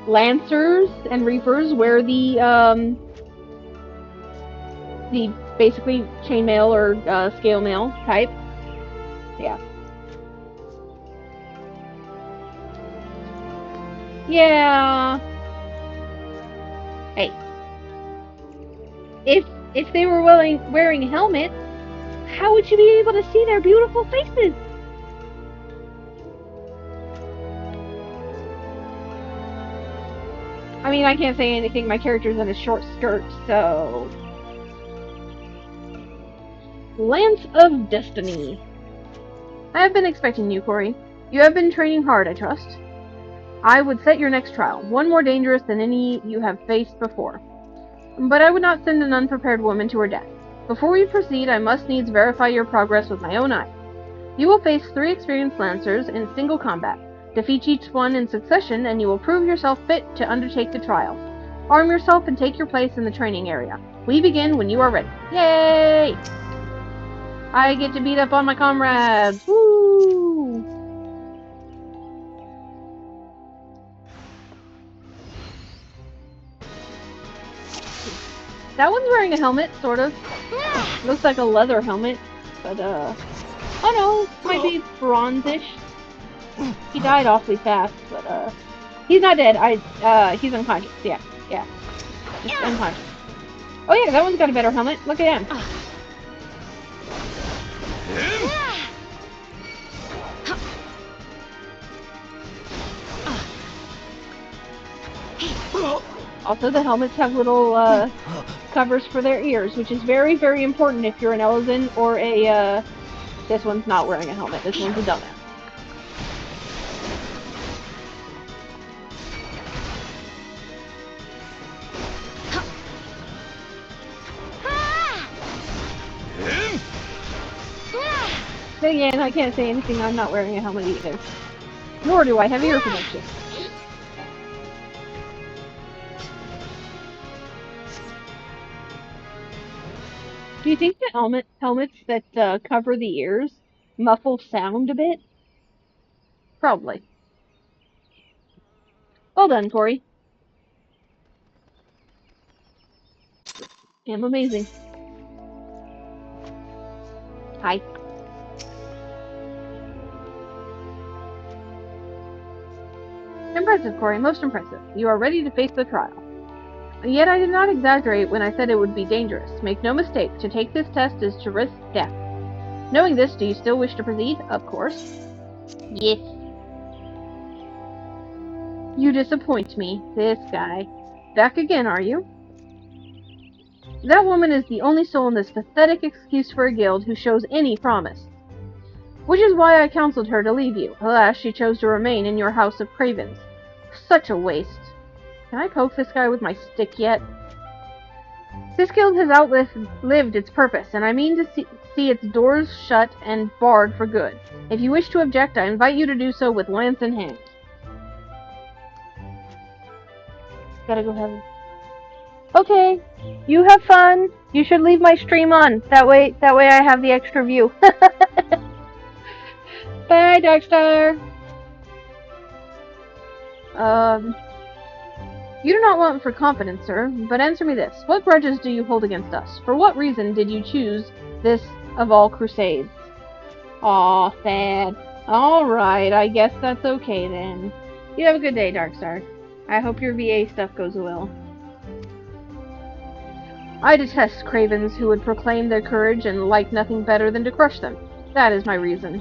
Lancers and Reapers wear the basically chainmail or scale mail type. Yeah. Yeah. Hey. If they were wearing helmets, how would you be able to see their beautiful faces? I mean, I can't say anything. My character's in a short skirt, so... Lance of Destiny. I have been expecting you, Corey. You have been training hard, I trust. I would set your next trial, one more dangerous than any you have faced before. But I would not send an unprepared woman to her death. Before we proceed, I must needs verify your progress with my own eyes. You will face 3 experienced Lancers in single combat. Defeat each one in succession, and you will prove yourself fit to undertake the trial. Arm yourself and take your place in the training area. We begin when you are ready. Yay! I get to beat up on my comrades! Woo! That one's wearing a helmet, sort of. Looks like a leather helmet, but, oh no, might be bronzish. He died awfully fast, but, he's not dead. He's unconscious. Yeah. Just unconscious. Oh yeah, that one's got a better helmet. Look at him. Also, the helmets have little, covers for their ears, which is very, very important if you're an Elven or a, this one's not wearing a helmet. This one's a dumbass. But again, I can't say anything. I'm not wearing a helmet either. Nor do I have ear protection. Do you think the helmets that cover the ears muffle sound a bit? Probably. Well done, Corey. I'm amazing. Hi. Impressive, Corey. Most impressive. You are ready to face the trial. Yet I did not exaggerate when I said it would be dangerous. Make no mistake, to take this test is to risk death. Knowing this, do you still wish to proceed? Of course. Yes. You disappoint me. This guy. Back again, are you? That woman is the only soul in this pathetic excuse for a guild who shows any promise. Which is why I counseled her to leave you. Alas, she chose to remain in your house of cravens. Such a waste. Can I poke this guy with my stick yet? This guild has outlived its purpose, and I mean to see its doors shut and barred for good. If you wish to object, I invite you to do so with lance in hand. Gotta go have... Okay, you have fun. You should leave my stream on. That way I have the extra view. Bye, Darkstar. You do not want for confidence, sir, but answer me this. What grudges do you hold against us? For what reason did you choose this of all crusades? Aw, sad. Alright, I guess that's okay then. You have a good day, Darkstar. I hope your VA stuff goes well. I detest cravens who would proclaim their courage and like nothing better than to crush them. That is my reason.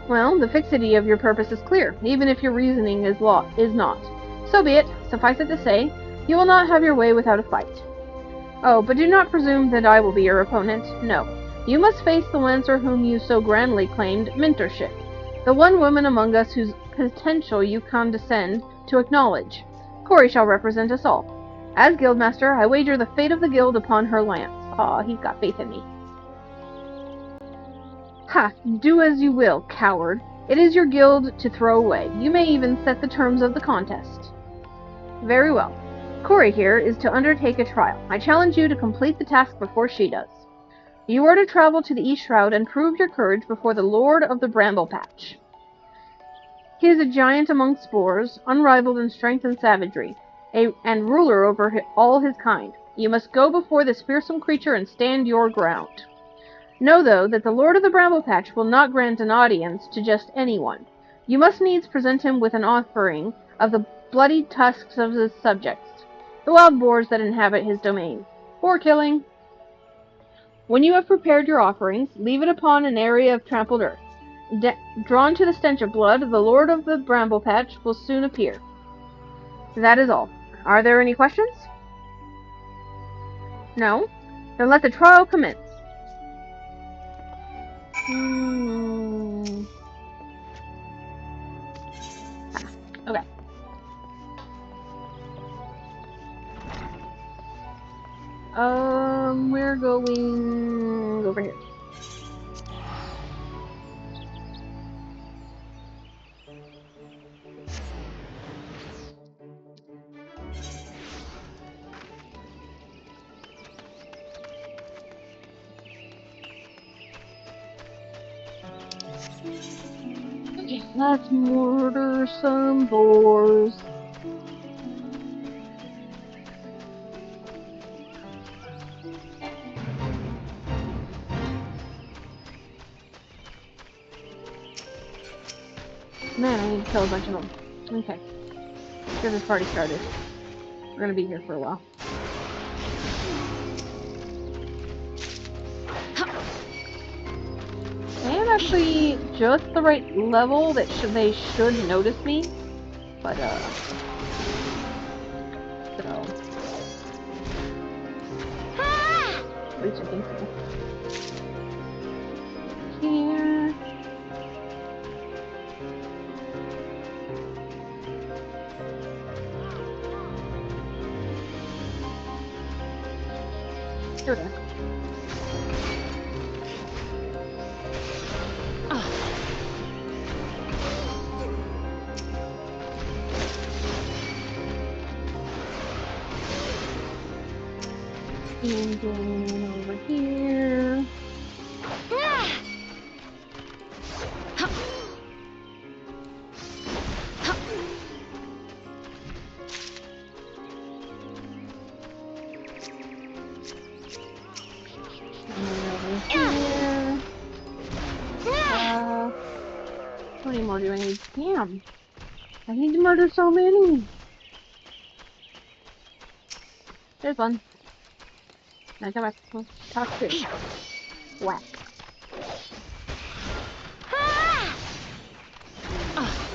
Well, the fixity of your purpose is clear, even if your reasoning is not. So be it. Suffice it to say, you will not have your way without a fight. Oh, but do not presume that I will be your opponent. No. You must face the Lancer whom you so grandly claimed mentorship. The one woman among us whose potential you condescend to acknowledge. Cori shall represent us all. As Guildmaster, I wager the fate of the guild upon her lance. Aw, he's got faith in me. Ha! Do as you will, coward. It is your guild to throw away. You may even set the terms of the contest. Very well. Cori here is to undertake a trial. I challenge you to complete the task before she does. You are to travel to the East Shroud and prove your courage before the Lord of the Bramble Patch. He is a giant among spores, unrivaled in strength and savagery, and ruler over all his kind. You must go before this fearsome creature and stand your ground. Know, though, that the Lord of the Bramble Patch will not grant an audience to just anyone. You must needs present him with an offering of the bloody tusks of his subjects, the wild boars that inhabit his domain, for killing. When you have prepared your offerings, leave it upon an area of trampled earth. Drawn to the stench of blood, the Lord of the Bramble Patch will soon appear. That is all. Are there any questions? No? Then let the trial commence. Okay. We're going over here. Okay, let's murder some boars. Man, I need to kill a bunch of them. Okay. Get this party started. We're gonna be here for a while. I am actually just the right level that they should notice me. But, so. At least I think so. Here. Here we are. And then over here. How many more do I need? Damn! I need to murder so many! There's one. Now come back. Talk to. Whack.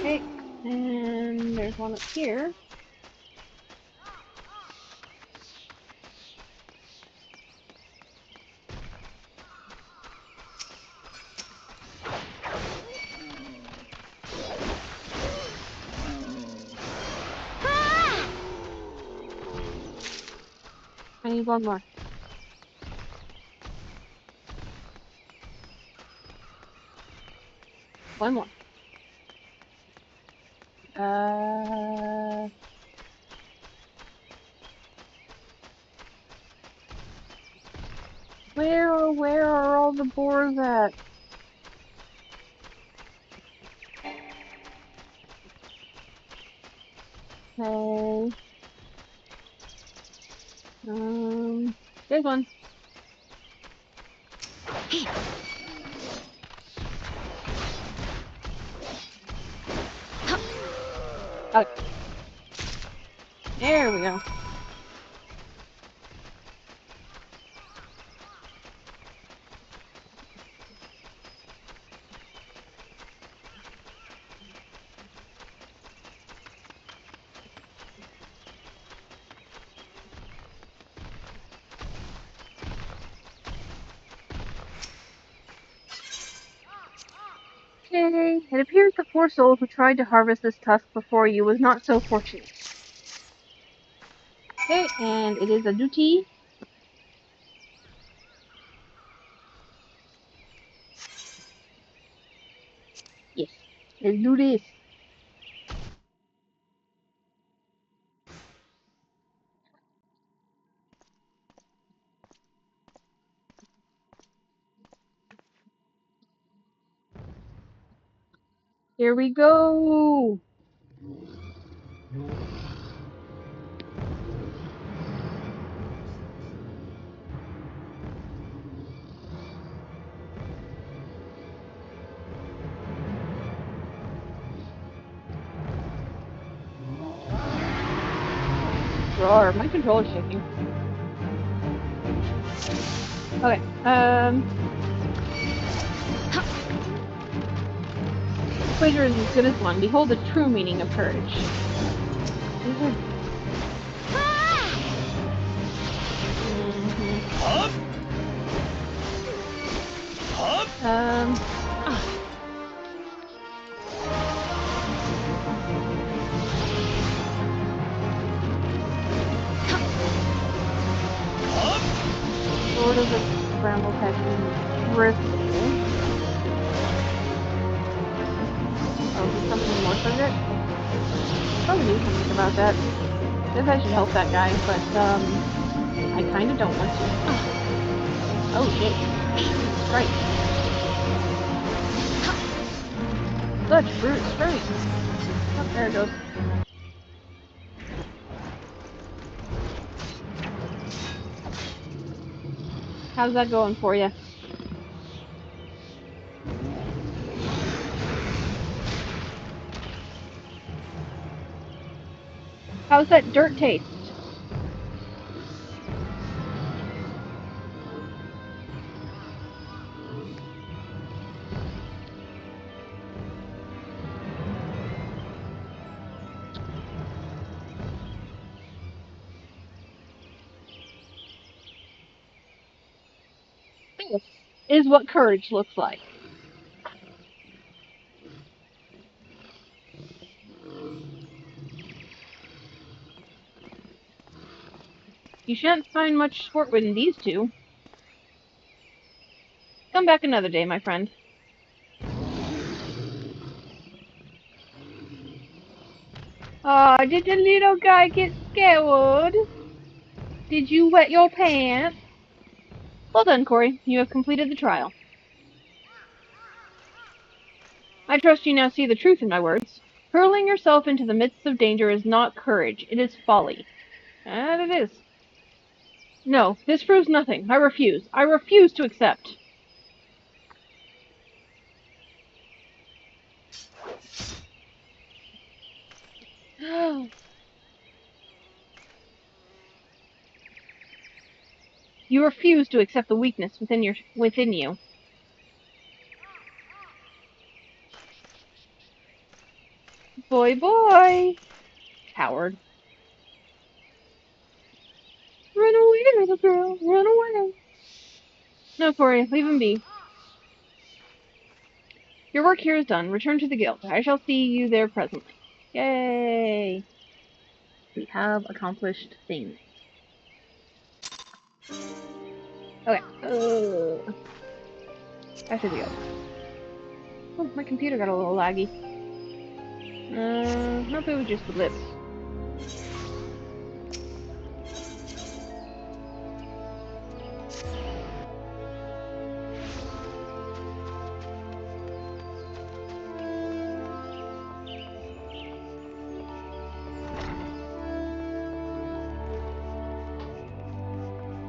Okay, and there's one up here. I need one more. One more. Where are all the boars at? Okay. There's one. Okay. There we go. Okay, it appears the poor soul who tried to harvest this tusk before you was not so fortunate. Okay, and it is a duty. Yes, let's do this. Here we go. Roar, my controller's shaking. Okay, Equator is as good as one. Behold the true meaning of courage. Sword of the Bramble Catching Bristle. Oh, did something more trigger it? Probably do something about that. Guess I should help that guy, but, I kinda don't want to. Oh shit. Right. Such brute strength. Oh, there it goes. How's that going for you? How's that dirt taste? This is what courage looks like. You shan't find much sport with these two. Come back another day, my friend. Aw, did the little guy get scared? Did you wet your pants? Well done, Corey. You have completed the trial. I trust you now see the truth in my words. Hurling yourself into the midst of danger is not courage, it is folly. And it is. No, this proves nothing. I refuse. I refuse to accept. You refuse to accept the weakness within you. Boy. Coward. Run away, little girl, run away. No, Corey, leave him be. Your work here is done. Return to the guild. I shall see you there presently. Yay! We have accomplished things. Okay. Back to the guild. Oh, my computer got a little laggy. Hope it was just the blip.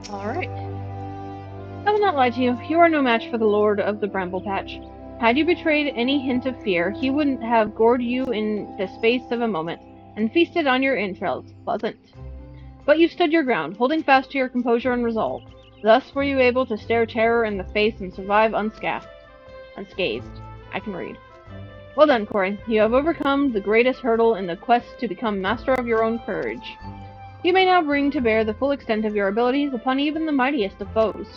Alright. I will not lie to you. You are no match for the Lord of the Bramble Patch. Had you betrayed any hint of fear, he wouldn't have gored you in the space of a moment, and feasted on your entrails. Pleasant. But you stood your ground, holding fast to your composure and resolve. Thus were you able to stare terror in the face and survive unscathed. I can read. Well done, Corey. You have overcome the greatest hurdle in the quest to become master of your own courage. You may now bring to bear the full extent of your abilities upon even the mightiest of foes.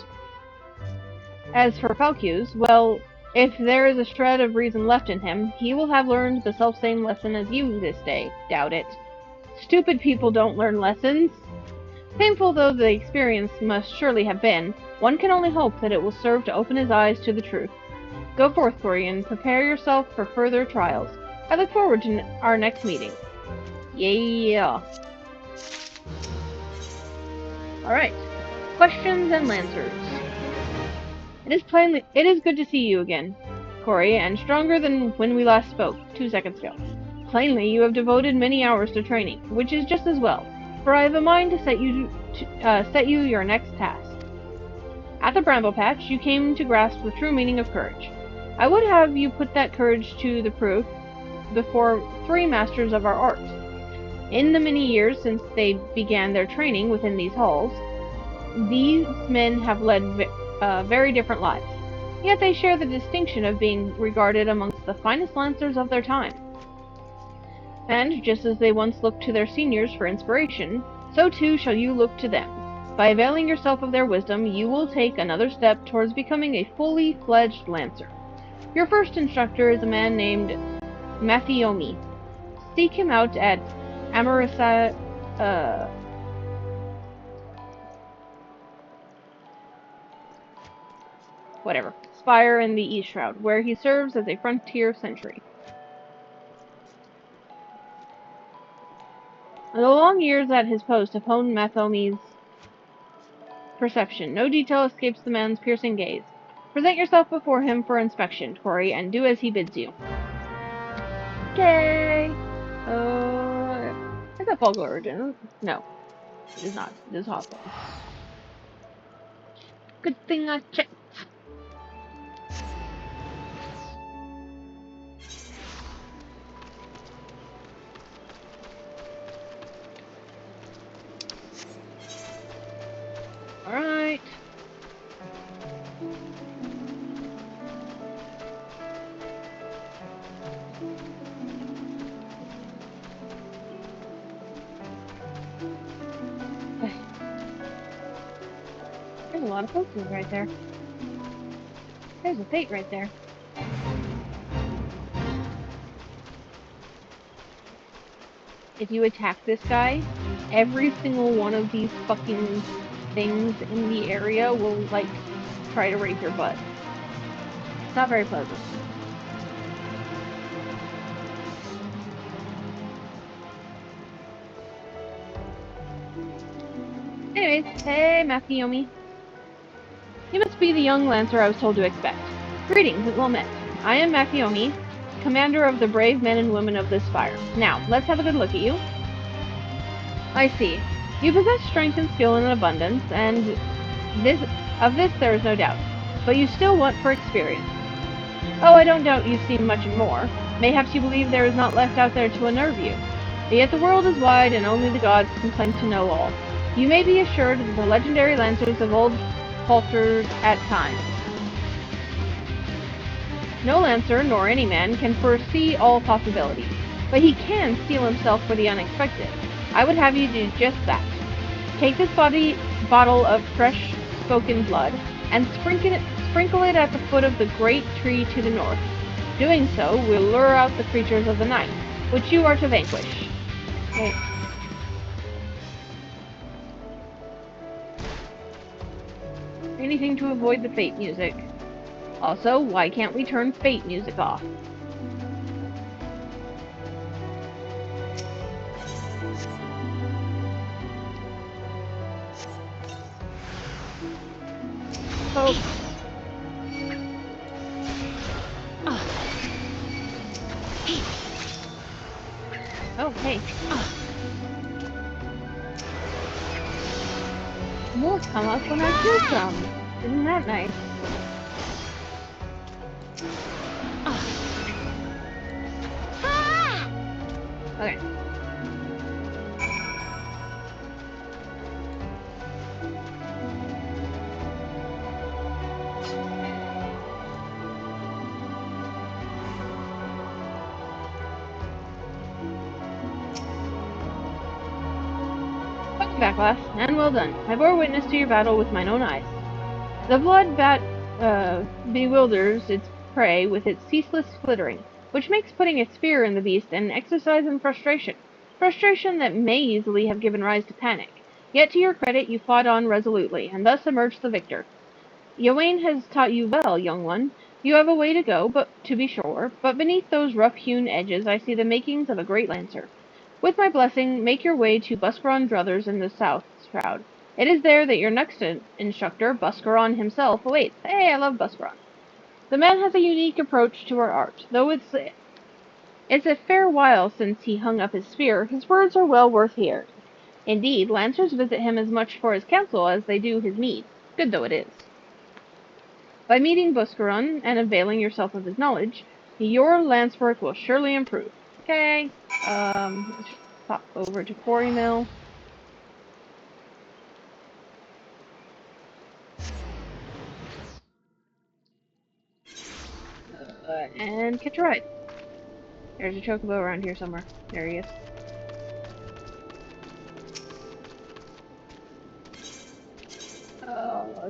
As for Falcus, well, if there is a shred of reason left in him, he will have learned the selfsame lesson as you this day. Doubt it. Stupid people don't learn lessons. Painful though the experience must surely have been, one can only hope that it will serve to open his eyes to the truth. Go forth, Corey, and prepare yourself for further trials. I look forward to our next meeting. Yeah. Alright. Questions and answers. It is good to see you again, Corey, and stronger than when we last spoke, 2 seconds ago. Plainly, you have devoted many hours to training, which is just as well, for I have a mind to set you your next task. At the Bramble Patch, you came to grasp the true meaning of courage. I would have you put that courage to the proof before 3 masters of our art. In the many years since they began their training within these halls, these men have led very different lives, yet they share the distinction of being regarded amongst the finest lancers of their time. And just as they once looked to their seniors for inspiration, so too shall you look to them. By availing yourself of their wisdom, you will take another step towards becoming a fully fledged lancer. Your first instructor is a man named Mathiomi. Seek him out at Amarisa, Spire in the East Shroud, where he serves as a frontier sentry. The long years at his post have honed Mathomi's perception. No detail escapes the man's piercing gaze. Present yourself before him for inspection, Corey, and do as he bids you. Okay. Is that Vulgar Origin? No, it is not. It is Hawthorne. Good thing I checked. Alright. There's a lot of posters right there. There's a fate right there. If you attack this guy, every single one of these fucking things in the area will, like, try to rape your butt. It's not very pleasant. Anyways, hey, Mathiomi. You must be the young lancer I was told to expect. Greetings, well met. I am Mathiomi, commander of the brave men and women of this spire. Now, let's have a good look at you. I see. You possess strength and skill in abundance, and of this there is no doubt. But you still want for experience. Oh, I don't doubt you've seen much more. Mayhaps you believe there is not left out there to unnerve you. But yet the world is wide, and only the gods can claim to know all. You may be assured that the legendary lancers of old faltered at times. No lancer, nor any man, can foresee all possibilities, but he can steel himself for the unexpected. I would have you do just that. Take this bottle of fresh spoken blood, and sprinkle it at the foot of the great tree to the north. Doing so will lure out the creatures of the night, which you are to vanquish. Okay. Anything to avoid the fate music. Also, why can't we turn fate music off? Oh. Oh, hey. More come up when I kill some. Isn't that nice? Okay. Welcome back, lass, and well done. I bore witness to your battle with mine own eyes. The blood bat bewilders its prey with its ceaseless flittering, which makes putting its fear in the beast an exercise in frustration. Frustration that may easily have given rise to panic. Yet to your credit, you fought on resolutely, and thus emerged the victor. Ywain has taught you well, young one. You have a way to go, but to be sure, but beneath those rough-hewn edges I see the makings of a great lancer. With my blessing, make your way to Buscaron Druthers in the south, Shroud. It is there that your next instructor, Buscaron himself, awaits. Hey, I love Buscaron. The man has a unique approach to our art. Though it's a fair while since he hung up his spear, his words are well worth hearing. Indeed, lancers visit him as much for his counsel as they do his mead, good though it is. By meeting Buscaron and availing yourself of his knowledge, your lance work will surely improve. Okay, let's pop over to Quarry Mill. And catch a ride. There's a chocobo around here somewhere. There he is.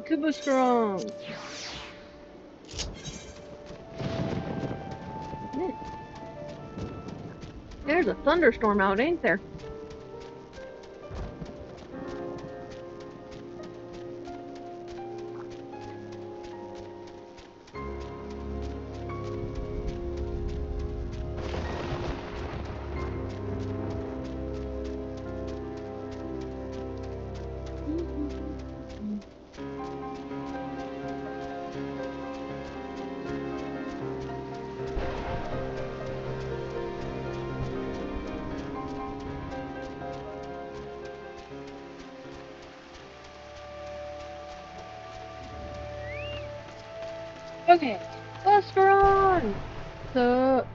To Buscaron! There's a thunderstorm out, ain't there? Okay, Buscaron! So...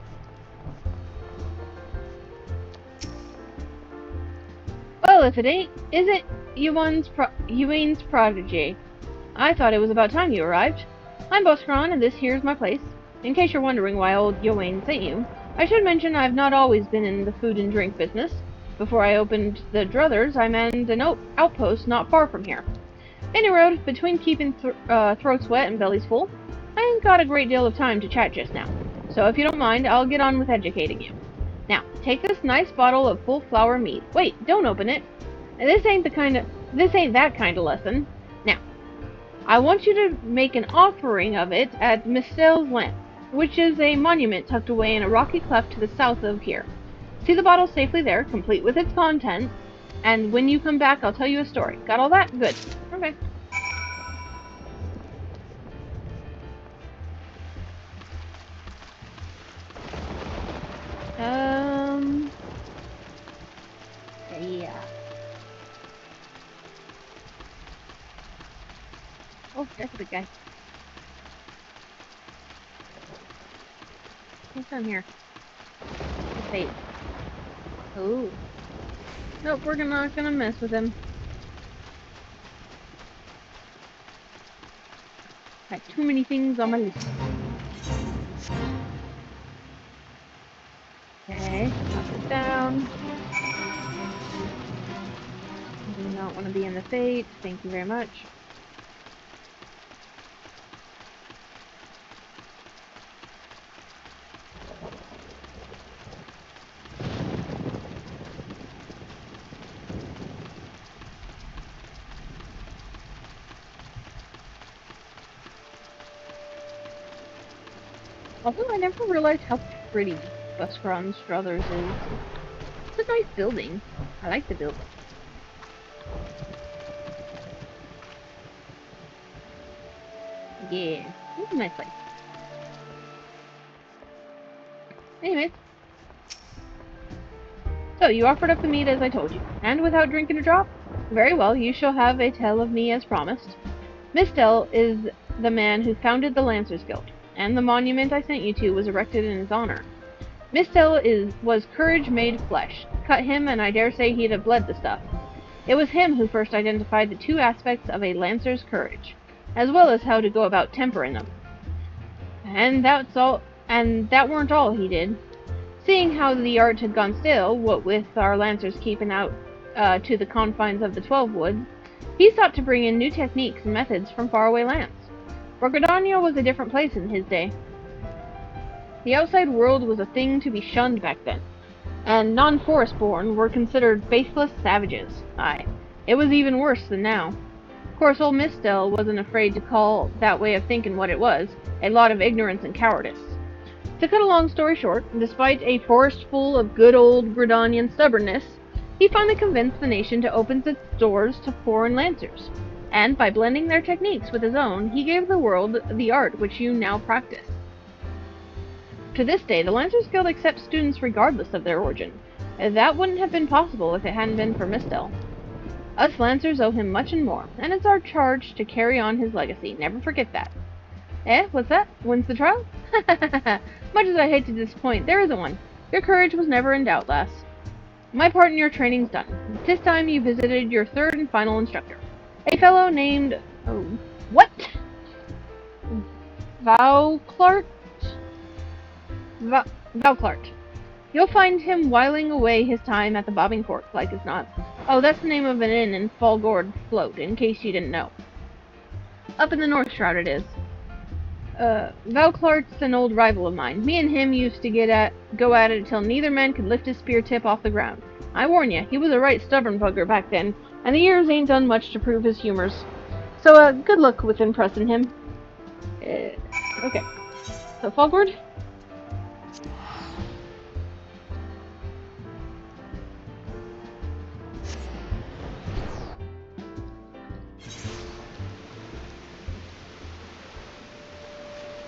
Well, if it isn't Ywain's prodigy. I thought it was about time you arrived. I'm Buscaron, and this here's my place. In case you're wondering why old Ywain sent you, I should mention I've not always been in the food and drink business. Before I opened the Druthers, I manned an outpost not far from here. Any road, between keeping throats wet and bellies full, I ain't got a great deal of time to chat just now. So if you don't mind, I'll get on with educating you. Now, take this nice bottle of full flower mead. Wait, don't open it. This ain't that kind of lesson. Now, I want you to make an offering of it at Mistel's Lamp, which is a monument tucked away in a rocky cleft to the south of here. See the bottle safely there, complete with its contents, and when you come back, I'll tell you a story. Got all that? Good. Okay. Yeah. Oh, that's a big guy. What's down here? It's fate. Oh. Nope, we're not gonna mess with him. Got too many things on my list. Okay, knock this down. I do not want to be in the fate. Thank you very much. Although I never realized how pretty Buscron Struthers is. It's a nice building. I like the building. Yeah, it's a nice place. Anyways. So, you offered up the meat as I told you, and without drinking a drop? Very well, you shall have a tale of me as promised. Mistel is the man who founded the Lancers Guild, and the monument I sent you to was erected in his honor. Mistel was courage made flesh. Cut him, and I dare say he'd have bled the stuff. It was him who first identified the two aspects of a Lancer's courage, as well as how to go about tempering them. And that weren't all he did. Seeing how the art had gone stale, what with our Lancers keeping out to the confines of the 12 Woods, he sought to bring in new techniques and methods from faraway lands. For Gridania was a different place in his day. The outside world was a thing to be shunned back then, and non-forest-born were considered faithless savages. Aye, it was even worse than now. Of course, old Mistel wasn't afraid to call that way of thinking what it was, a lot of ignorance and cowardice. To cut a long story short, despite a forest full of good old Gridanian stubbornness, he finally convinced the nation to open its doors to foreign lancers, and by blending their techniques with his own, he gave the world the art which you now practice. To this day, the Lancers Guild accepts students regardless of their origin. That wouldn't have been possible if it hadn't been for Mistel. Us Lancers owe him much and more, and it's our charge to carry on his legacy. Never forget that. Eh? What's that? When's the trial? Much as I hate to disappoint, there isn't one. Your courage was never in doubt, lass. My part in your training's done. This time you visited your third and final instructor. A fellow named... Oh, what? Valclart? Valclart. You'll find him whiling away his time at the Bobbing Fork, like as not. Oh, that's the name of an inn in Fallgord Float, in case you didn't know. Up in the North Shroud it is. Valclart's an old rival of mine. Me and him used to go at it till neither man could lift his spear tip off the ground. I warn you, he was a right stubborn bugger back then, and the years ain't done much to prove his humors. So, good luck with impressing him. Okay. So, Fallgord?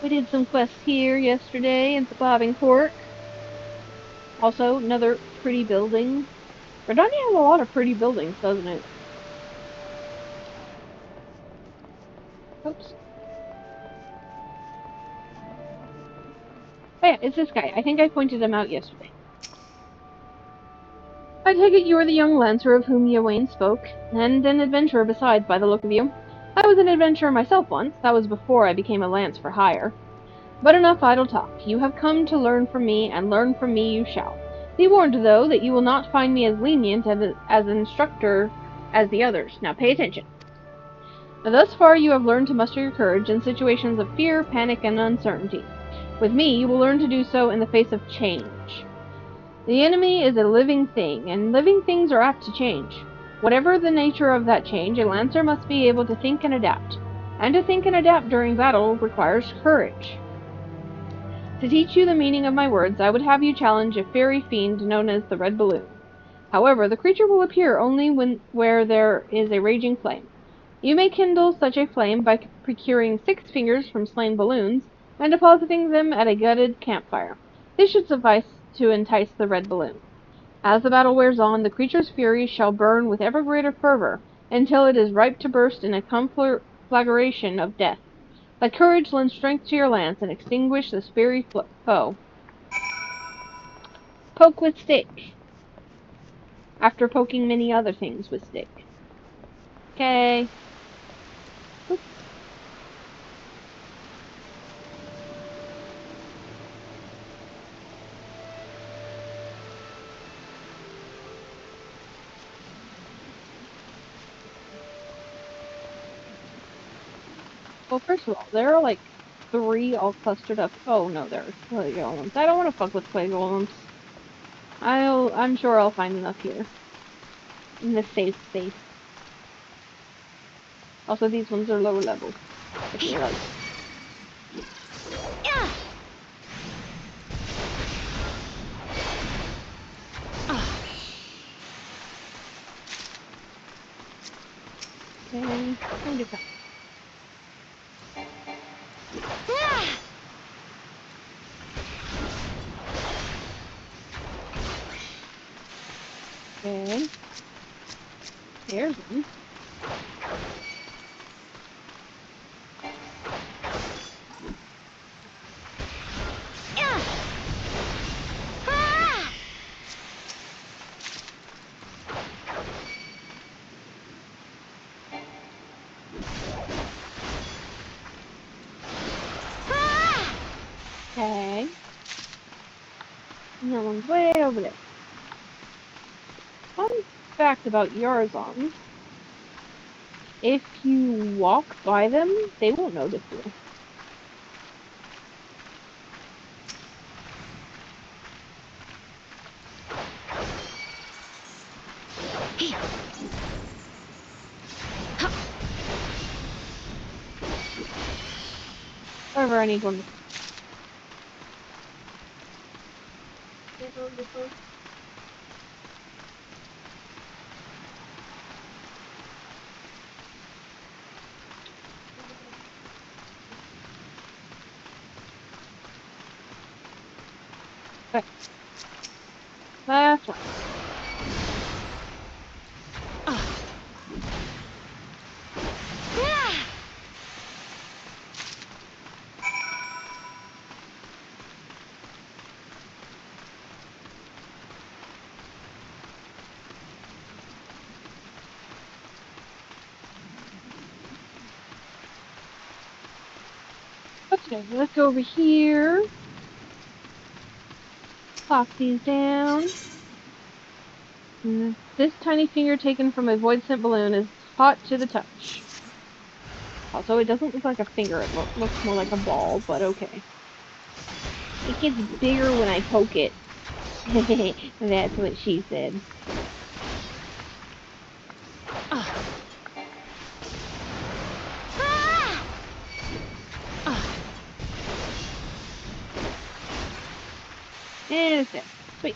We did some quests here yesterday at the Bobbing Fork. Also, another pretty building. Gridania has a lot of pretty buildings, doesn't it? Oops. Oh yeah, it's this guy. I think I pointed him out yesterday. I take it you are the young Lancer of whom Yawain spoke, and an adventurer besides, by the look of you. I was an adventurer myself once. That was before I became a lance for hire. But enough idle talk. You have come to learn from me, and learn from me you shall. Be warned, though, that you will not find me as lenient as an instructor as the others. Now pay attention. Thus far you have learned to muster your courage in situations of fear, panic, and uncertainty. With me, you will learn to do so in the face of change. The enemy is a living thing, and living things are apt to change. Whatever the nature of that change, a Lancer must be able to think and adapt. And to think and adapt during battle requires courage. To teach you the meaning of my words, I would have you challenge a fairy fiend known as the Red Balloon. However, the creature will appear only where there is a raging flame. You may kindle such a flame by procuring 6 fingers from slain balloons and depositing them at a gutted campfire. This should suffice to entice the Red Balloon. As the battle wears on, the creature's fury shall burn with ever greater fervor until it is ripe to burst in a conflagration of death. Let courage lend strength to your lance and extinguish this fiery foe. Poke with stick. After poking many other things with stick. Okay. Well, first of all, there are like 3 all clustered up. Oh no, there are clay golems. I don't want to fuck with clay golems. I'm sure I'll find enough here. In the safe space. Also, these ones are lower level. If you like. Okay, time to come. Okay. There's one. Okay. And that one's way over there. Fun fact about Yarzons. If you walk by them, they won't notice you. However, I need one. Okay. Last one. Okay, let's go over here. Pop these down. This tiny finger taken from a void scent balloon is hot to the touch. Also, it doesn't look like a finger, it looks more like a ball, but okay. It gets bigger when I poke it. That's what she said. And it's there. Sweet.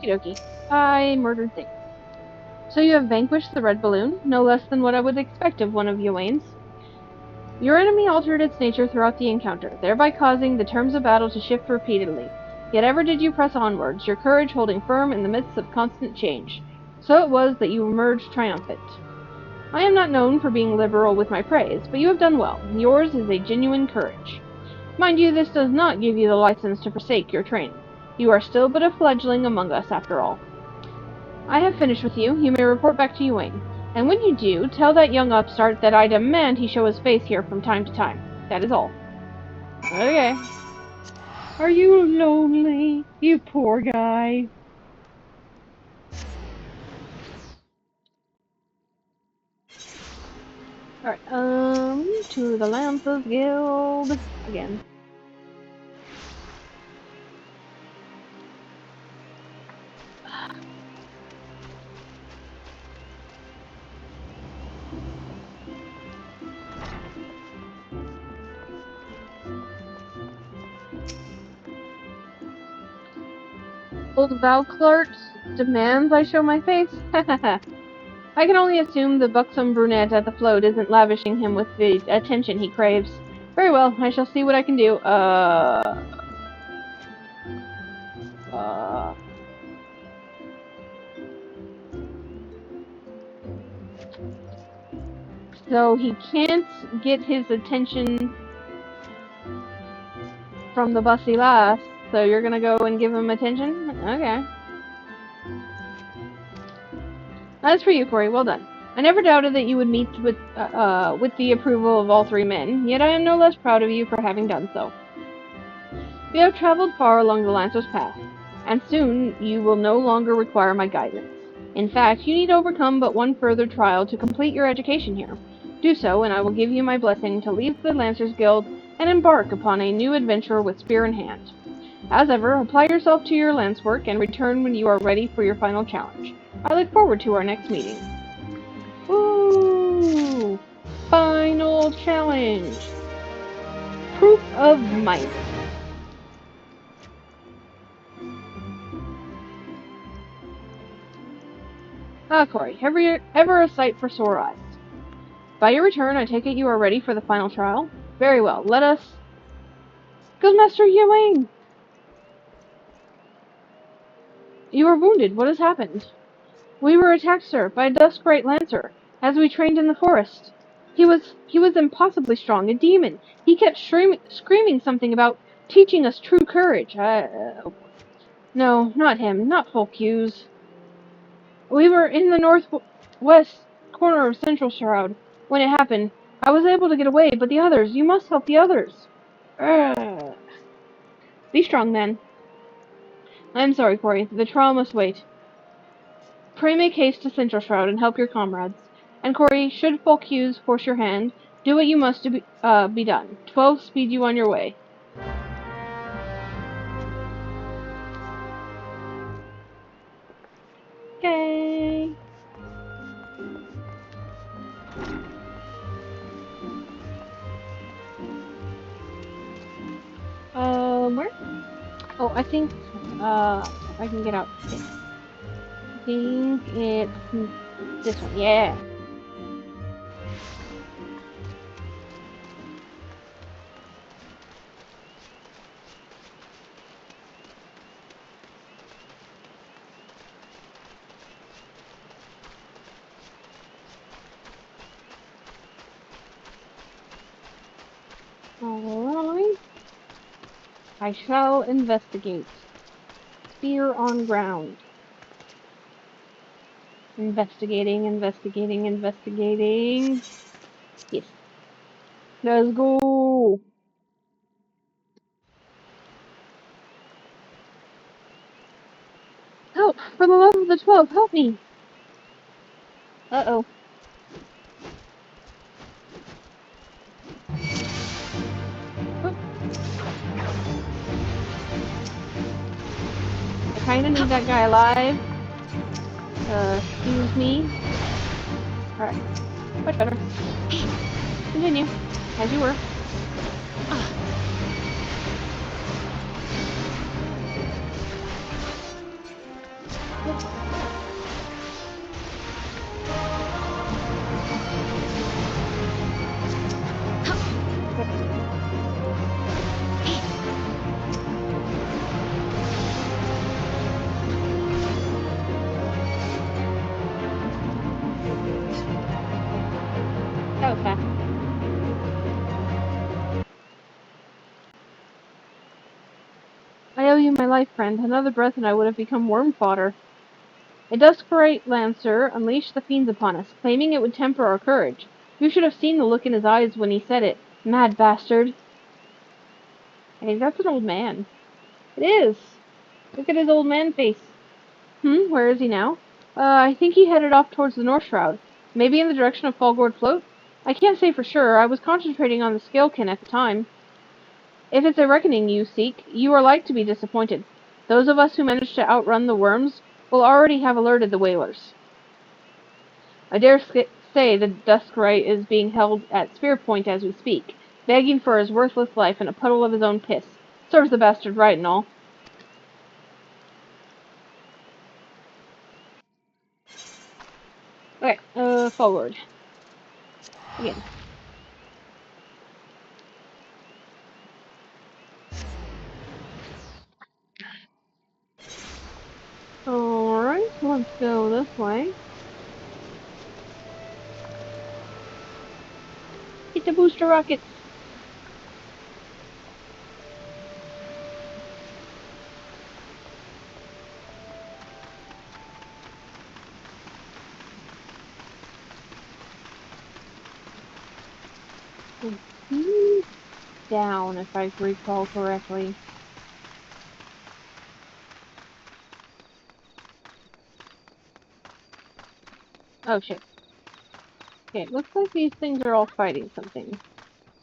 Okie dokie. I murdered things. So you have vanquished the red balloon, no less than what I would expect of one of Ywain's. Your enemy altered its nature throughout the encounter, thereby causing the terms of battle to shift repeatedly. Yet ever did you press onwards, your courage holding firm in the midst of constant change. So it was that you emerged triumphant. I am not known for being liberal with my praise, but you have done well. Yours is a genuine courage. Mind you, this does not give you the license to forsake your training. You are still but a fledgling among us, after all. I have finished with you. You may report back to Ywain. And when you do, tell that young upstart that I demand he show his face here from time to time. That is all. Okay. Are you lonely, you poor guy? Alright, to the Lancers Guild. Again. Old Valclart demands I show my face? I can only assume the buxom brunette at the float isn't lavishing him with the attention he craves. Very well, I shall see what I can do. So he can't get his attention from the bussy lass, so you're gonna go and give him attention? Okay. As for you, Corey, well done. I never doubted that you would meet with the approval of all three men, yet I am no less proud of you for having done so. You have traveled far along the Lancer's path, and soon you will no longer require my guidance. In fact, you need overcome but one further trial to complete your education here. Do so, and I will give you my blessing to leave the Lancers Guild and embark upon a new adventure with spear in hand. As ever, apply yourself to your lance work and return when you are ready for your final challenge. I look forward to our next meeting. Ooh! Final challenge! Proof of might. Ah, Corey, ever a sight for sore eyes. By your return, I take it you are ready for the final trial? Very well, let us... Guildmaster Yewing! You are wounded. What has happened? We were attacked, sir, by a Duskbright Lancer, as we trained in the forest. He was impossibly strong, a demon. He kept screaming something about teaching us true courage. No, not him, not Folcuse. We were in the northwest corner of Central Shroud when it happened. I was able to get away, but the others, you must help the others. Urgh. Be strong, then. I am sorry, Corey. The trial must wait. Pray make haste to Central Shroud and help your comrades. And Corey, should Folcuse force your hand, do what you must to be done. 12 speed you on your way. Okay. Where? Oh, I think, I can get out. Okay. I think it's this one. Yeah. Alright. I shall investigate. Spear on ground. Investigating. Yes. Let's go. Help! For the love of the 12, help me! Uh-oh. I kinda need that guy alive. Excuse me. Alright. Much better. Continue. As you were. That was fast. I owe you my life, friend. Another breath and I would have become worm fodder. A Duskbright Lancer unleashed the fiends upon us, claiming it would temper our courage. You should have seen the look in his eyes when he said it. Mad bastard. Hey, that's an old man. It is. Look at his old man face. Where is he now? I think he headed off towards the North Shroud. Maybe in the direction of Fallgourd Float? I can't say for sure. I was concentrating on the Scalekin at the time. If it's a reckoning you seek, you are like to be disappointed. Those of us who managed to outrun the worms will already have alerted the whalers. I dare say the Duskbright is being held at spear point as we speak, begging for his worthless life in a puddle of his own piss. Serves the bastard right and all. Okay, forward. Again. Alright, let's go this way. Get the booster rockets! Down, if I recall correctly. Oh shit. Okay, looks like these things are all fighting something.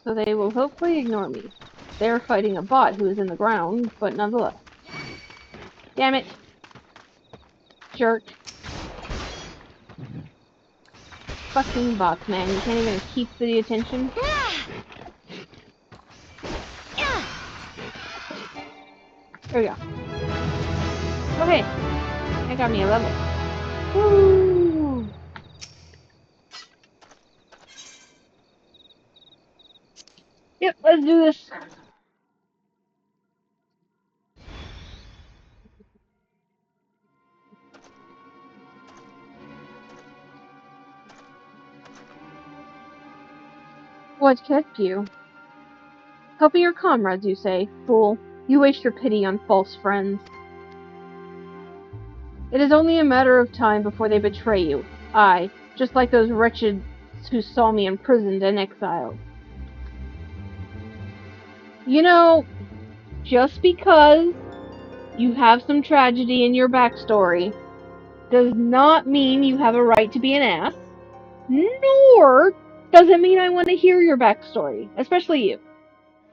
So they will hopefully ignore me. They're fighting a bot who is in the ground, but nonetheless. Damn it! Jerk. Fucking bots, man. You can't even keep the attention. There we go. Okay. That got me a level. Woo! Yep, let's do this. What kept you? Helping your comrades, you say. Fool, you waste your pity on false friends. It is only a matter of time before they betray you. I, just like those wretches who saw me imprisoned and exiled. You know, just because you have some tragedy in your backstory does not mean you have a right to be an ass, nor does it mean I want to hear your backstory, especially you.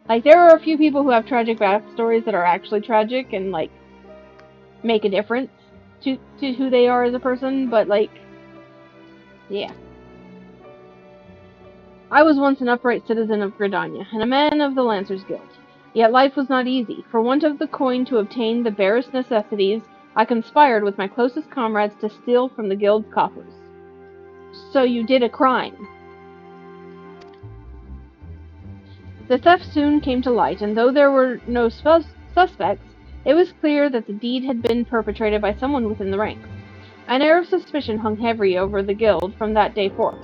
Like, there are a few people who have tragic backstories that are actually tragic and, like, make a difference to who they are as a person, but, like, yeah. I was once an upright citizen of Gridania, and a man of the Lancers Guild. Yet life was not easy. For want of the coin to obtain the barest necessities, I conspired with my closest comrades to steal from the guild's coffers. So you did a crime. The theft soon came to light, and though there were no suspects, it was clear that the deed had been perpetrated by someone within the ranks. An air of suspicion hung heavy over the guild from that day forth,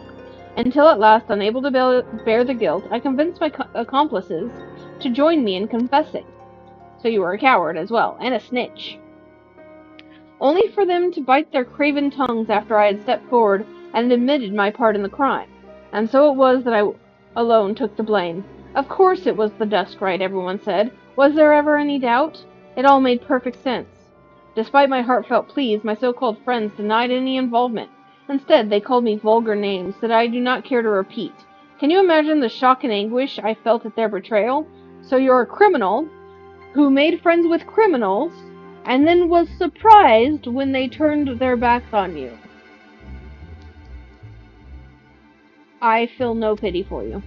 until at last, unable to bear the guilt, I convinced my accomplices to join me in confessing. So you were a coward as well, and a snitch. Only for them to bite their craven tongues after I had stepped forward and admitted my part in the crime. And so it was that I alone took the blame. Of course it was the Duskrite, everyone said. Was there ever any doubt? It all made perfect sense. Despite my heartfelt pleas, my so-called friends denied any involvement. Instead, they called me vulgar names that I do not care to repeat. Can you imagine the shock and anguish I felt at their betrayal? So you're a criminal who made friends with criminals and then was surprised when they turned their backs on you. I feel no pity for you.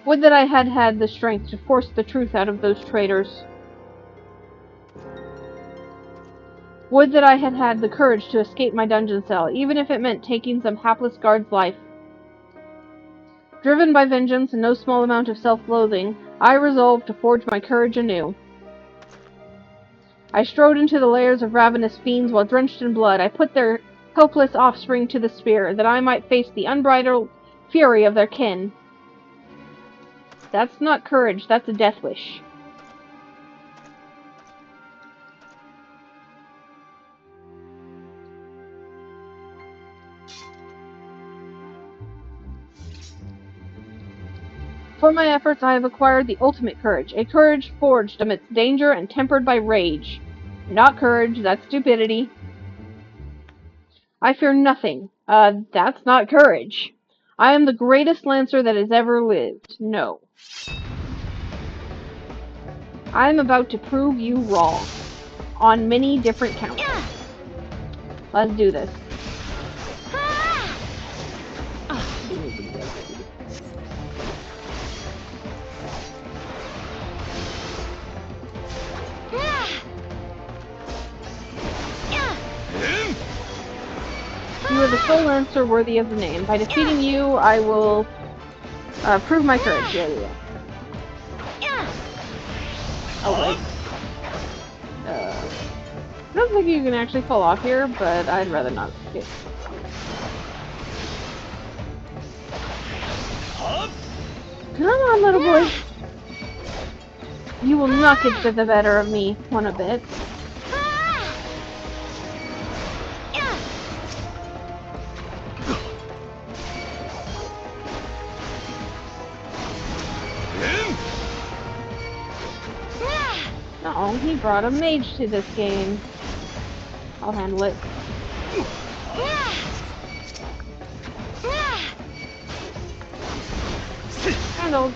Would that I had had the strength to force the truth out of those traitors. Would that I had had the courage to escape my dungeon cell, even if it meant taking some hapless guard's life. Driven by vengeance and no small amount of self-loathing, I resolved to forge my courage anew. I strode into the lairs of ravenous fiends while drenched in blood. I put their helpless offspring to the spear, that I might face the unbridled fury of their kin. That's not courage, that's a death wish. For my efforts, I have acquired the ultimate courage, a courage forged amidst danger and tempered by rage. Not courage, that's stupidity. I fear nothing. That's not courage. I am the greatest lancer that has ever lived. No. I am about to prove you wrong. On many different counts. Let's do this. You are the sole lancer worthy of the name. By defeating you, I will prove my courage. There we go. Oh, wait. I don't think you can actually fall off here, but I'd rather not. Okay. Come on, little boy. You will not get the better of me one a bit. Oh, he brought a mage to this game. I'll handle it. Handled.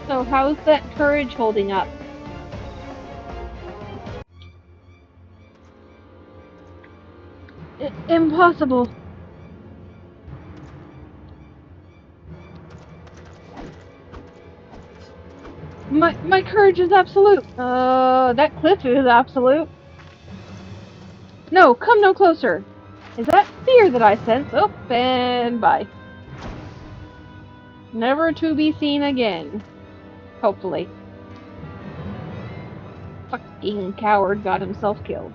So how's that courage holding up? Impossible. My courage is absolute. That cliff is absolute. No, come no closer. Is that fear that I sense? Oh, and bye. Never to be seen again. Hopefully. Fucking coward got himself killed.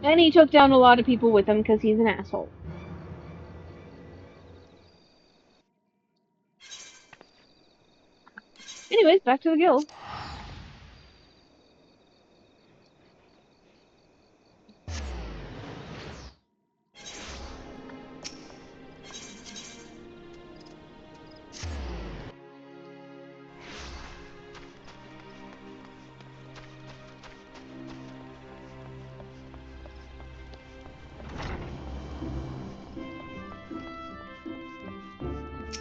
And he took down a lot of people with him because he's an asshole. Anyways, back to the guild.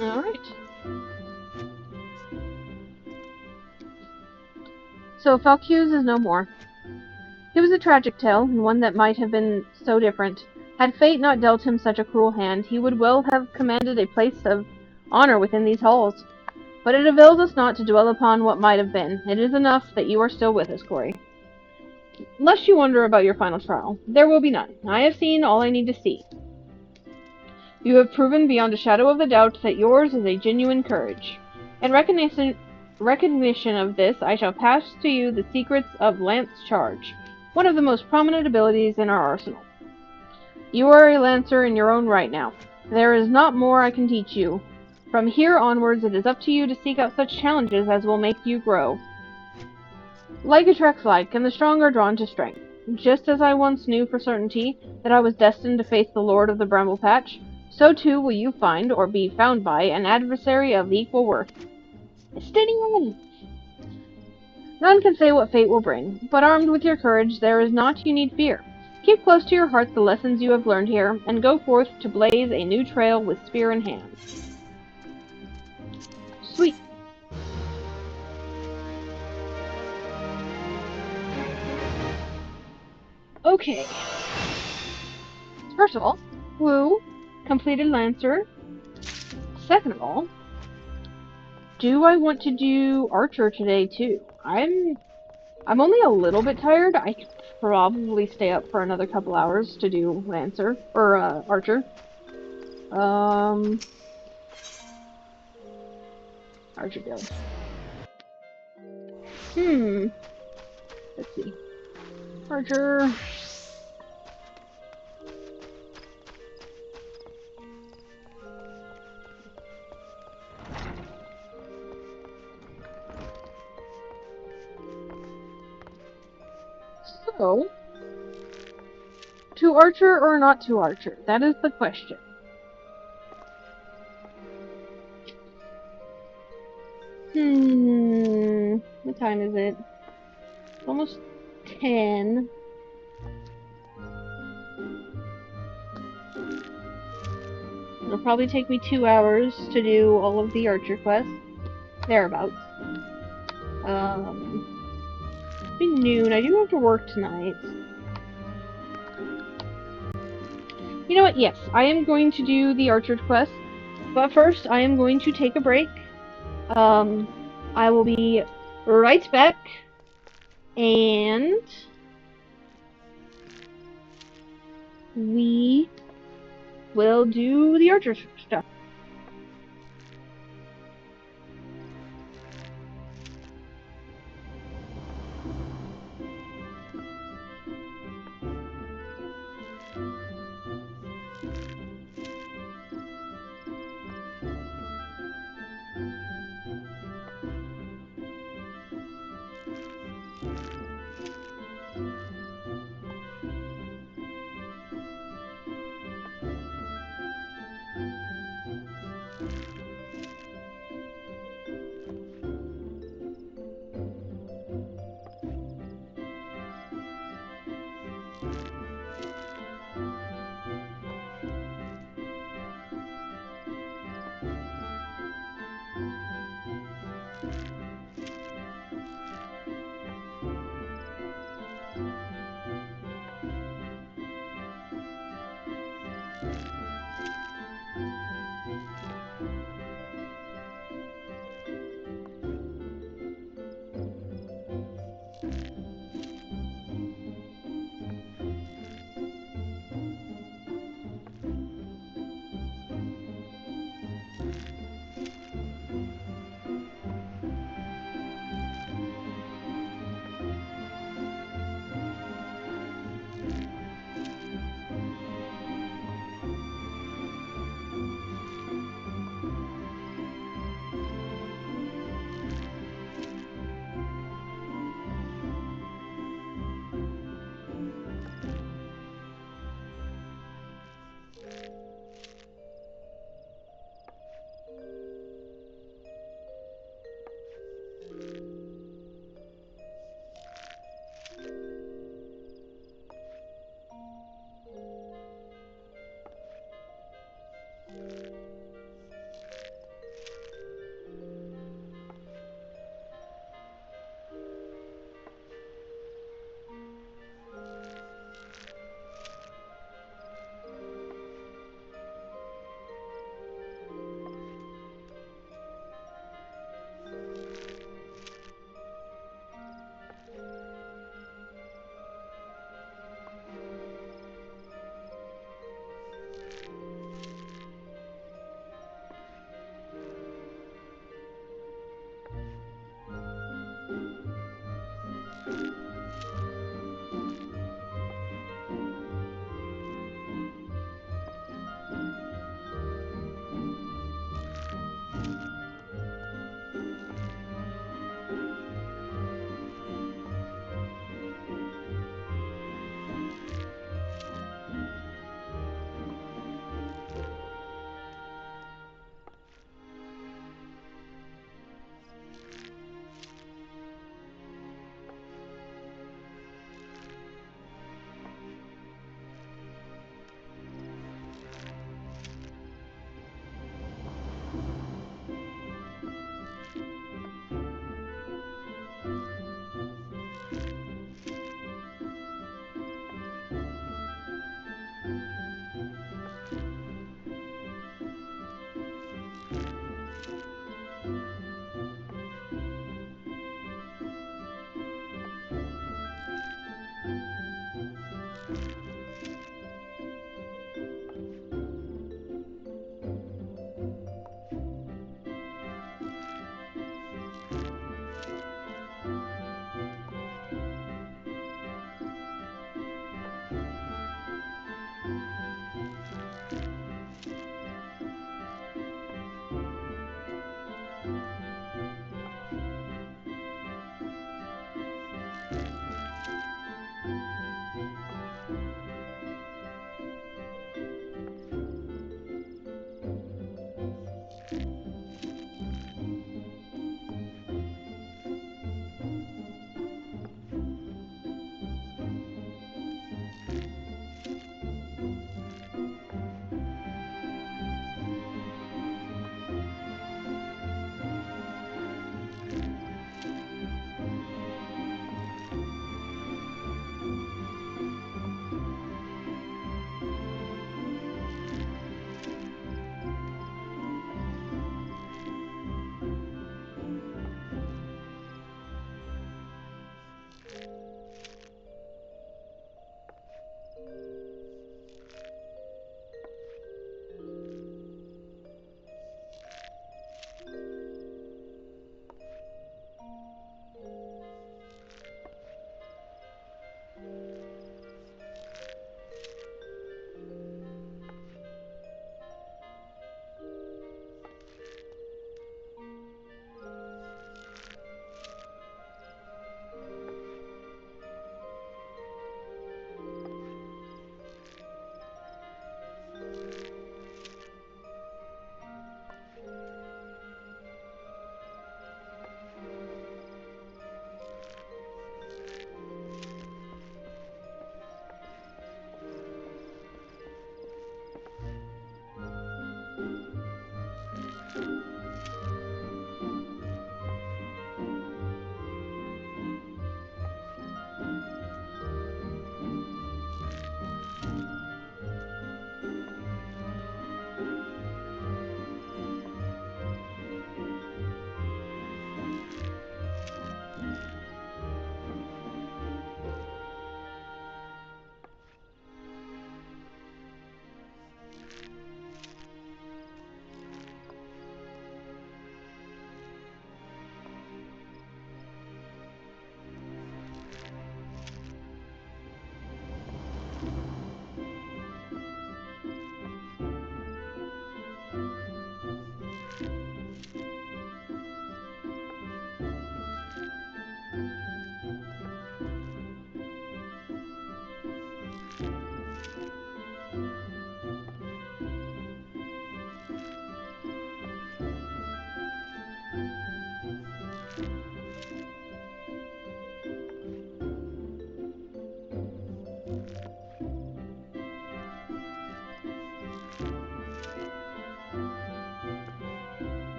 Alright. So Falcuse is no more. It was a tragic tale, and one that might have been so different. Had fate not dealt him such a cruel hand, he would well have commanded a place of honor within these halls. But it avails us not to dwell upon what might have been. It is enough that you are still with us, Corey. Lest you wonder about your final trial, there will be none. I have seen all I need to see. You have proven beyond a shadow of a doubt that yours is a genuine courage. In recognition of this, I shall pass to you the secrets of Lance Charge, one of the most prominent abilities in our arsenal. You are a lancer in your own right now. There is not more I can teach you. From here onwards, it is up to you to seek out such challenges as will make you grow. Like attracts like, and the strong are drawn to strength. Just as I once knew for certainty that I was destined to face the Lord of the Bramble Patch, so too will you find, or be found by, an adversary of equal worth. Steady on! None can say what fate will bring, but armed with your courage, there is naught you need fear. Keep close to your heart the lessons you have learned here, and go forth to blaze a new trail with spear in hand. Sweet. Okay. First of all, woo, completed Lancer. Second of all, do I want to do Archer today too? I'm only a little bit tired. I could probably stay up for another couple hours to do Lancer or Archer. Archer build. Let's see. Archer. So, to Archer or not to Archer? That is the question. What time is it? It's almost 10. It'll probably take me 2 hours to do all of the Archer quests. Thereabouts. It'll be noon. I do have to work tonight. You know what? Yes, I am going to do the Archer's quest, but first I am going to take a break. I will be right back, and we will do the Archer's stuff.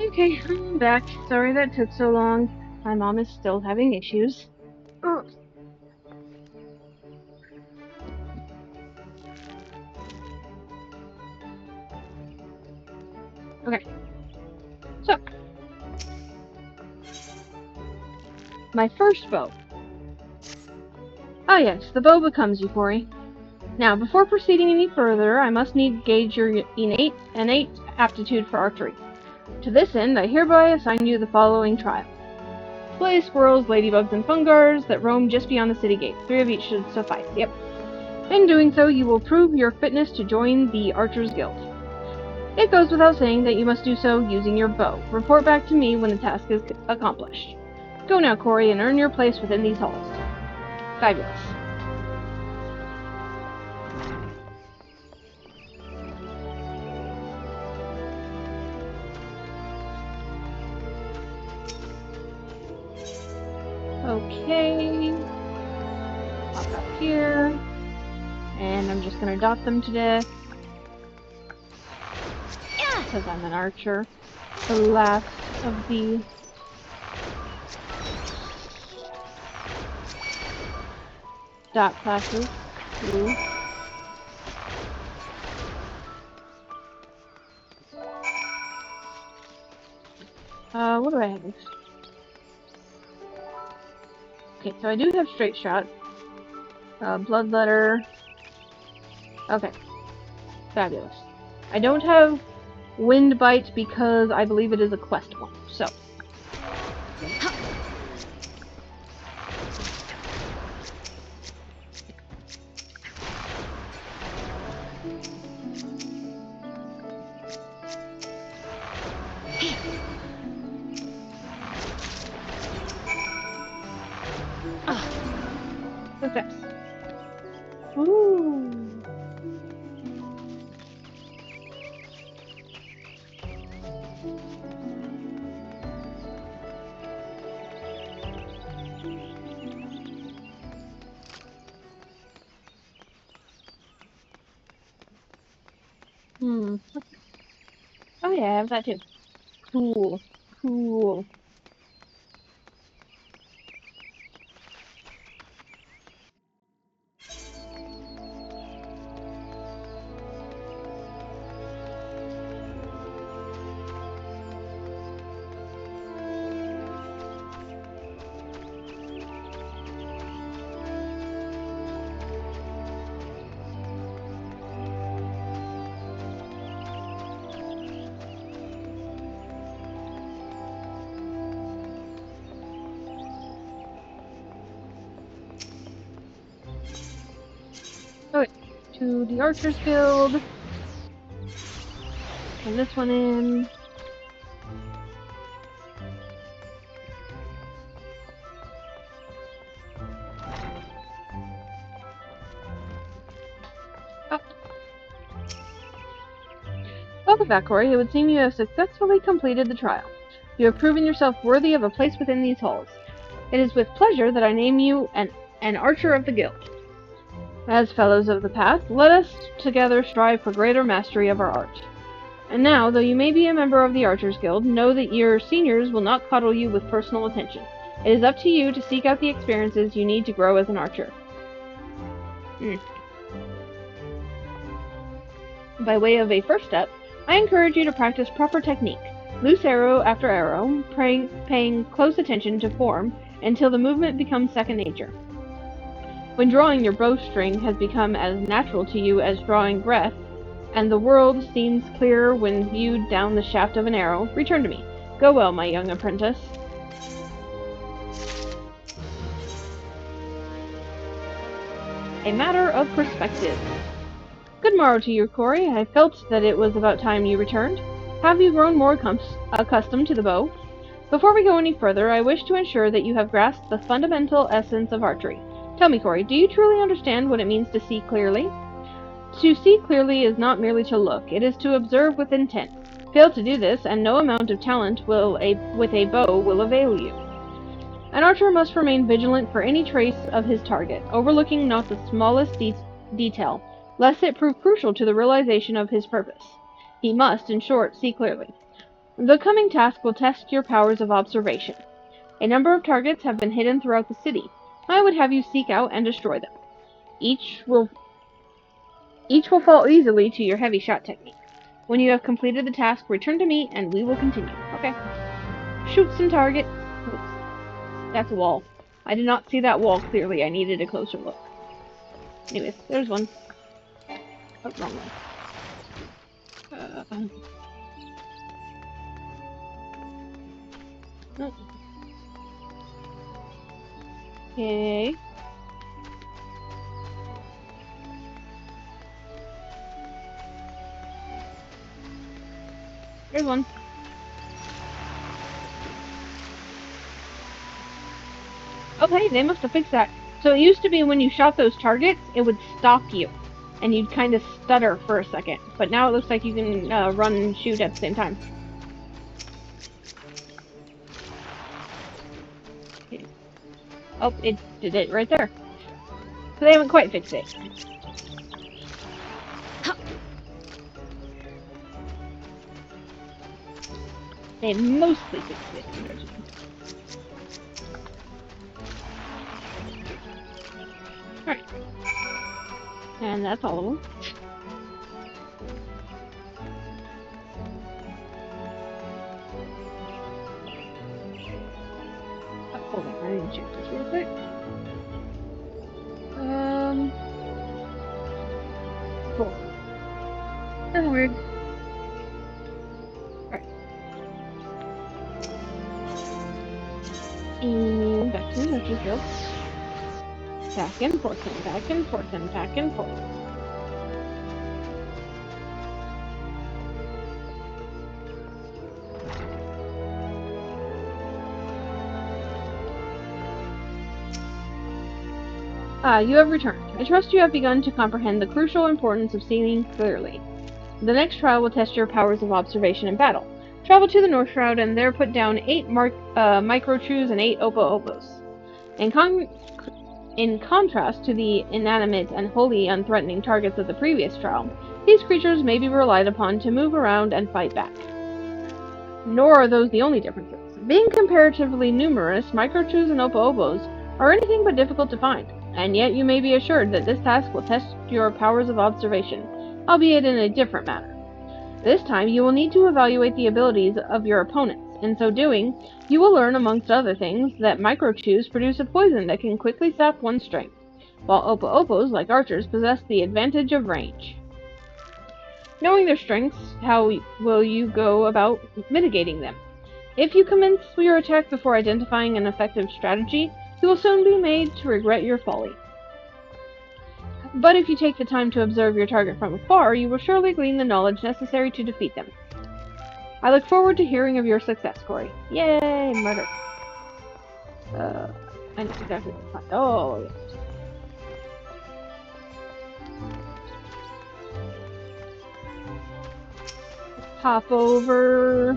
Okay, I'm back. Sorry that took so long. My mom is still having issues. Ugh. Okay, so, my first bow. Ah yes, the bow becomes you, Corey. Now, before proceeding any further, I must need gauge your innate aptitude for archery. To this end, I hereby assign you the following trial. Slay squirrels, ladybugs, and fungars that roam just beyond the city gate. 3 of each should suffice, yep. In doing so, you will prove your fitness to join the Archers Guild. It goes without saying that you must do so using your bow. Report back to me when the task is accomplished. Go now, Corey, and earn your place within these halls. Fabulous. Okay. Pop up here. And I'm just gonna dot them to death. Because I'm an archer. The last of the dot classes. Ooh. What do I have? Okay, so I do have straight shot. Bloodletter. Okay. Fabulous. I don't have wind bite because I believe it is a quest one. So. Success. Ooh. Oh yeah, I have that too. Cool. Cool. Okay, to the Archers Guild. And this one in. Oh. Welcome back, Corey. It would seem you have successfully completed the trial. You have proven yourself worthy of a place within these halls. It is with pleasure that I name you an Archer of the Guild. As fellows of the path, let us together strive for greater mastery of our art. And now, though you may be a member of the Archers Guild, know that your seniors will not coddle you with personal attention. It is up to you to seek out the experiences you need to grow as an archer. By way of a first step, I encourage you to practice proper technique. Loose arrow after arrow, paying close attention to form until the movement becomes second nature. When drawing, your bowstring has become as natural to you as drawing breath, and the world seems clearer when viewed down the shaft of an arrow. Return to me. Go well, my young apprentice. A matter of perspective. Good morrow to you, Corey. I felt that it was about time you returned. Have you grown more accustomed to the bow? Before we go any further, I wish to ensure that you have grasped the fundamental essence of archery. Tell me, Corey, do you truly understand what it means to see clearly? To see clearly is not merely to look, it is to observe with intent. Fail to do this, and no amount of talent with a bow will avail you. An archer must remain vigilant for any trace of his target, overlooking not the smallest detail, lest it prove crucial to the realization of his purpose. He must, in short, see clearly. The coming task will test your powers of observation. A number of targets have been hidden throughout the city. I would have you seek out and destroy them. Each will fall easily to your heavy shot technique. When you have completed the task, return to me and we will continue. Okay. Shoot some target. Oops. That's a wall. I did not see that wall clearly. I needed a closer look. Anyways, there's one. Oh, wrong one. Oh. Okay. There's one. Okay, they must have fixed that. So it used to be when you shot those targets, it would stop you. And you'd kind of stutter for a second. But now it looks like you can run and shoot at the same time. Okay. Oh, it did it right there. So they haven't quite fixed it. They mostly fixed it. Alright. And that's all of them. Oh, hold on, I need to check this real quick. Cool. That's weird. Alright. And back to the nurse's drill. Back and forth and back and forth and back and forth. You have returned. I trust you have begun to comprehend the crucial importance of seeing clearly. The next trial will test your powers of observation in battle. Travel to the North Shroud and there put down 8 Miqo'tes and 8 Opo-Opos. In contrast to the inanimate and wholly unthreatening targets of the previous trial, these creatures may be relied upon to move around and fight back. Nor are those the only differences. Being comparatively numerous, Miqo'tes and Opo-Opos are anything but difficult to find, and yet you may be assured that this task will test your powers of observation, albeit in a different manner. This time, you will need to evaluate the abilities of your opponents. In so doing, you will learn, amongst other things, that Miqo'tes produce a poison that can quickly sap one's strength, while Opo-Opos, like archers, possess the advantage of range. Knowing their strengths, how will you go about mitigating them? If you commence your attack before identifying an effective strategy, you will soon be made to regret your folly. But if you take the time to observe your target from afar, you will surely glean the knowledge necessary to defeat them. I look forward to hearing of your success, Corey. Yay, murder. I know exactly what to find. Oh, yes. Hop over.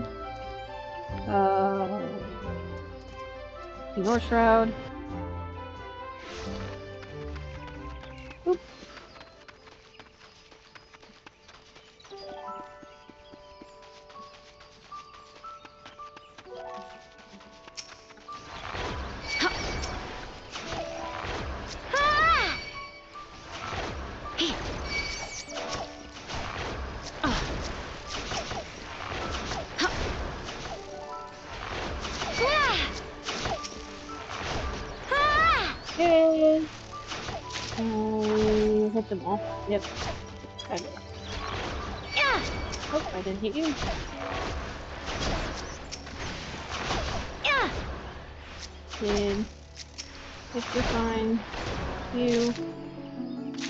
The North Shroud. Oops. Okay. Hit them all. Yep. Okay. Oh, I didn't hit you. Did. You're fine. You.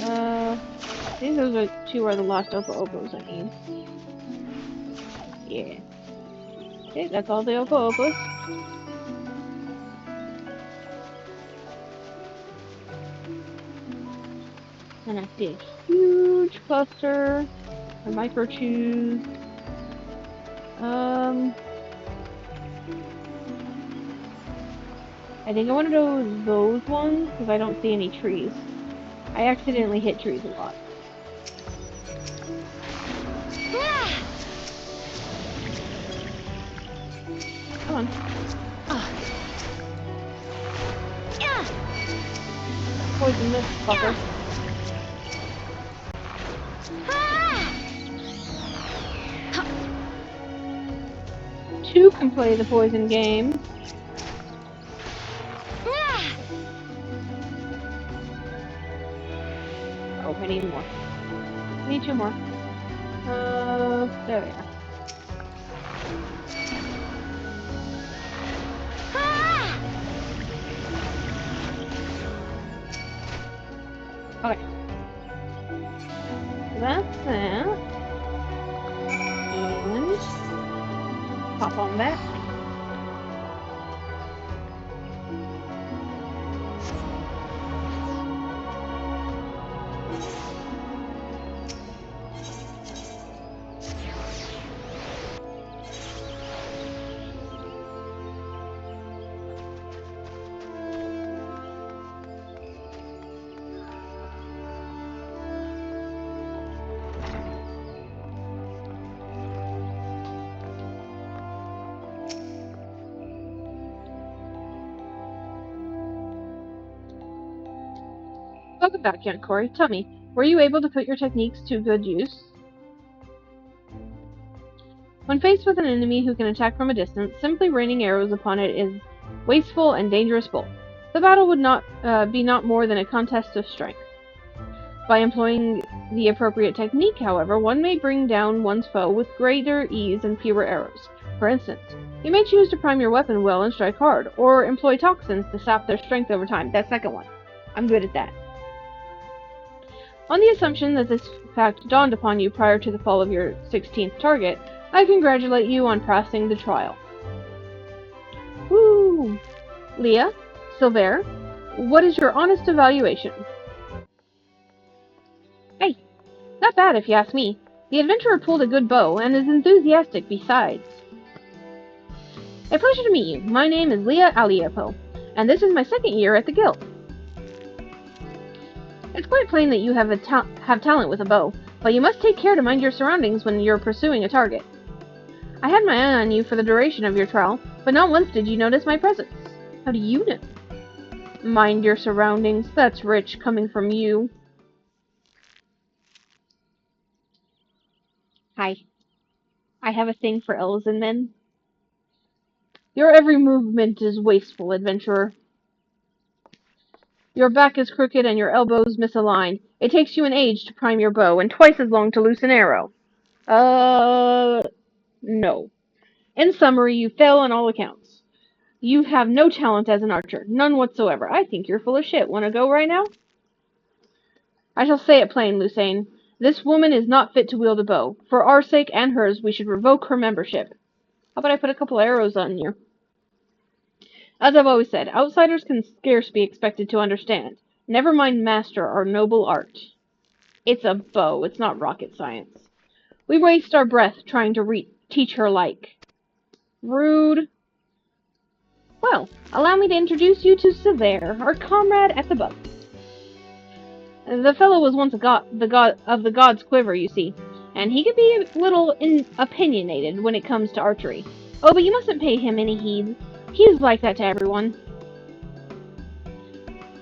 I think those two are the last Opo-Opos I need. Yeah. Okay, that's all the Opo-Opos. And I see a huge cluster of Miqo'tes. I think I want to do those ones because I don't see any trees. I accidentally hit trees a lot. Come on. Poison this fucker. Two can play the poison game. Oh, I need more. I need two more. There we are. Okay. So that's that. And pop on back. Welcome back, young Corey. Tell me, were you able to put your techniques to good use? When faced with an enemy who can attack from a distance, simply raining arrows upon it is wasteful and dangerous both. The battle would not be not more than a contest of strength. By employing the appropriate technique, however, one may bring down one's foe with greater ease and fewer arrows. For instance, you may choose to prime your weapon well and strike hard, or employ toxins to sap their strength over time. That second one. I'm good at that. On the assumption that this fact dawned upon you prior to the fall of your 16th target, I congratulate you on passing the trial. Woo! Leah, Silver, what is your honest evaluation? Hey, not bad if you ask me. The adventurer pulled a good bow and is enthusiastic besides. A pleasure to meet you. My name is Leah Aliepo, and this is my second year at the guild. It's quite plain that you have talent with a bow, but you must take care to mind your surroundings when you're pursuing a target. I had my eye on you for the duration of your trial, but not once did you notice my presence. How do you know? Mind your surroundings. That's rich coming from you. Hi. I have a thing for elves and men. Your every movement is wasteful, adventurer. Your back is crooked and your elbows misaligned. It takes you an age to prime your bow and twice as long to loose an arrow. No. In summary, you fail on all accounts. You have no talent as an archer. None whatsoever. I think you're full of shit. Wanna go right now? I shall say it plain, Lucane. This woman is not fit to wield a bow. For our sake and hers, we should revoke her membership. How about I put a couple arrows on you? As I've always said, outsiders can scarce be expected to understand. Never mind master our noble art. It's a bow, it's not rocket science. We waste our breath trying to teach her like. Rude. Well, allow me to introduce you to Silver, our comrade at the bow. The fellow was once the god of the god's quiver, you see, and he could be a little opinionated when it comes to archery. Oh, but you mustn't pay him any heed. He's like that to everyone.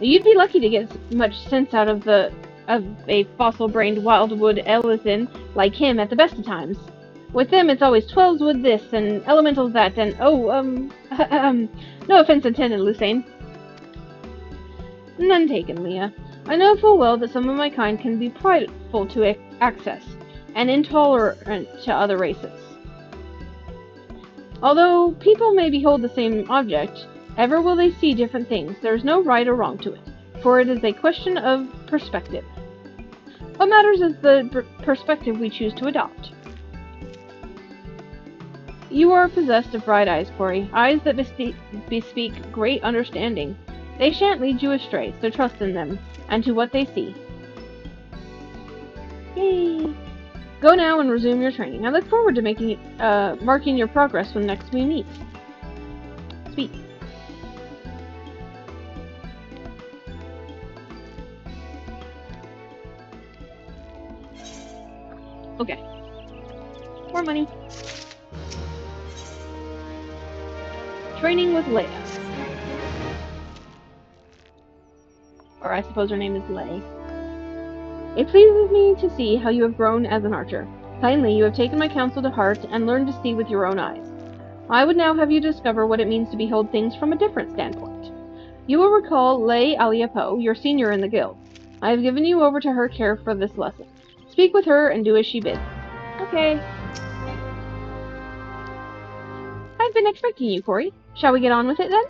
You'd be lucky to get much sense out of a fossil-brained wildwood elephant like him at the best of times. With them, it's always 12s with this and elementals that, and no offense intended, Lucane. None taken, Leah. I know full well that some of my kind can be prideful to access, and intolerant to other races. Although people may behold the same object, ever will they see different things. There is no right or wrong to it, for it is a question of perspective. What matters is the perspective we choose to adopt. You are possessed of bright eyes, Corey, eyes that bespeak great understanding. They shan't lead you astray, so trust in them, and to what they see. Yay! Go now and resume your training. I look forward to marking your progress when next we meet. Sweet. Okay. More money. training with Leia. Or I suppose her name is Lei. It pleases me to see how you have grown as an archer. Plainly, you have taken my counsel to heart and learned to see with your own eyes. I would now have you discover what it means to behold things from a different standpoint. You will recall Lei Aliapo, your senior in the guild. I have given you over to her care for this lesson. Speak with her and do as she bids. Okay. I've been expecting you, Corey. Shall we get on with it then?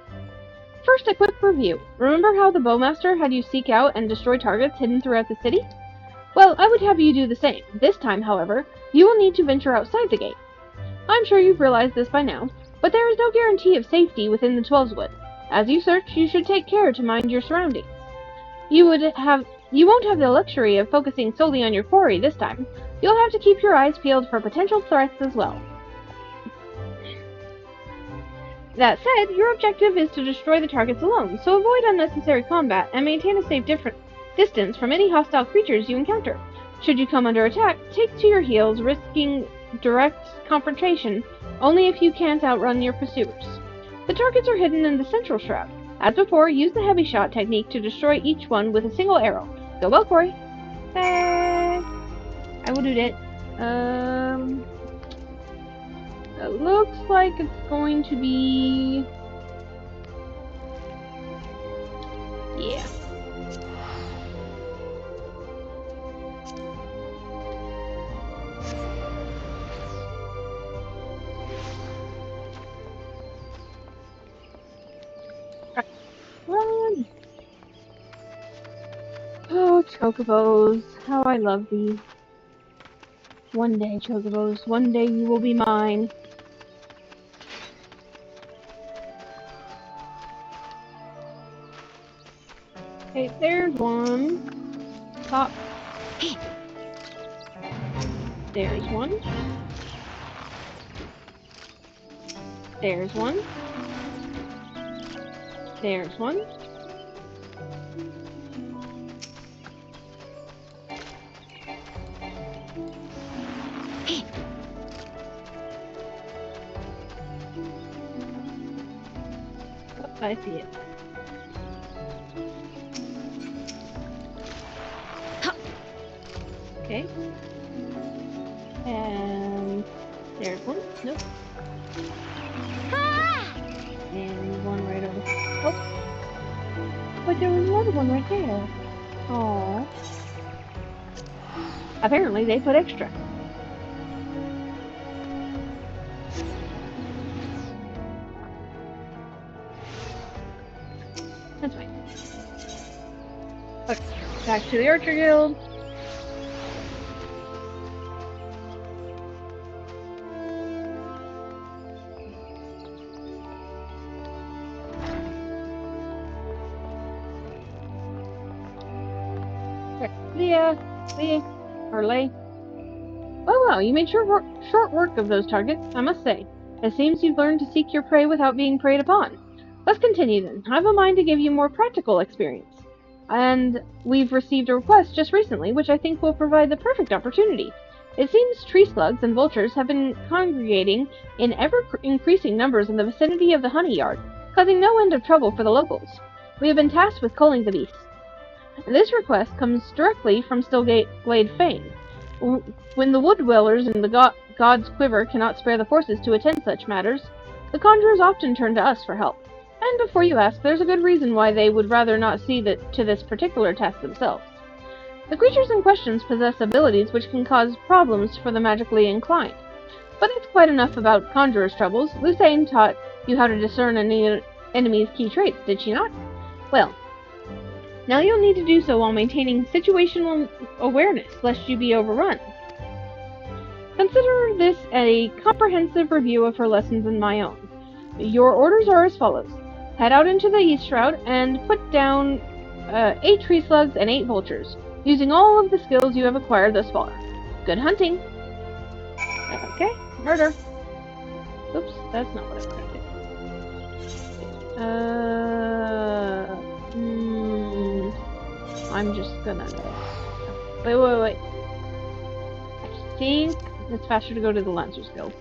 First, a quick review. Remember how the bowmaster had you seek out and destroy targets hidden throughout the city? Well, I would have you do the same. This time, however, you will need to venture outside the gate. I'm sure you've realized this by now, but there is no guarantee of safety within the Twelveswood. As you search, you should take care to mind your surroundings. You won't have the luxury of focusing solely on your quarry this time. You'll have to keep your eyes peeled for potential threats as well. That said, your objective is to destroy the targets alone, so avoid unnecessary combat and maintain a safe distance from any hostile creatures you encounter. Should you come under attack, take to your heels, risking direct confrontation only if you can't outrun your pursuers. The targets are hidden in the central shroud. As before, use the heavy shot technique to destroy each one with a single arrow. Go well, Corey. I will do that. It looks like it's going to be... yeah. Run! Oh, chocobos. How I love thee. One day, chocobos. One day you will be mine. Okay, there's one. Pop. There's one. There's one. There's one. Oh, I see it. Okay. And there's one. Nope. And one right over. Oh. But there was another one right there. Aww. Apparently they put extra. That's fine. Okay, back to the Archer Guild. Lei. Well, you made short work of those targets, I must say. It seems you've learned to seek your prey without being preyed upon. Let's continue then. I have a mind to give you more practical experience. And we've received a request just recently, which I think will provide the perfect opportunity. It seems tree slugs and vultures have been congregating in ever-increasing numbers in the vicinity of the honey yard, causing no end of trouble for the locals. We have been tasked with culling the beasts. This request comes directly from Stillglade Fane. When the wood dwellers in the god's quiver cannot spare the forces to attend such matters, the conjurers often turn to us for help. And before you ask, there's a good reason why they would rather not see to this particular task themselves. The creatures in question possess abilities which can cause problems for the magically inclined. But that's quite enough about conjurers' troubles. Lucane taught you how to discern an enemy's key traits, did she not? Well, now you'll need to do so while maintaining situational awareness, lest you be overrun. Consider this a comprehensive review of her lessons and my own. Your orders are as follows. Head out into the East Shroud and put down 8 tree slugs and 8 vultures, using all of the skills you have acquired thus far. Good hunting! Okay, murder. Oops, that's not what I wanted to do. I'm just gonna... Wait. I think it's faster to go to the Lancers Guild.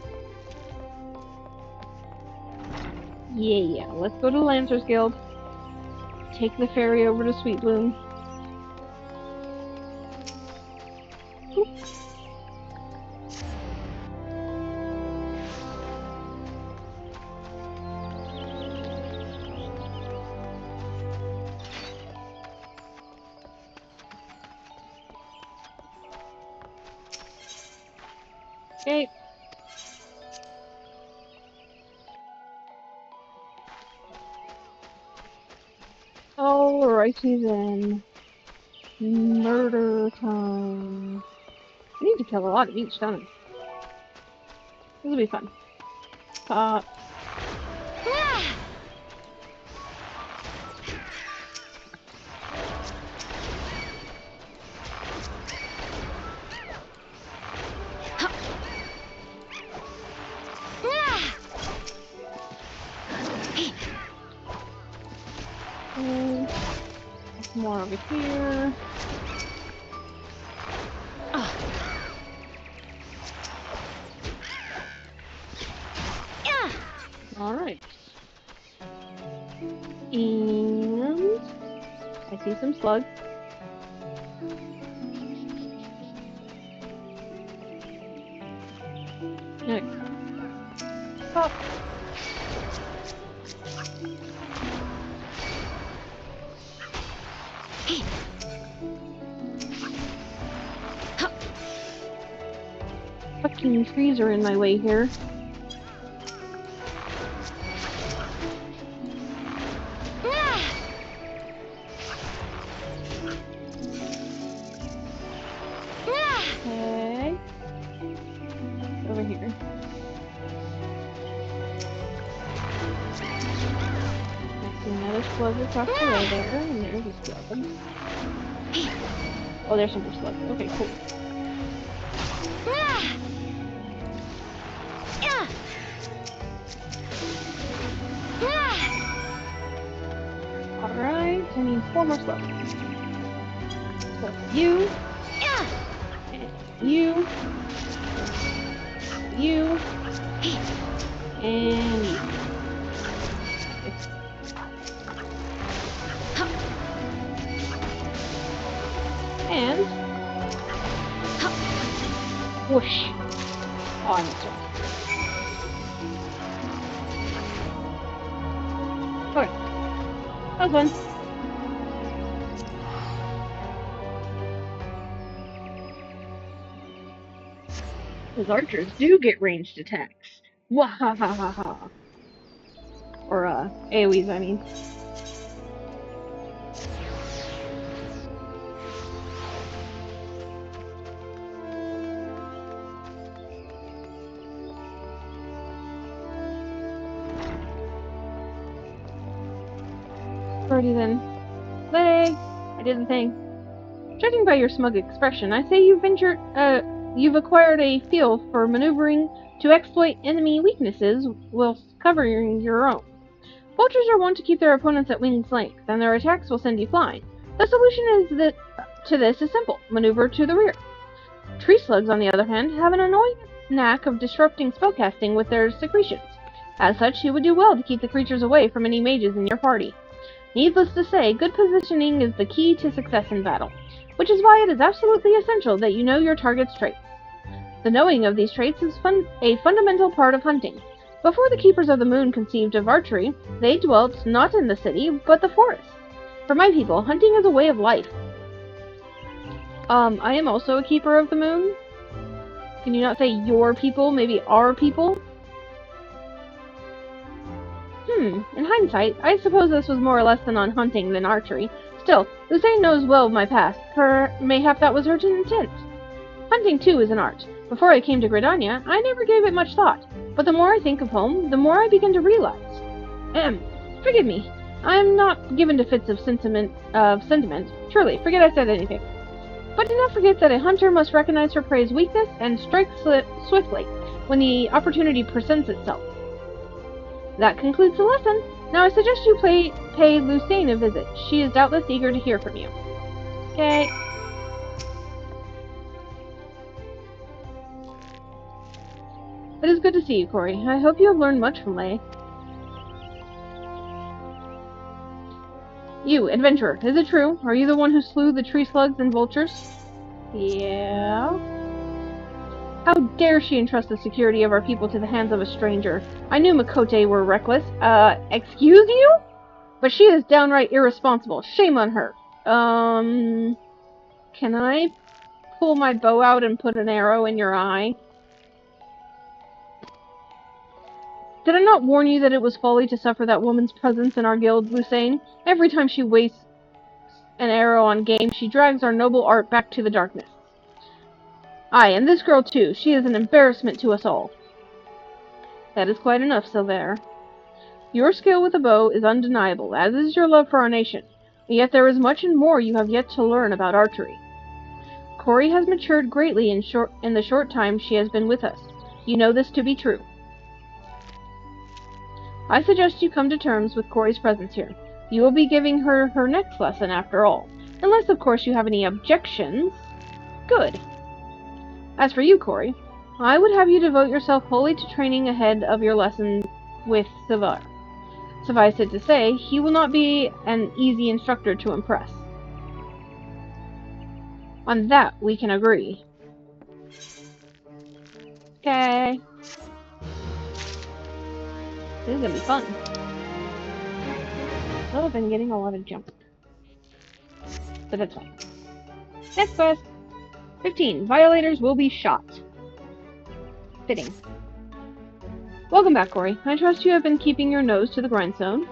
Yeah. Let's go to the Lancers Guild. Take the ferry over to Sweet Bloom. Oop. Okay. Alrighty then. Murder time. I need to kill a lot of each, don't I? This will be fun. Pop. More over here. Alright. And I see some slugs. Next. Pop. Fucking trees are in my way here. Okay. Over here. I see another slug across the way there, and there's a slug. Oh, there's some more slugs. Okay, cool. Alright, I need 4 more slugs. So you, you, you, and you. And whoosh. Oh, I missed one. Okay. That was fun. Those archers do get ranged attacks. Wahahaha. Or, AoEs, I mean. Alrighty then. Play! I did the thing. Judging by your smug expression, I say you've acquired a feel for maneuvering to exploit enemy weaknesses whilst covering your own. Vultures are wont to keep their opponents at wing's length, and their attacks will send you flying. The solution to this is simple. Maneuver to the rear. Tree slugs, on the other hand, have an annoying knack of disrupting spellcasting with their secretions. As such, you would do well to keep the creatures away from any mages in your party. Needless to say, good positioning is the key to success in battle, which is why it is absolutely essential that you know your target's traits. The knowing of these traits is a fundamental part of hunting. Before the Keepers of the Moon conceived of archery, they dwelt not in the city, but the forest. For my people, hunting is a way of life. I am also a Keeper of the Moon. Can you not say your people, maybe our people? In hindsight, I suppose this was more or less than on hunting than archery. Still, Lucerne knows well of my past. Mayhap that was her intent. Hunting, too, is an art. Before I came to Gridania, I never gave it much thought. But the more I think of home, the more I begin to realize. Forgive me. I am not given to fits of sentiment. Truly, forget I said anything. But do not forget that a hunter must recognize her prey's weakness and strike swiftly when the opportunity presents itself. That concludes the lesson. Now I suggest you pay Lucerne a visit. She is doubtless eager to hear from you. Okay. It is good to see you, Corey. I hope you have learned much from Lei. You, adventurer, is it true? Are you the one who slew the tree slugs and vultures? Yeah. How dare she entrust the security of our people to the hands of a stranger? I knew Miqo'te were reckless. Excuse you? But she is downright irresponsible. Shame on her. Can I pull my bow out and put an arrow in your eye? Did I not warn you that it was folly to suffer that woman's presence in our guild, Lucerne? Every time she wastes an arrow on game, she drags our noble art back to the darkness. Aye, and this girl too. She is an embarrassment to us all. That is quite enough, Silver. Your skill with a bow is undeniable, as is your love for our nation. Yet there is much and more you have yet to learn about archery. Cori has matured greatly in the short time she has been with us. You know this to be true. I suggest you come to terms with Cori's presence here. You will be giving her her next lesson, after all. Unless, of course, you have any objections. Good. As for you, Cori, I would have you devote yourself wholly to training ahead of your lesson with Silver. Suffice it to say, he will not be an easy instructor to impress. On that, we can agree. Okay. This is gonna be fun. Oh, I've been getting a lot of jump. But that's fine. Next quest. 15. Violators will be shot. Fitting. Welcome back, Cori. I trust you have been keeping your nose to the grindstone.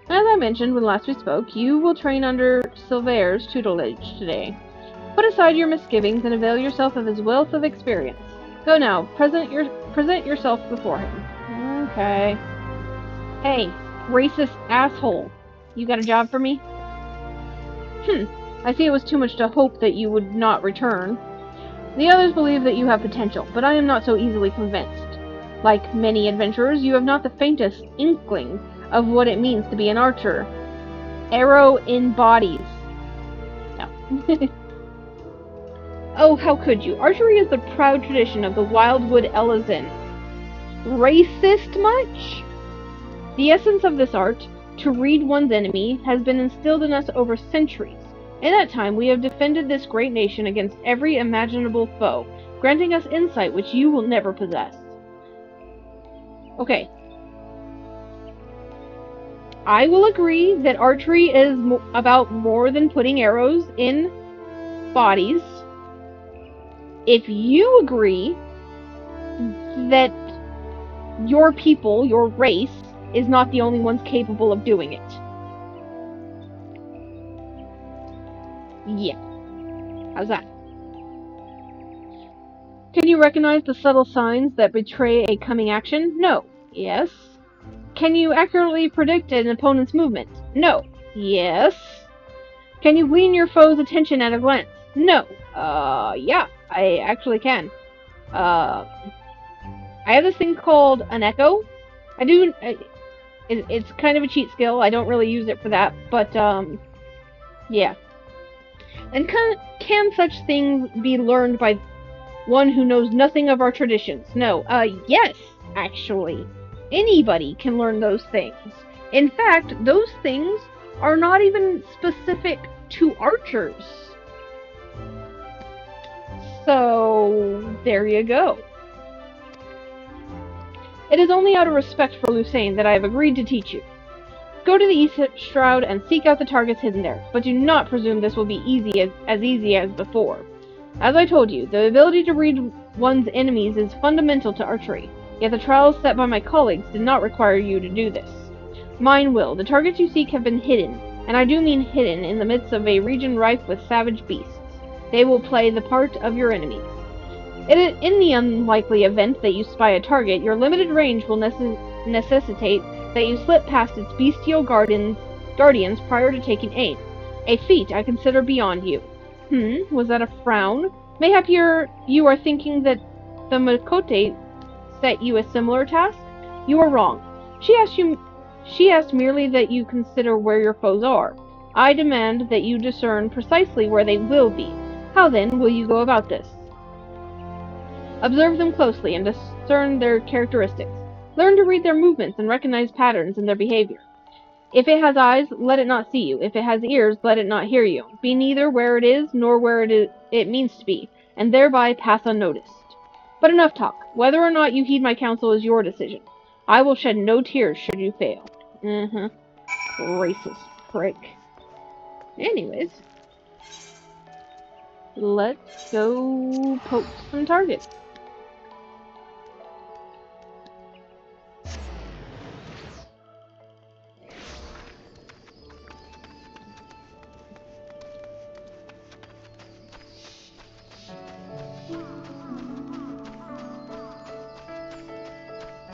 As I mentioned when last we spoke, you will train under Silver's tutelage today. Put aside your misgivings and avail yourself of his wealth of experience. Go now. Present yourself before him. Okay. Hey, racist asshole. You got a job for me? I see it was too much to hope that you would not return. The others believe that you have potential, but I am not so easily convinced. Like many adventurers, you have not the faintest inkling of what it means to be an archer. Arrow in bodies. No. Oh, how could you? Archery is the proud tradition of the Wildwood Elizin. Racist much? The essence of this art, to read one's enemy, has been instilled in us over centuries. In that time, we have defended this great nation against every imaginable foe, granting us insight which you will never possess. Okay. I will agree that archery is about more than putting arrows in bodies. If you agree that your people, your race, is not the only ones capable of doing it. Yeah. How's that? Can you recognize the subtle signs that betray a coming action? No. Yes. Can you accurately predict an opponent's movement? No. Yes. Can you glean your foe's attention at a glance? No. Yeah, I actually can. I have this thing called an echo. It's kind of a cheat skill. I don't really use it for that, but, yeah. And can such things be learned by one who knows nothing of our traditions? No. Yes, actually. Anybody can learn those things. In fact, those things are not even specific to archers. So, there you go. It is only out of respect for Lucerne that I have agreed to teach you. Go to the East Shroud and seek out the targets hidden there, but do not presume this will be as easy as before. As I told you, the ability to read one's enemies is fundamental to archery, yet the trials set by my colleagues did not require you to do this. Mine will. The targets you seek have been hidden, and I do mean hidden in the midst of a region rife with savage beasts. They will play the part of your enemies. In the unlikely event that you spy a target, your limited range will necessitate that you slip past its bestial guardians prior to taking aim. A feat I consider beyond you. Was that a frown? Mayhap you are thinking that the Miqo'te set you a similar task? You are wrong. She asked merely that you consider where your foes are. I demand that you discern precisely where they will be. How then will you go about this? Observe them closely and discern their characteristics. Learn to read their movements and recognize patterns in their behavior. If it has eyes, let it not see you. If it has ears, let it not hear you. Be neither where it is, nor where it means to be, and thereby pass unnoticed. But enough talk. Whether or not you heed my counsel is your decision. I will shed no tears should you fail. Racist prick. Anyways, let's go poke some targets.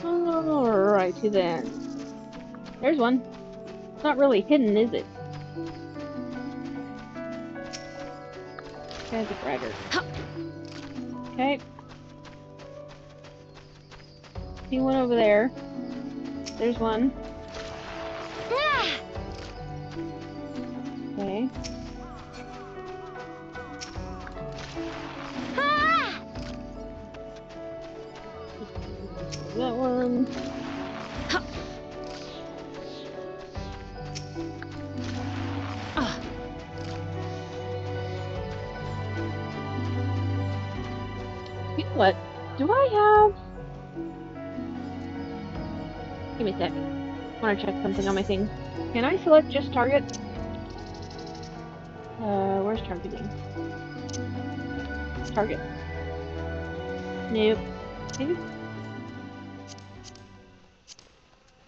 Alrighty then. There's one. It's not really hidden, is it? Guy's a braggart. Okay. See one over there. There's one. Okay. That one. You know what? Do I have... Give me a sec. I want to check something on my thing. Can I select just target? Where's targeting? Target. Nope. Maybe?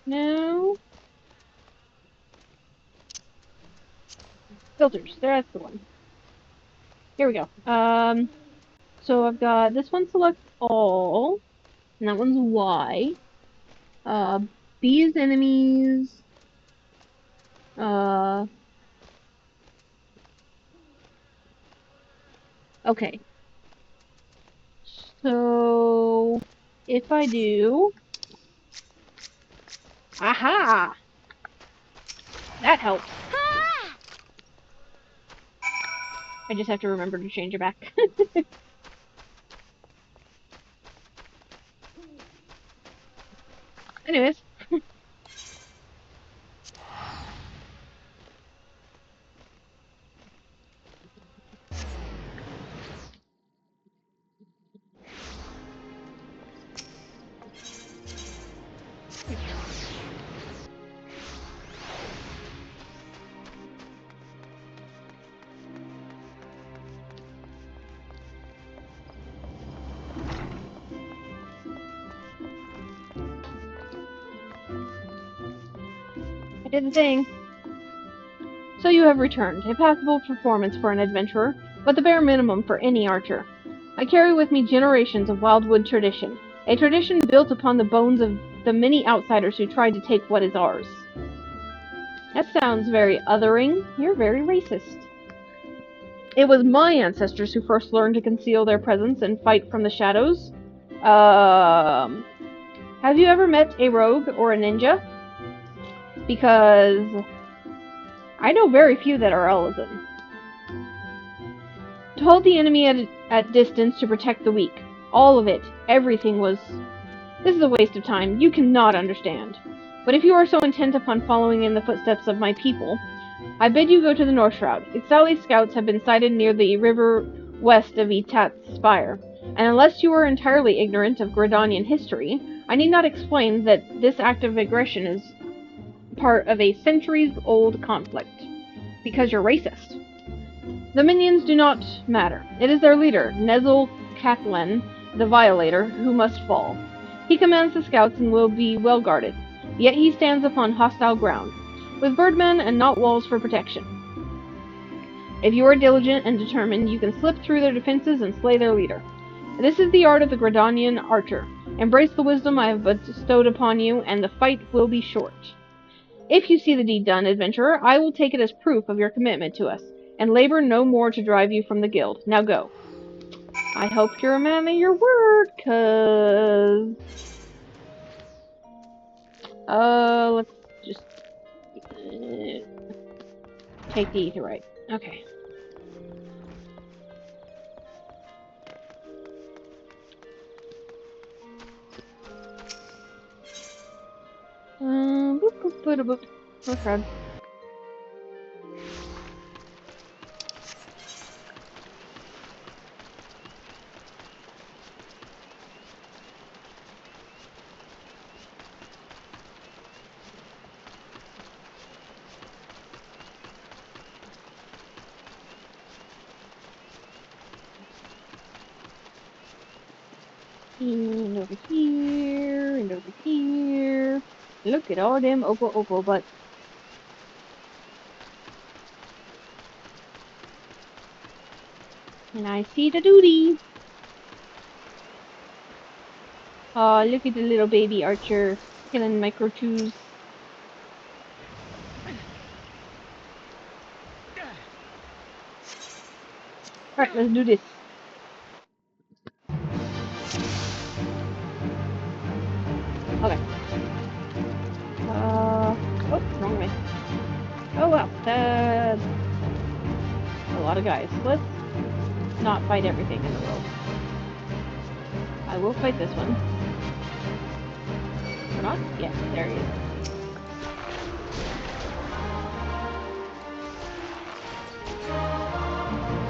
No. Filters. That's the one. Here we go. So I've got this one select all, and that one's Y. B is enemies. Okay. So if I do, aha, that helps. I just have to remember to change it back. Anyways. I did the thing. So you have returned. A passable performance for an adventurer, but the bare minimum for any archer. I carry with me generations of wildwood tradition, a tradition built upon the bones of the many outsiders who tried to take what is ours. That sounds very othering. You're very racist. It was my ancestors who first learned to conceal their presence and fight from the shadows. Have you ever met a rogue or a ninja? Because I know very few that are Elezen. To hold the enemy at distance to protect the weak. All of it. Everything was... This is a waste of time. You cannot understand. But if you are so intent upon following in the footsteps of my people, I bid you go to the North Shroud. Ixali's scouts have been sighted near the river west of Etat's Spire, and unless you are entirely ignorant of Gridanian history, I need not explain that this act of aggression is part of a centuries-old conflict. Because you're racist. The minions do not matter. It is their leader, Nezul Kaklen, the Violator, who must fall. He commands the scouts and will be well guarded, yet he stands upon hostile ground, with birdmen and not walls for protection. If you are diligent and determined, you can slip through their defenses and slay their leader. This is the art of the Gridanian archer. Embrace the wisdom I have bestowed upon you, and the fight will be short. If you see the deed done, adventurer, I will take it as proof of your commitment to us, and labor no more to drive you from the guild. Now go. I hope you're a man of your word, cause... let's just... take the aetheryte. Okay. Boop, boop, boop, boop. Oh, Shroud. And over here, and over here. Look at all them opal butts. And I see the duty. Oh, look at the little baby archer killing Miqo'tes. Alright, let's do this. Okay. Oh, wrong way. Oh well, that's a lot of guys. Let's not fight everything in the world. I will fight this one. Or not? Yes, there he is.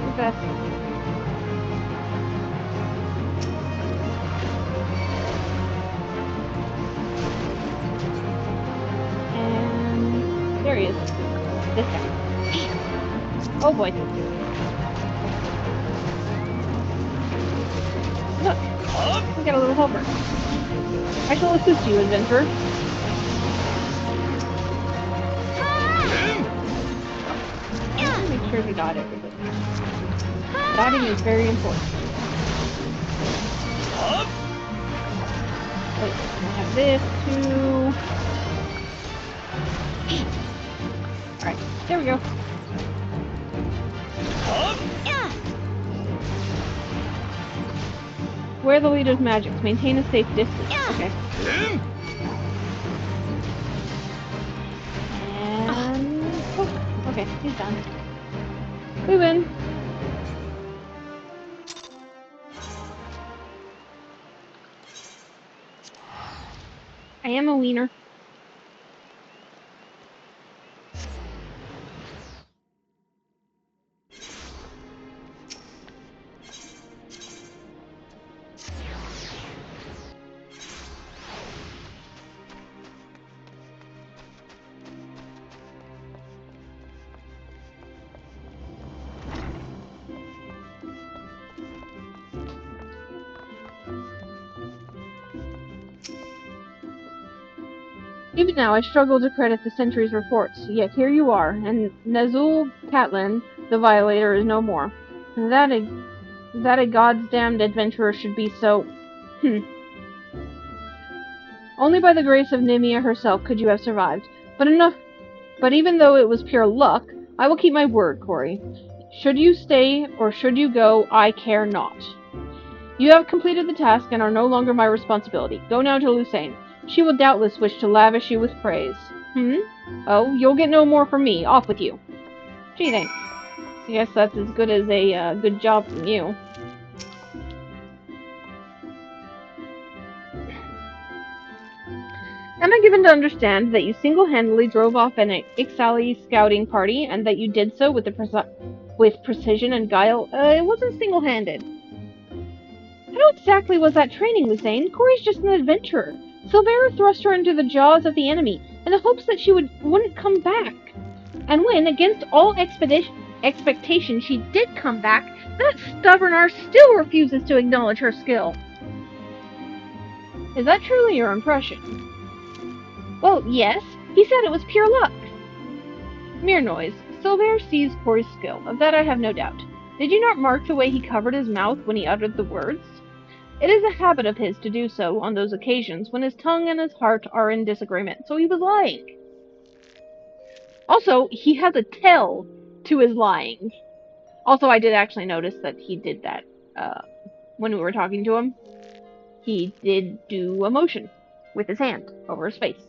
Too fast. And there he is. This guy. Oh boy. Look, we got a little helper. I shall assist you, adventurer. Make sure to dot everything. Dotting is very important. Wait, I have this too. Alright, there we go. Wear the leader's magics. Maintain a safe distance. Okay. And... oh, okay, he's done. We win. I am a wiener. Even now, I struggle to credit the Sentry's reports, yet here you are, and Nazul Catlin, the Violator, is no more. That a goddamned adventurer should be so... Only by the grace of Nemia herself could you have survived. But even though it was pure luck, I will keep my word, Corey. Should you stay, or should you go, I care not. You have completed the task and are no longer my responsibility. Go now to Lucerne. She will doubtless wish to lavish you with praise. Oh, you'll get no more from me. Off with you. Gee, thanks. I guess that's as good as a good job from you. Am I given to understand that you single-handedly drove off an Ixali scouting party, and that you did so with precision and guile? It wasn't single-handed. How exactly was that training, Lucerne? Corey's just an adventurer. Silvera thrust her into the jaws of the enemy, in the hopes that she wouldn't come back. And when, against all expectation, she did come back, that stubborn arse still refuses to acknowledge her skill. Is that truly your impression? Well, yes. He said it was pure luck. Mere noise. Silvera sees Corey's skill. Of that I have no doubt. Did you not mark the way he covered his mouth when he uttered the words? It is a habit of his to do so on those occasions when his tongue and his heart are in disagreement, so he was lying. Also, he has a tell to his lying. Also, I did actually notice that he did that when we were talking to him. He did do a motion with his hand over his face.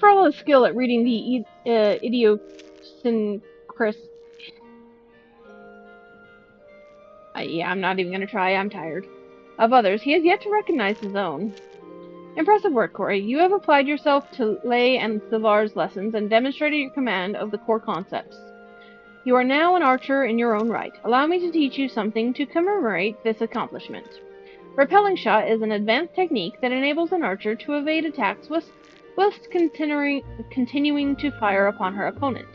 For all his skill at reading the idiosyncrasies... yeah, I'm not even going to try. I'm tired. Of others, he has yet to recognize his own. Impressive work, Corey. You have applied yourself to Lay and Sivar's lessons and demonstrated your command of the core concepts. You are now an archer in your own right. Allow me to teach you something to commemorate this accomplishment. Repelling shot is an advanced technique that enables an archer to evade attacks whilst continuing to fire upon her opponent.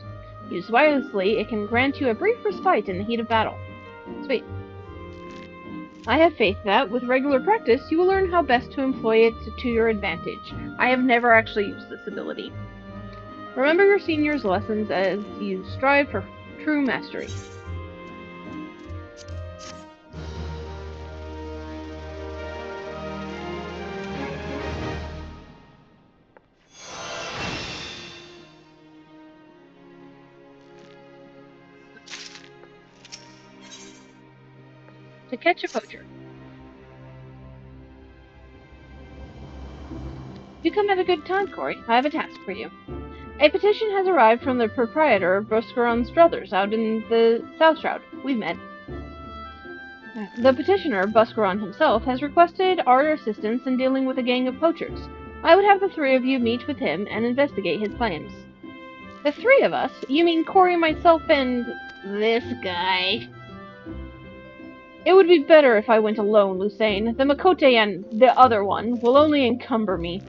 Used wisely, it can grant you a brief respite in the heat of battle. Sweet. I have faith that, with regular practice, you will learn how best to employ it to your advantage. I have never actually used this ability. Remember your senior's lessons as you strive for true mastery. To catch a poacher. You come at a good time, Corey. I have a task for you. A petition has arrived from the proprietor of Buscaron's Druthers out in the South Shroud. We've met. The petitioner, Buscaron himself, has requested our assistance in dealing with a gang of poachers. I would have the three of you meet with him and investigate his claims. The three of us? You mean Corey, myself, and this guy? It would be better if I went alone, Lucane. The Miqo'te and the other one will only encumber me.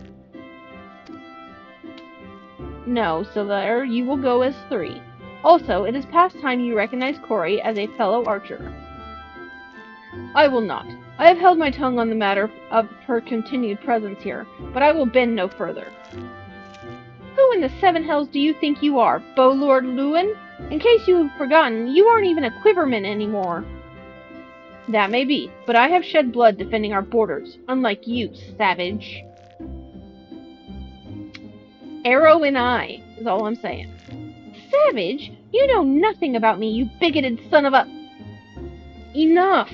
No, Silver, you will go as three. Also, it is past time you recognize Corey as a fellow archer. I will not. I have held my tongue on the matter of her continued presence here, but I will bend no further. Who in the seven hells do you think you are, Bowlord Lewin? In case you've forgotten, you aren't even a quiverman anymore. That may be, but I have shed blood defending our borders, unlike you, savage. Arrow in eye, is all I'm saying. Savage? You know nothing about me, you bigoted son of a... Enough!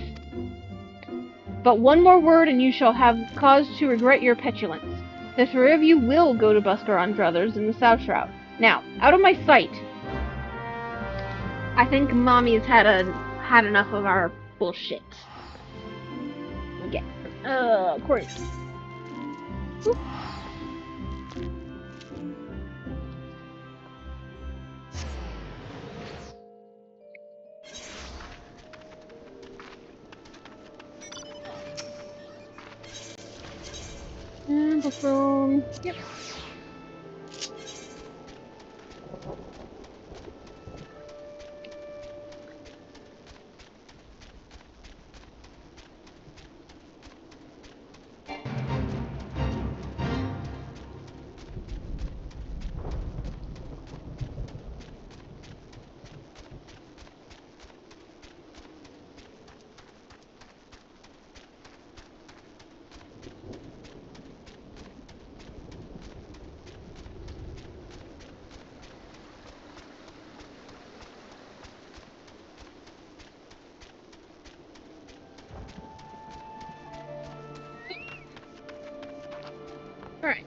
But one more word and you shall have cause to regret your petulance. The three of you will go to Buscaron Druthers in the South Shroud. Now, out of my sight! I think Mommy's had enough of our bullshit. Okay. Corey. Oop. And the phone. Yep. Alright.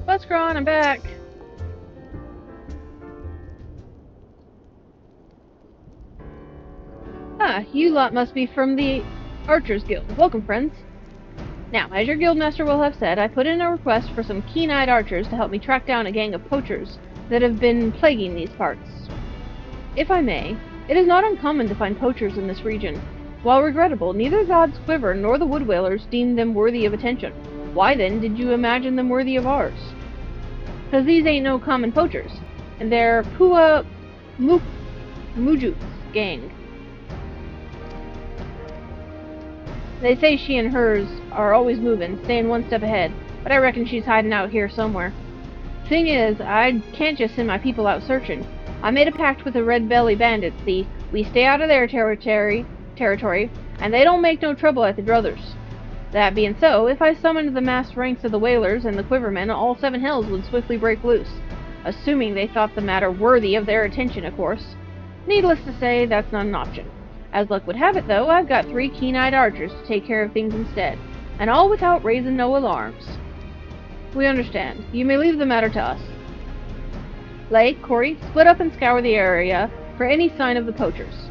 Buscaron, I'm back. Ah, you lot must be from the Archers Guild. Welcome, friends. Now, as your guildmaster will have said, I put in a request for some keen-eyed archers to help me track down a gang of poachers that have been plaguing these parts. If I may, it is not uncommon to find poachers in this region. While regrettable, neither God's Quiver nor the Wood Whalers deemed them worthy of attention. Why then did you imagine them worthy of ours? 'Cause these ain't no common poachers, and they're Pua Mujut's gang. They say she and hers are always moving, staying one step ahead, but I reckon she's hiding out here somewhere. Thing is, I can't just send my people out searching. I made a pact with the Red Belly Bandits, see? We stay out of their territory, and they don't make no trouble at the Druthers. That being so, if I summoned the massed ranks of the Whalers and the Quivermen, all seven hells would swiftly break loose. Assuming they thought the matter worthy of their attention, of course. Needless to say, that's not an option. As luck would have it, though, I've got three keen-eyed archers to take care of things instead, and all without raising no alarms. We understand. You may leave the matter to us. Lay, Corey, split up and scour the area for any sign of the poachers.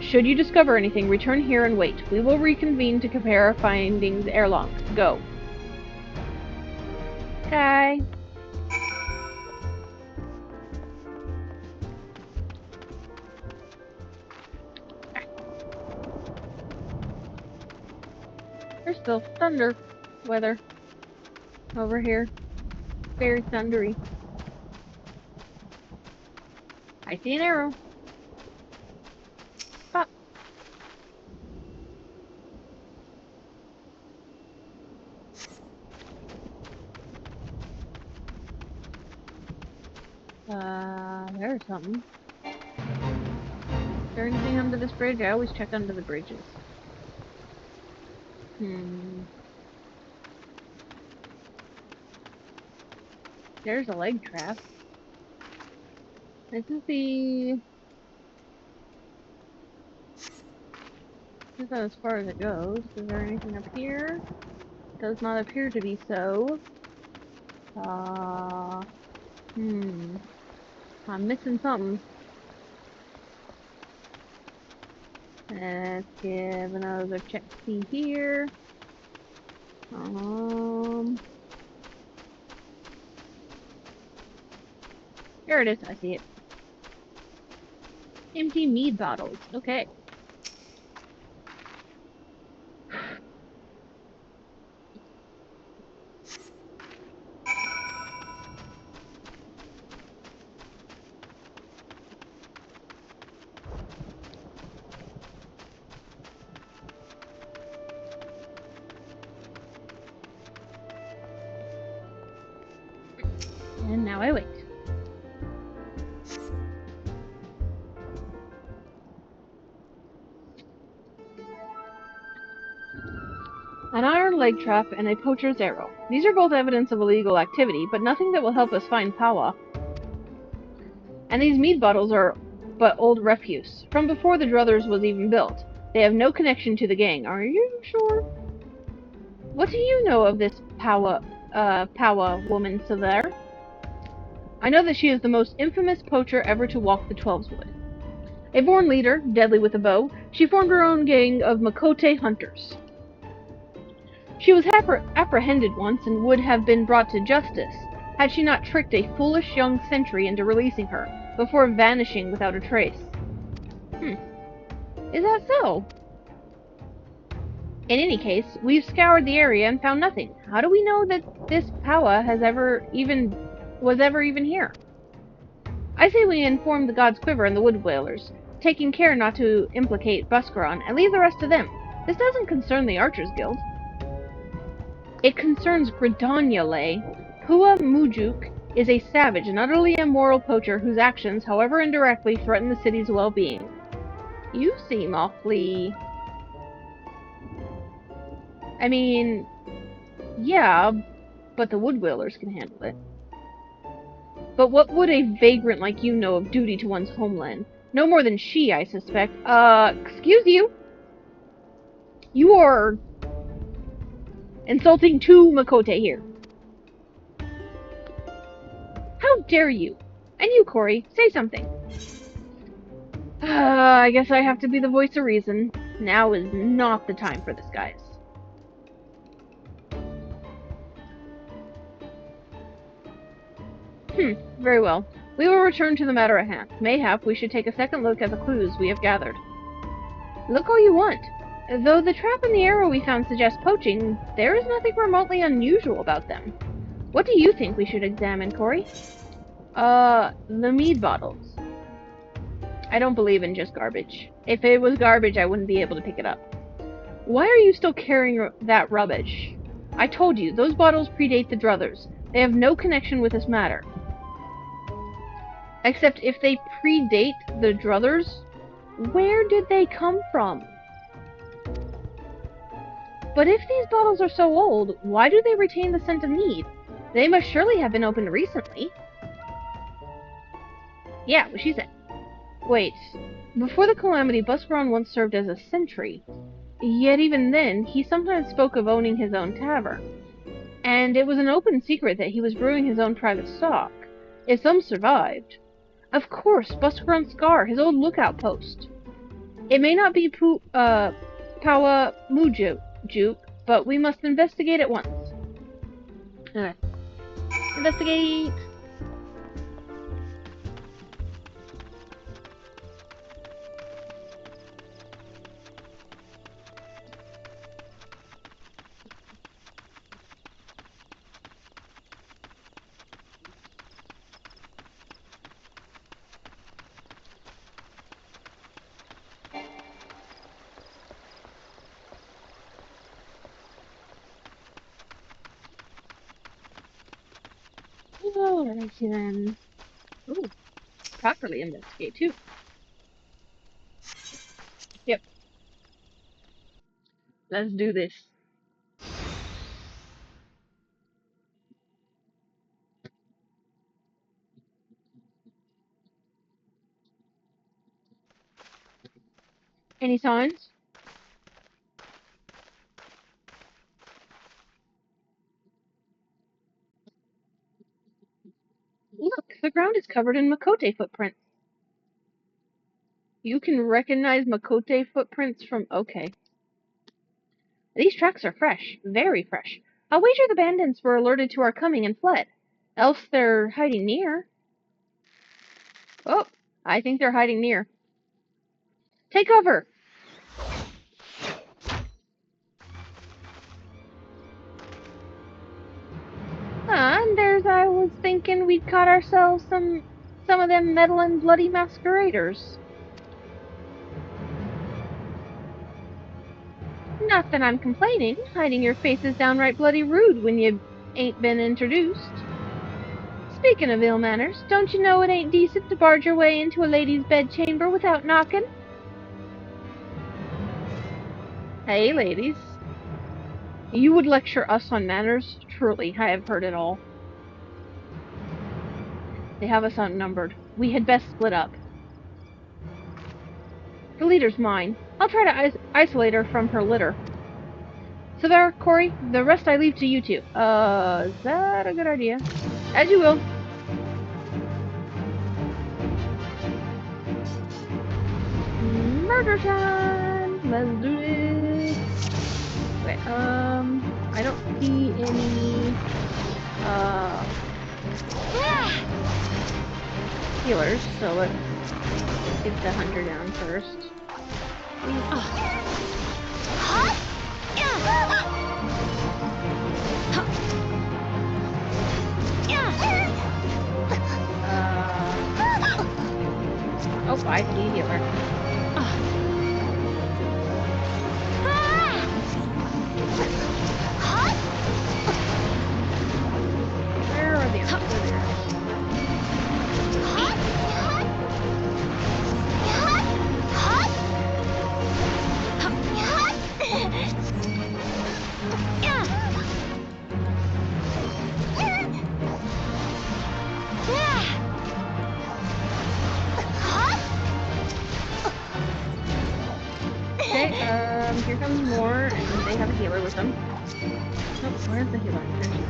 Should you discover anything, return here and wait. We will reconvene to compare our findings ere long. Go. Okay. There's still thunder weather over here. Very thundery. I see an arrow. Pop. There's something. Is there anything under this bridge? I always check under the bridges. There's a leg trap. This is as far as it goes. Is there anything up here? Does not appear to be so. I'm missing something. Let's give another check see here. Here it is, I see it. Empty mead bottles, okay. And now I wait. An iron leg trap and a poacher's arrow. These are both evidence of illegal activity, but nothing that will help us find Pawa. And these mead bottles are but old refuse, from before the Druthers was even built. They have no connection to the gang. Are you sure? What do you know of this Pawa woman, Sylvain? I know that she is the most infamous poacher ever to walk the Twelveswood. A born leader, deadly with a bow, she formed her own gang of Miqo'te hunters. She was apprehended once and would have been brought to justice, had she not tricked a foolish young sentry into releasing her, before vanishing without a trace. Is that so? In any case, we've scoured the area and found nothing. How do we know that this Pawa was ever even here? I say we inform the God's Quiver and the Wood Whalers, taking care not to implicate Buscaron, and leave the rest to them. This doesn't concern the Archers Guild. It concerns Gridanya. Pua Mujuk is a savage and utterly immoral poacher whose actions, however indirectly, threaten the city's well-being. You seem awfully... I mean, yeah, but the Wood Whalers can handle it. But what would a vagrant like you know of duty to one's homeland? No more than she, I suspect. Excuse you? You are insulting two Miqo'te here. How dare you? And you, Corey, say something. I guess I have to be the voice of reason. Now is not the time for disguise. Very well. We will return to the matter at hand. Mayhap we should take a second look at the clues we have gathered. Look all you want. Though the trap and the arrow we found suggest poaching, there is nothing remotely unusual about them. What do you think we should examine, Corey? The mead bottles. I don't believe in just garbage. If it was garbage, I wouldn't be able to pick it up. Why are you still carrying that rubbish? I told you, those bottles predate the Druthers. They have no connection with this matter. Except if they predate the Druthers, where did they come from? But if these bottles are so old, why do they retain the scent of mead? They must surely have been opened recently. Yeah, what she said. Wait, before the Calamity, Buscaron once served as a sentry. Yet even then, he sometimes spoke of owning his own tavern. And it was an open secret that he was brewing his own private stock. If some survived. Of course, Buscaron's Scar, his old lookout post. It may not be Pawa Mujuk, but we must investigate at once. Okay. Investigate! Alrighty then. Ooh, properly investigate too. Yep. Let's do this. Any signs? Look, the ground is covered in Miqo'te footprints. You can recognize Miqo'te footprints from... Okay. These tracks are fresh. Very fresh. I'll wager the bandits were alerted to our coming and fled. Else they're hiding near. Oh, I think they're hiding near. Take cover! And there's I was thinking we'd caught ourselves some of them meddling bloody masqueraders. Not that I'm complaining. Hiding your face is downright bloody rude when you ain't been introduced. Speaking of ill manners, don't you know it ain't decent to barge your way into a lady's bedchamber without knocking? Hey, ladies. You would lecture us on manners? Truly, I have heard it all. They have us outnumbered. We had best split up. The leader's mine. I'll try to isolate her from her litter. So there, Corey, the rest I leave to you two. Is that a good idea? As you will. Murder time! Let's do this! Wait, I don't see any, healers, so let's get the hunter down first. Oh, I see a healer. Where are the others? Okay, here comes more, and they have a healer with them. Oh, where's the healer? There she is.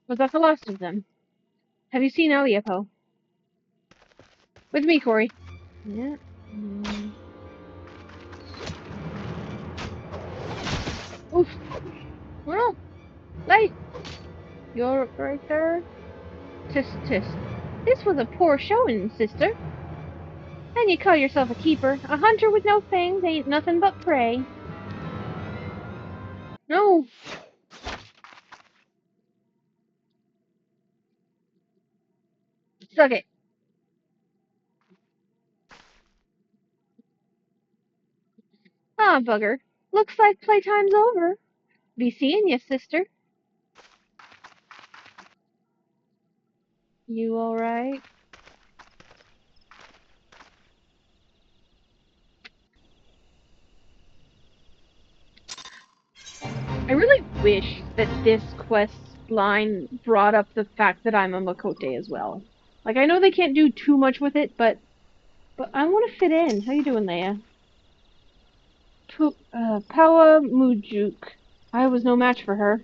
Was that the last of them? Have you seen Eliapo? With me, Corey. Yeah. Oof. Well, Light, you're right there. Tisk, tisk. This was a poor showing, sister. And you call yourself a keeper. A hunter with no fangs ain't nothing but prey. No. Suck it. Ah, bugger. Looks like playtime's over. Be seeing you, sister. You alright? I really wish that this quest line brought up the fact that I'm a Miqo'te as well. Like, I know they can't do too much with it, but I want to fit in. How you doing, Leia? Pawa Mujuk. I was no match for her.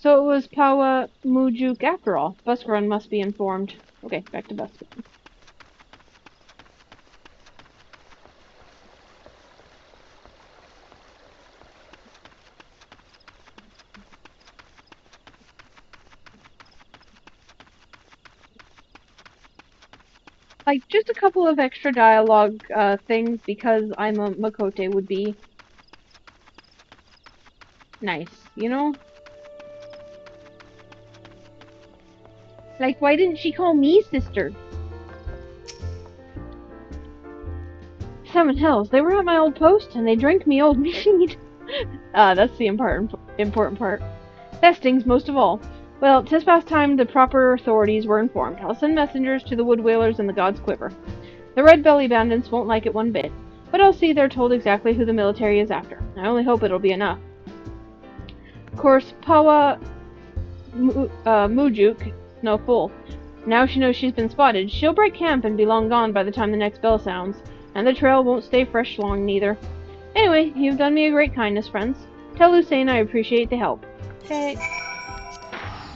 So it was Pawa Mujuk after all. Buskrun must be informed. Okay, back to Buskrun. Like, just a couple of extra dialogue things because I'm a Miqo'te would be nice, you know? Like, why didn't she call me sister? Seven Hills, they were at my old post and they drank me old mead. That's the important part. That stings most of all. Well, 'tis past time the proper authorities were informed. I'll send messengers to the Wood Whalers and the God's Quiver. The Red Belly Bandits won't like it one bit, but I'll see they're told exactly who the military is after. I only hope it'll be enough. Of course, Pawa Mujuk, no fool. Now she knows she's been spotted, she'll break camp and be long gone by the time the next bell sounds, and the trail won't stay fresh long neither. Anyway, you've done me a great kindness, friends. Tell Lucene I appreciate the help. Okay.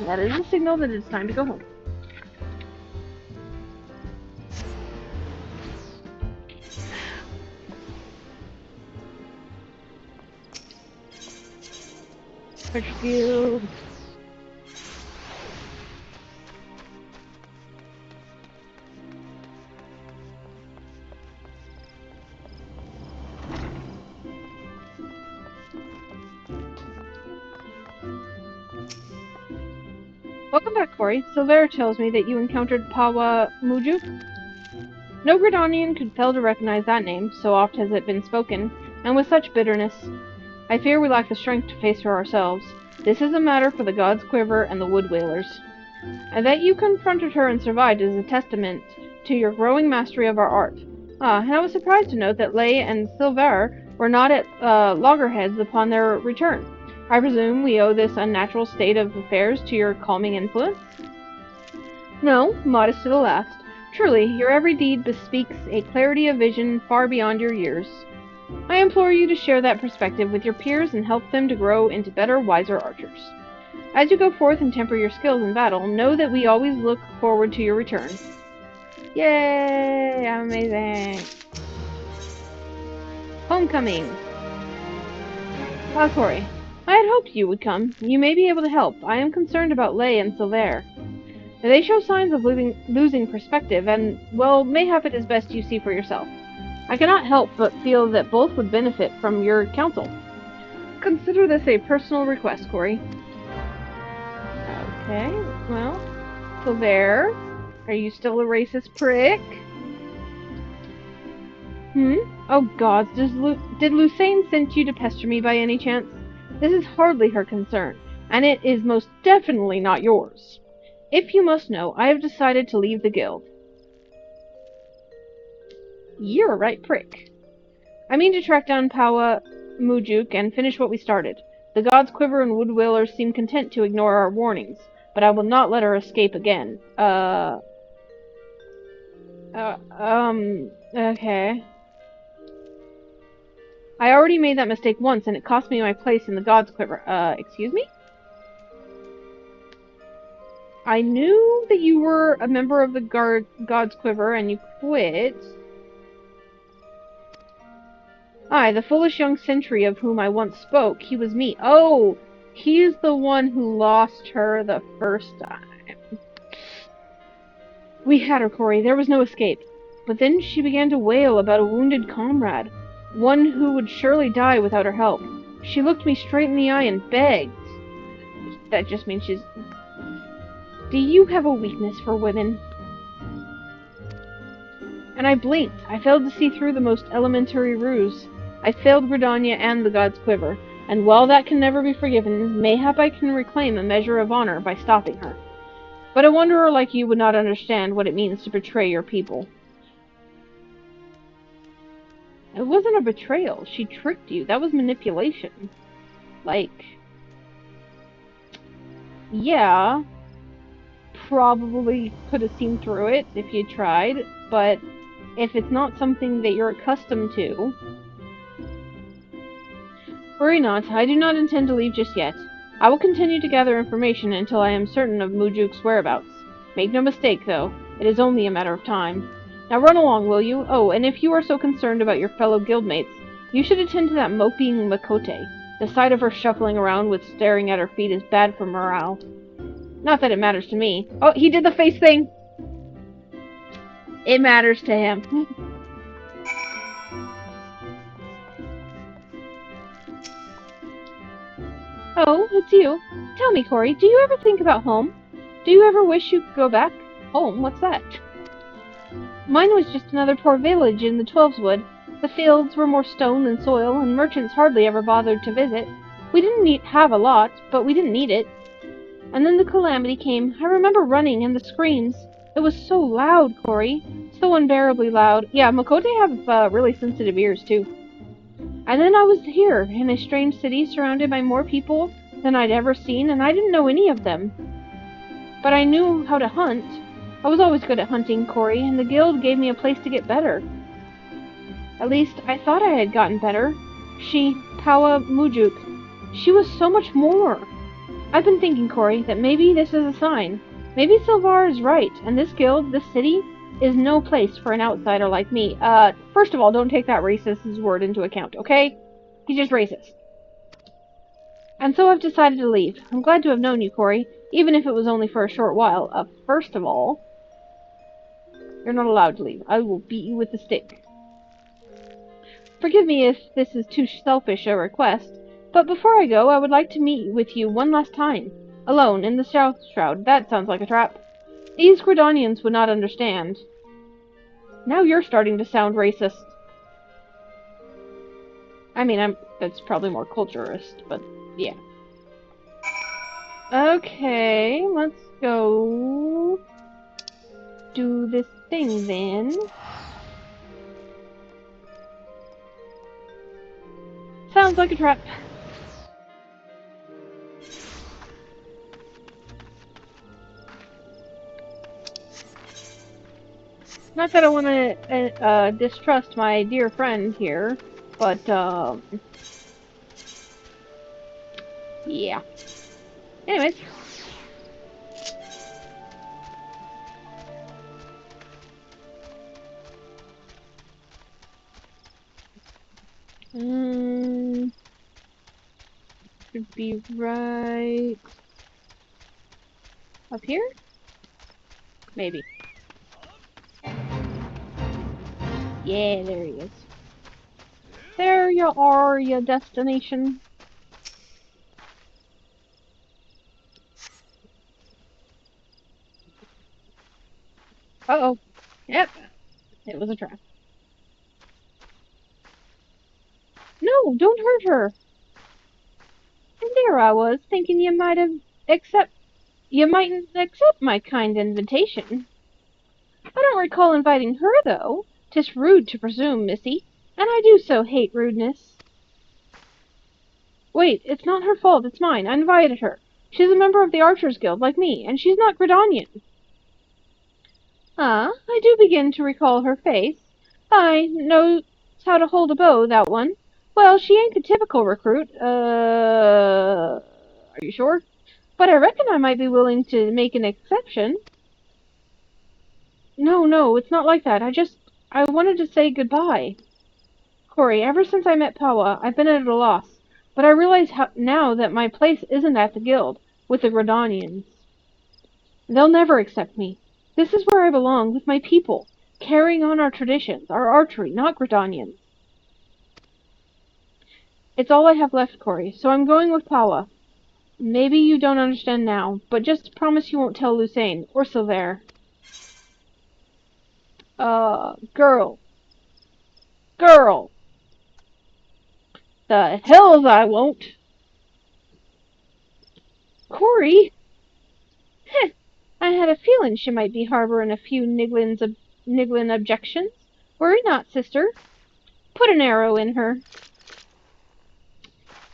That is a signal that it's time to go home. Field. Welcome back, Corey. Silvera tells me that you encountered Pawa Mujuk. No Gridanian could fail to recognize that name, so oft has it been spoken, and with such bitterness. I fear we lack the strength to face her ourselves. This is a matter for the God's Quiver and the Wood Whalers. And that you confronted her and survived is a testament to your growing mastery of our art. And I was surprised to note that Lay and Silver were not at loggerheads upon their return. I presume we owe this unnatural state of affairs to your calming influence? No, modest to the last. Truly, your every deed bespeaks a clarity of vision far beyond your years. I implore you to share that perspective with your peers and help them to grow into better, wiser archers. As you go forth and temper your skills in battle, know that we always look forward to your return. Yay! Amazing! Homecoming! Corey, I had hoped you would come. You may be able to help. I am concerned about Lay and Silver. They show signs of losing perspective, and, well, mayhap it is best you see for yourself. I cannot help but feel that both would benefit from your counsel. Consider this a personal request, Corey. Okay, well, Silver, are you still a racist prick? Oh gods, did Lucene send you to pester me by any chance? This is hardly her concern, and it is most definitely not yours. If you must know, I have decided to leave the guild. You're a right prick. I mean to track down Pawa Mujuk and finish what we started. The God's Quiver and Wood Whalers seem content to ignore our warnings, but I will not let her escape again. Okay. I already made that mistake once, and it cost me my place in the God's Quiver. Excuse me? I knew that you were a member of the God's Quiver, and you quit. Aye, the foolish young sentry of whom I once spoke, he was me. Oh, he's the one who lost her the first time. We had her, Corey. There was no escape. But then she began to wail about a wounded comrade, one who would surely die without her help. She looked me straight in the eye and begged. That just means she's... Do you have a weakness for women? And I blinked. I failed to see through the most elementary ruse. I failed Gridania and the God's Quiver, and while that can never be forgiven, mayhap I can reclaim a measure of honor by stopping her. But a wanderer like you would not understand what it means to betray your people. It wasn't a betrayal. She tricked you. That was manipulation. Like, yeah, probably could have seen through it if you tried, but if it's not something that you're accustomed to... Worry not, I do not intend to leave just yet. I will continue to gather information until I am certain of Mujuke's whereabouts. Make no mistake, though, it is only a matter of time. Now run along, will you? Oh, and if you are so concerned about your fellow guildmates, you should attend to that moping Miqo'te. The sight of her shuffling around with staring at her feet is bad for morale. Not that it matters to me. Oh, he did the face thing! It matters to him. Oh, it's you. Tell me, Corey, do you ever think about home? Do you ever wish you could go back? Home? What's that? Mine was just another poor village in the Twelveswood. The fields were more stone than soil, and merchants hardly ever bothered to visit. We didn't have a lot, but we didn't need it. And then the calamity came. I remember running and the screams. It was so loud, Corey. So unbearably loud. Yeah, Miqo'te have really sensitive ears, too. And then I was here, in a strange city surrounded by more people than I'd ever seen, and I didn't know any of them. But I knew how to hunt. I was always good at hunting, Corey, and the guild gave me a place to get better. At least, I thought I had gotten better. Pawa Mujuke, she was so much more. I've been thinking, Corey, that maybe this is a sign. Maybe Sylvar is right, and this guild, this city, is no place for an outsider like me. First of all, don't take that racist word into account, okay? He's just racist. And so I've decided to leave. I'm glad to have known you, Corey, even if it was only for a short while. First of all, you're not allowed to leave. I will beat you with the stick. Forgive me if this is too selfish a request, but before I go, I would like to meet with you one last time. Alone, in the South Shroud. That sounds like a trap. These Gridanians would not understand. Now you're starting to sound racist. I mean, that's probably more culturist, but yeah. Okay, let's go do this thing then. Sounds like a trap. Not that I want to distrust my dear friend here, but yeah. Anyways. Should be right up here? Maybe. Yeah, there he is. There you are, your destination. Uh-oh. Yep. It was a trap. No, don't hurt her. And there I was, thinking you mightn't accept my kind invitation. I don't recall inviting her, though. 'Tis rude to presume, missy, and I do so hate rudeness. Wait, it's not her fault, it's mine. I invited her. She's a member of the Archers Guild, like me, and she's not Gridanian. Ah, I do begin to recall her face. I knows how to hold a bow, that one. Well, she ain't the typical recruit. Are you sure? But I reckon I might be willing to make an exception. No, it's not like that. I wanted to say goodbye. Corey, ever since I met Pawa, I've been at a loss. But I realize now that my place isn't at the guild, with the Gridanians. They'll never accept me. This is where I belong, with my people, carrying on our traditions, our archery, not Gridanians. It's all I have left, Corey, so I'm going with Pawa. Maybe you don't understand now, but just promise you won't tell Lucerne, or Sylvain. Girl. The hells I won't. Corey? Heh, I had a feeling she might be harboring a few niggling objections. Worry not, sister. Put an arrow in her.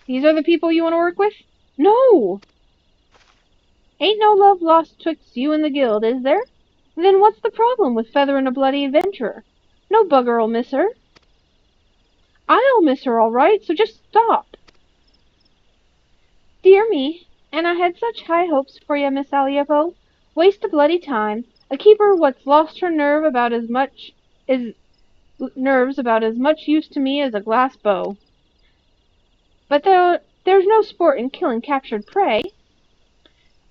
These are the people you want to work with? No! Ain't no love lost twixt you and the guild, is there? Then what's the problem with feathering a bloody adventurer? No bugger'll miss her. I'll miss her all right, so just stop. Dear me, and I had such high hopes for you, Miss Alliopo. Waste of bloody time. A keeper what's lost her nerves about as much use to me as a glass bow. But there's no sport in killing captured prey.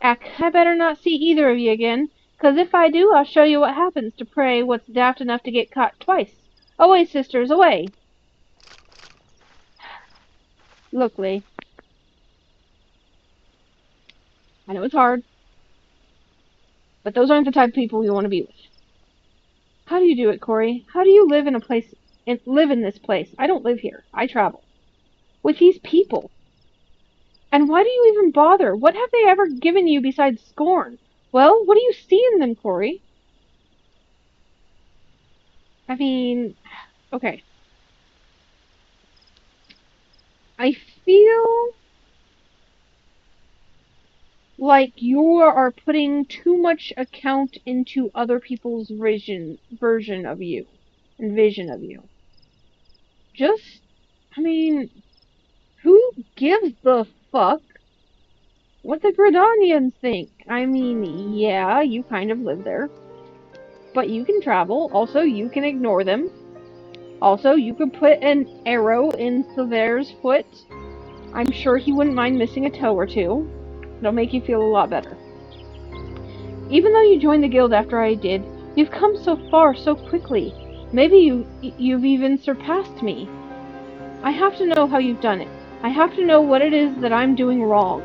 Ack, I better not see either of ye again, 'cause if I do, I'll show you what happens to prey what's daft enough to get caught twice. Away, sisters, away! Look, Lee. I know it's hard, but those aren't the type of people you want to be with. How do you do it, Corey? How do you live in this place? I don't live here. I travel. With these people. And why do you even bother? What have they ever given you besides scorn? Well, what do you see in them, Corey? I mean, okay. I feel like you are putting too much account into other people's version of you and vision of you. I mean, who gives the fuck what the Gridanians think? I mean, yeah, you kind of live there. But you can travel. Also, you can ignore them. Also, you could put an arrow in Silver's foot. I'm sure he wouldn't mind missing a toe or two. It'll make you feel a lot better. Even though you joined the guild after I did, you've come so far so quickly. Maybe you've even surpassed me. I have to know how you've done it. I have to know what it is that I'm doing wrong.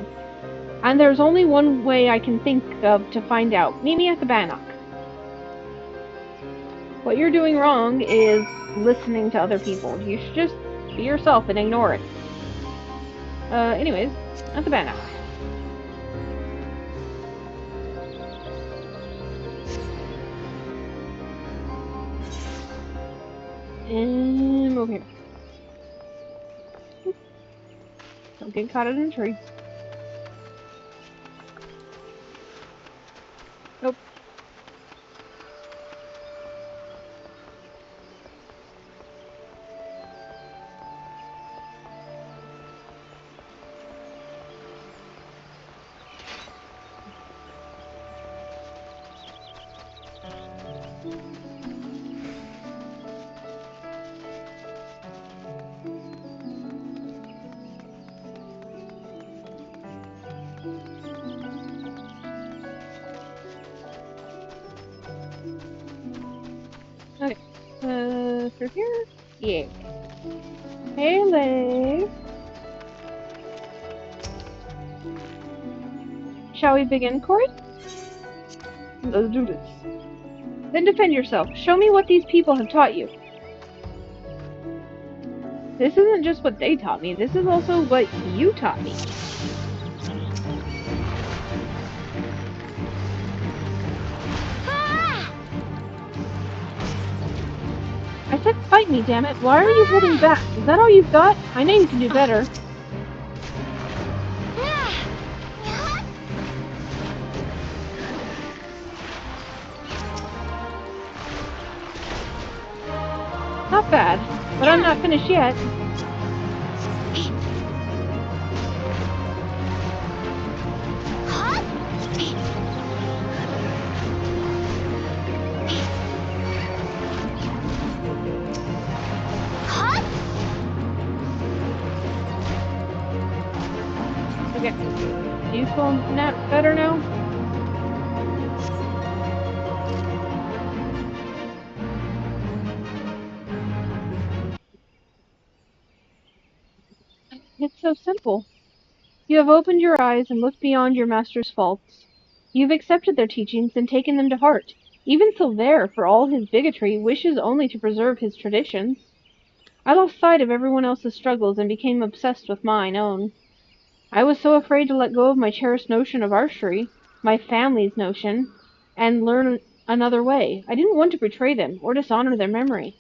And there's only one way I can think of to find out. Meet me at the Bannock. What you're doing wrong is listening to other people. You should just be yourself and ignore it. Anyways, at the Bannock. And over here. Don't get caught in a tree. Nope. Okay. Through here? Yeah. Hey, Leigh. Shall we begin, Corey? Let's do this. Then defend yourself. Show me what these people have taught you. This isn't just what they taught me. This is also what you taught me. I said fight me, damn it. Why are you holding back? Is that all you've got? I know you can do better. Not bad, but I'm not finished yet. Okay. Do you feel better now? It's so simple. You have opened your eyes and looked beyond your master's faults. You've accepted their teachings and taken them to heart. Even Silver, for all his bigotry, wishes only to preserve his traditions. I lost sight of everyone else's struggles and became obsessed with mine own. I was so afraid to let go of my cherished notion of archery, my family's notion. and learn another way. I didn't want to betray them or dishonor their memory.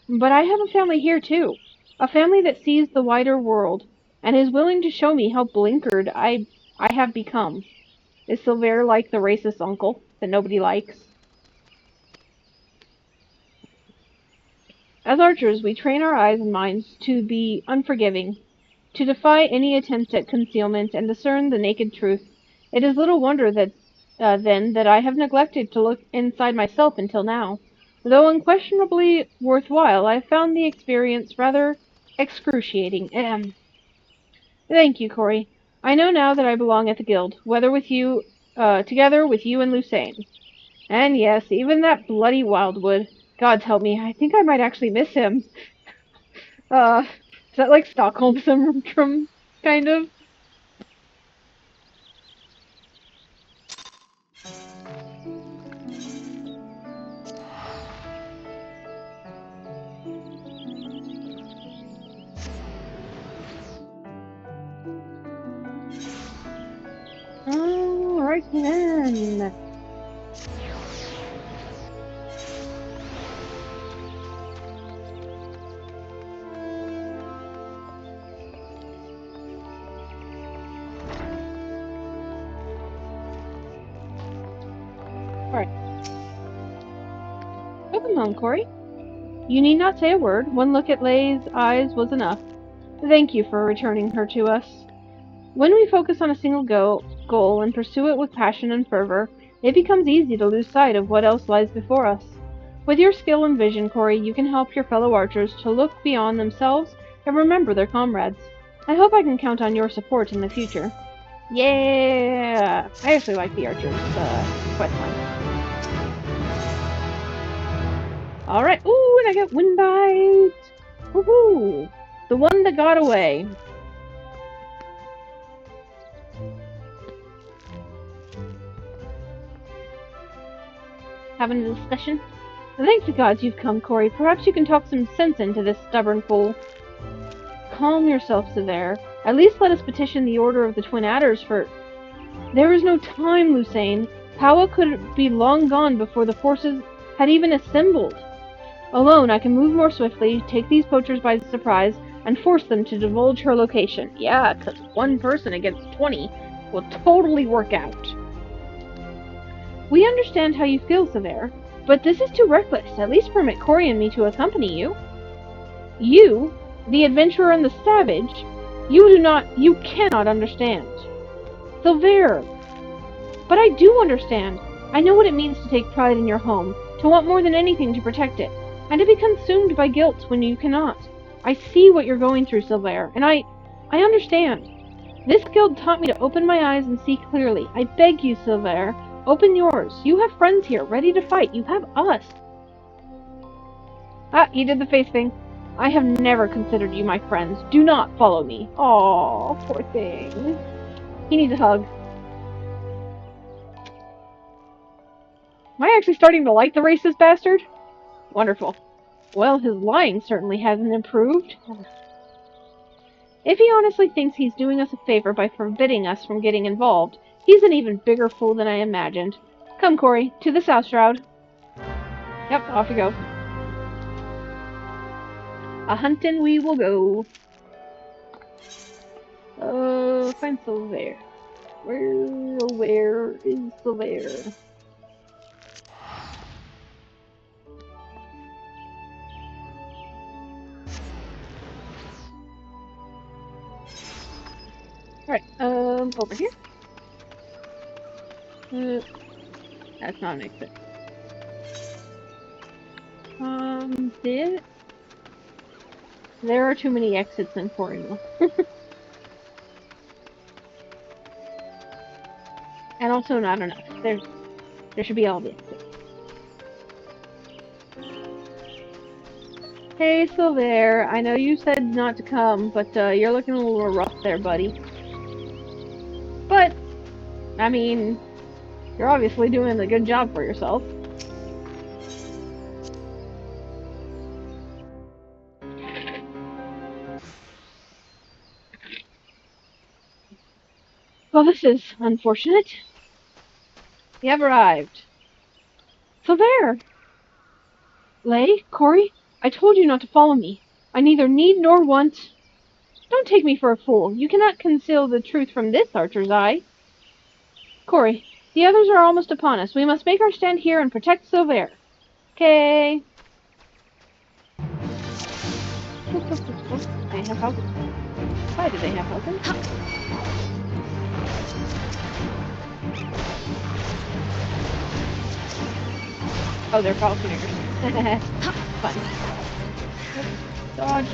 But I have a family here too. A family that sees the wider world and is willing to show me how blinkered I have become. Is Silver like the racist uncle that nobody likes? As archers, we train our eyes and minds to be unforgiving, to defy any attempt at concealment and discern the naked truth. It is little wonder that then that I have neglected to look inside myself until now. Though unquestionably worthwhile, I have found the experience rather excruciating. Thank you, Corey. I know now that I belong at the guild, whether with you, together with you and Lucerne. And yes, even that bloody Wildwood. God help me, I think I might actually miss him. Is that like Stockholm syndrome, kind of? Alright then. Alright. Welcome home, Corey. You need not say a word. One look at Lay's eyes was enough. Thank you for returning her to us. When we focus on a single goal and pursue it with passion and fervor, it becomes easy to lose sight of what else lies before us. With your skill and vision, Corey, you can help your fellow archers to look beyond themselves and remember their comrades. I hope I can count on your support in the future. Yeah! I actually like the archers quest line. Alright, ooh, and I got Windbite! Woohoo! The one that got away. Having a discussion? Thank the gods you've come, Corey. Perhaps you can talk some sense into this stubborn fool. Calm yourself, Sever. At least let us petition the Order of the Twin Adders for... There is no time, Lucerne. Paua could be long gone before the forces had even assembled. Alone, I can move more swiftly, take these poachers by surprise, and force them to divulge her location. Yeah, because one person against 20 will totally work out. We understand how you feel, Sever, but this is too reckless. At least permit Corey and me to accompany you. You, the adventurer and the savage, you cannot understand. Silver! But I do understand. I know what it means to take pride in your home, to want more than anything to protect it, and to be consumed by guilt when you cannot. I see what you're going through, Silver, and I understand. This guild taught me to open my eyes and see clearly. I beg you, Silver, open yours. You have friends here, ready to fight. You have us. Ah, he did the face thing. I have never considered you my friends. Do not follow me. Aw, poor thing. He needs a hug. Am I actually starting to like the racist bastard? Wonderful. Well, his lying certainly hasn't improved. If he honestly thinks he's doing us a favor by forbidding us from getting involved, he's an even bigger fool than I imagined. Come, Corey, to the South Shroud. Yep, off you go. A-hunting we will go. Find Silver. Where is Silver? Alright, over here. That's not an exit. There are too many exits in Cornwall. And also not enough. There should be all the exits. Hey, Silver, I know you said not to come, but you're looking a little rough there, buddy. But, I mean, you're obviously doing a good job for yourself. Well, this is unfortunate. You have arrived. So there! Lay, Corey, I told you not to follow me. I neither need nor want... Don't take me for a fool. You cannot conceal the truth from this archer's eye. Corey, the others are almost upon us. We must make our stand here and protect Silver. Okay. They have falcons. Why do they have falcons? Oh, they're falconers. Fun. Dodge.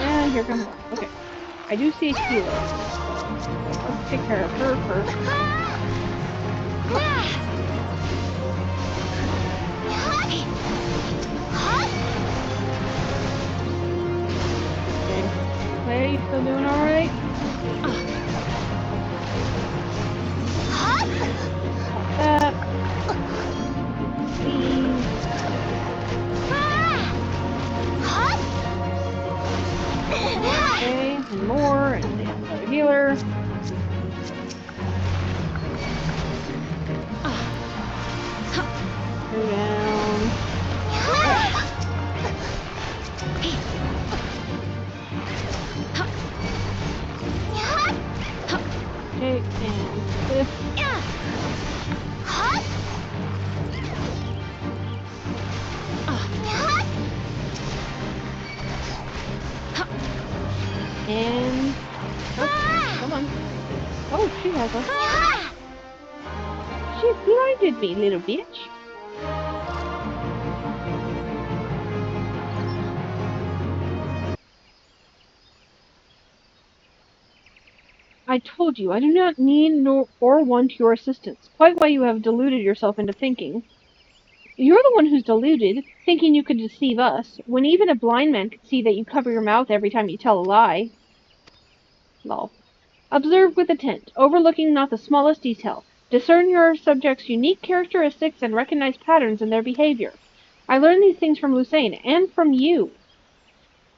And here comes one. Okay. I do see a healer. Let's take care of her first. Okay. Clay, you still doing alright? That. Okay, and more, and they have another healer. Go down. Okay, and this. And... Oh, come on. Oh, she has us. She blinded me, little bitch. I told you, I do not need nor or want your assistance. Quite why you have deluded yourself into thinking. You're the one who's deluded, thinking you could deceive us, when even a blind man could see that you cover your mouth every time you tell a lie. Lol. Observe with intent, overlooking not the smallest detail. Discern your subject's unique characteristics and recognize patterns in their behavior. I learned these things from Lucerne, and from you.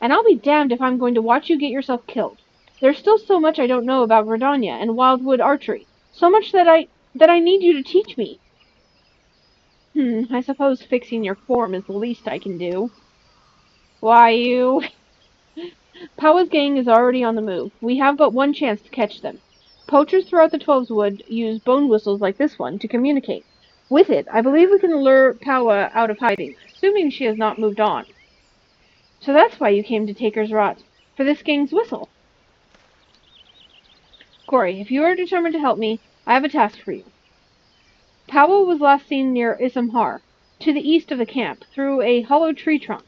And I'll be damned if I'm going to watch you get yourself killed. There's still so much I don't know about Gridania and wildwood archery. So much that I need you to teach me. I suppose fixing your form is the least I can do. Why, you... Pawa's gang is already on the move. We have but one chance to catch them. Poachers throughout the Twelves would use bone whistles like this one to communicate. With it, I believe we can lure Pawa out of hiding, assuming she has not moved on. So that's why you came to Taker's Rot, for this gang's whistle. Corey, if you are determined to help me, I have a task for you. Pawa was last seen near Issamhar, to the east of the camp, through a hollow tree trunk.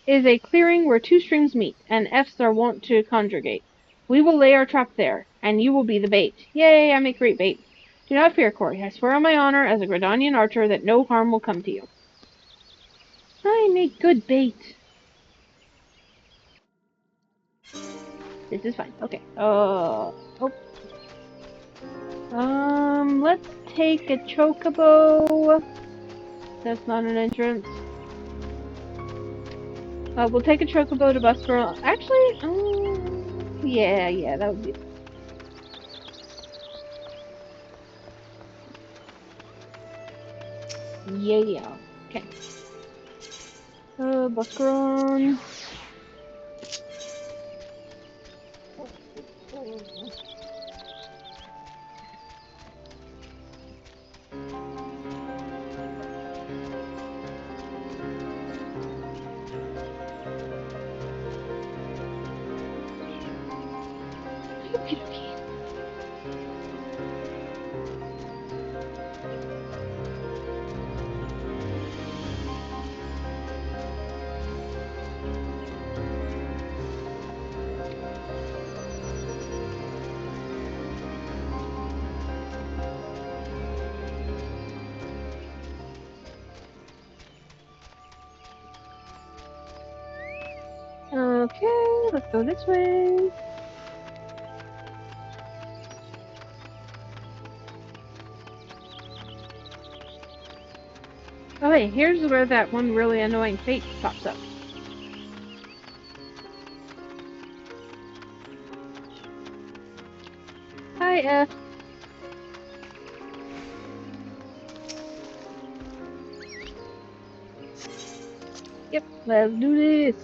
It is a clearing where two streams meet, and F's are wont to congregate. We will lay our trap there, and you will be the bait. Yay, I make great bait. Do not fear, Corey. I swear on my honor as a Gridanian archer that no harm will come to you. I make good bait. This is fine. Okay. Let's take a chocobo. That's not an entrance. We'll take a chocobo to Busker. Actually, yeah, that would be... Yeah. Okay. Buscaron. Okay, let's go this way. Oh wait, here's where that one really annoying fate pops up. Hi, F. Yep, let's do this.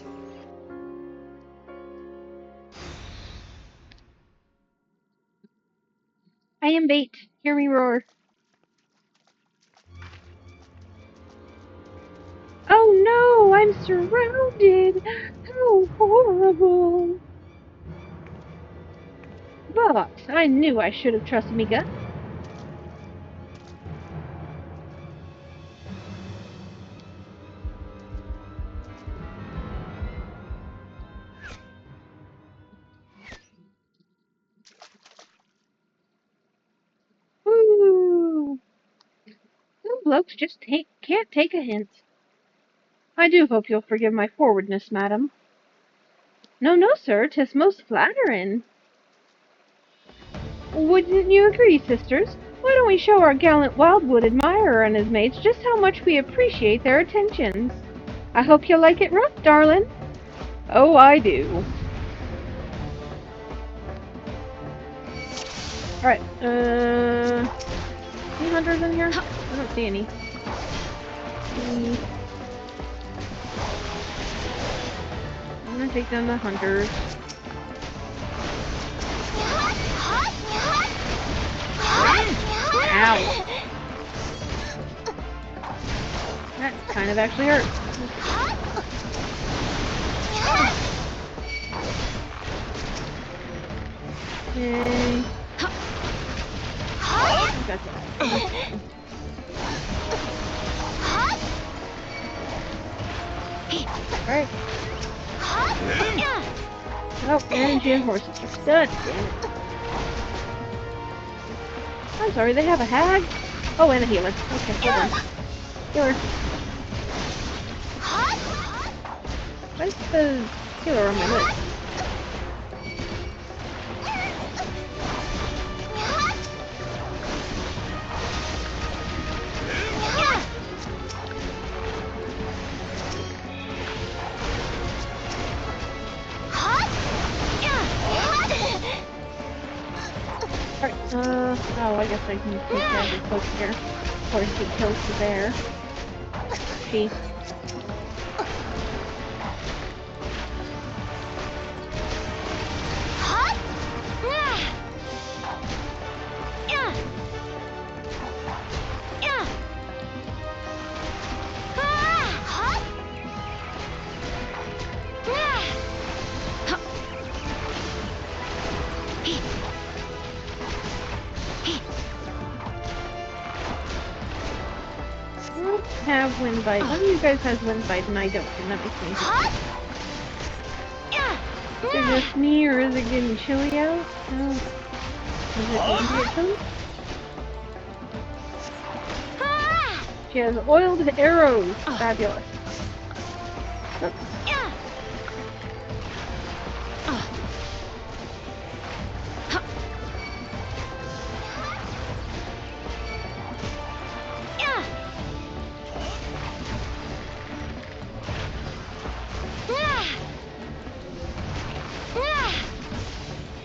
I am bait. Hear me roar. Oh no, I'm surrounded. How horrible. But I knew I should have trusted me gut. Woo! Some blokes just can't take a hint. I do hope you'll forgive my forwardness, madam. No, no, sir, 'tis most flattering. Wouldn't you agree, sisters? Why don't we show our gallant wildwood admirer and his mates just how much we appreciate their attentions? I hope you like it rough, darling. Oh, I do. Alright, any hunters in here? I don't see any. I'm gonna take down the hunters. Ow! That kind of actually hurt. Okay. Gotcha. Alright. Oh, and she has more sisters. God damn it. I'm sorry, they have a hag? Oh, and a healer. Okay, hold on. Healer. What's the healer on my list? Alright, oh, I guess I can take care of the folks here. Of course, he kills the bear. She. Have wind bite. One of you guys has wind bite and I don't, and that makes me happy. Is it just me or is it getting chilly out? No. Is it going to get chilly? She has oiled arrows. Fabulous. Oh.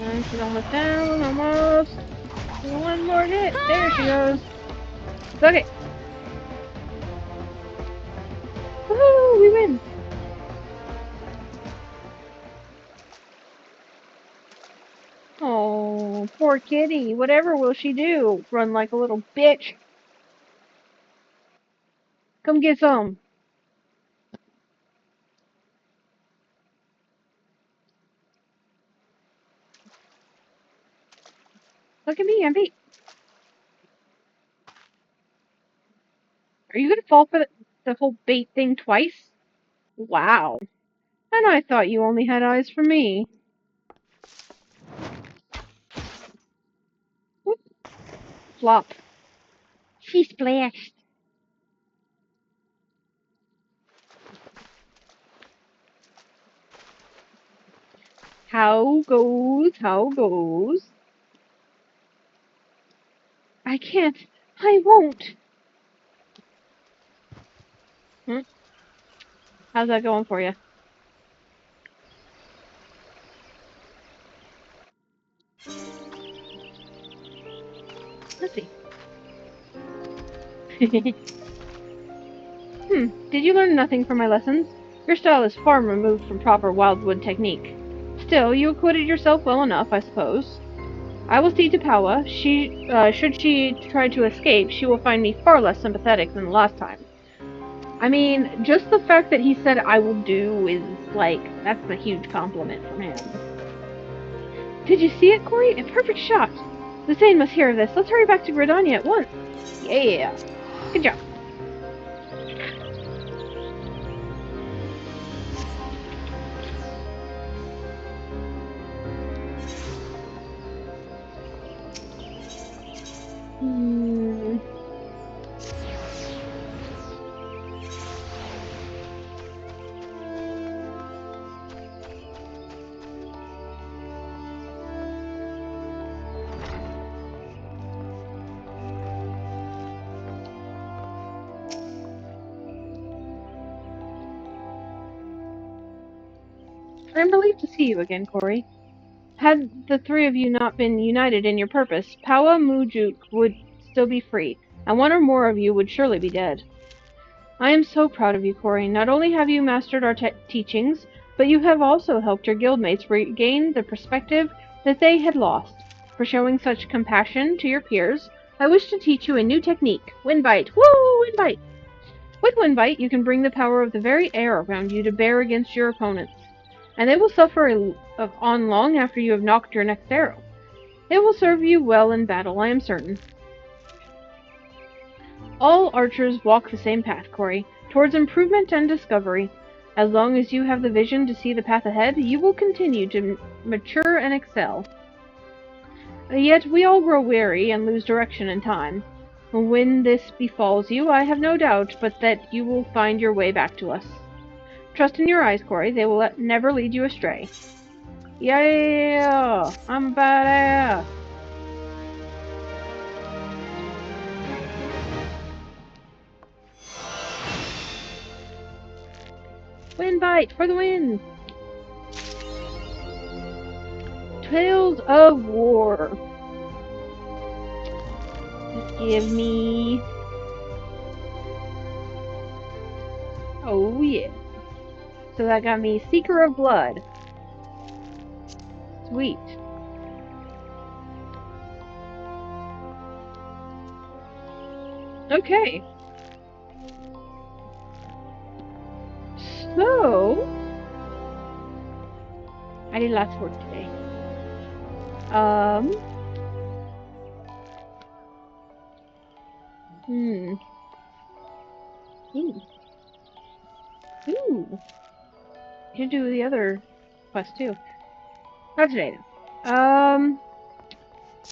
And she's almost down, almost. One more hit. There she goes. Okay. Woohoo! We win. Oh, poor kitty. Whatever will she do? Run like a little bitch. Come get some. Look at me, I'm beat. Are you gonna fall for the whole bait thing twice? Wow. And I thought you only had eyes for me. Whoop. Flop. She splashed. How goes? How goes? I can't. I won't. Hmm? How's that going for you? Did you learn nothing from my lessons? Your style is far removed from proper wildwood technique. Still, you acquitted yourself well enough, I suppose. I will see to Paua. Should she try to escape, she will find me far less sympathetic than the last time. I mean, just the fact that he said I will do is, like, that's a huge compliment from him. Did you see it, Corey? A perfect shot! Lucane must hear of this. Let's hurry back to Gridania at once. Yeah. Good job. I'm relieved to see you again, Corey. Had the three of you not been united in your purpose, Paua Mujuk would still be free, and one or more of you would surely be dead. I am so proud of you, Corey. Not only have you mastered our teachings, but you have also helped your guildmates regain the perspective that they had lost. For showing such compassion to your peers, I wish to teach you a new technique. Windbite! Woo! Windbite! With Windbite, you can bring the power of the very air around you to bear against your opponents, and they will suffer on long after you have knocked your next arrow. It will serve you well in battle, I am certain. All archers walk the same path, Corey, towards improvement and discovery. As long as you have the vision to see the path ahead, you will continue to mature and excel. Yet we all grow weary and lose direction in time. When this befalls you, I have no doubt but that you will find your way back to us. Trust in your eyes, Corey. They will never lead you astray. Yeah! I'm badass! Windbite for the win! Tales of War. Give me... Oh yeah. So that got me Seeker of Blood. Sweet. Okay. So... I did lots of work today. Ooh. You should do the other quest too. Not today though.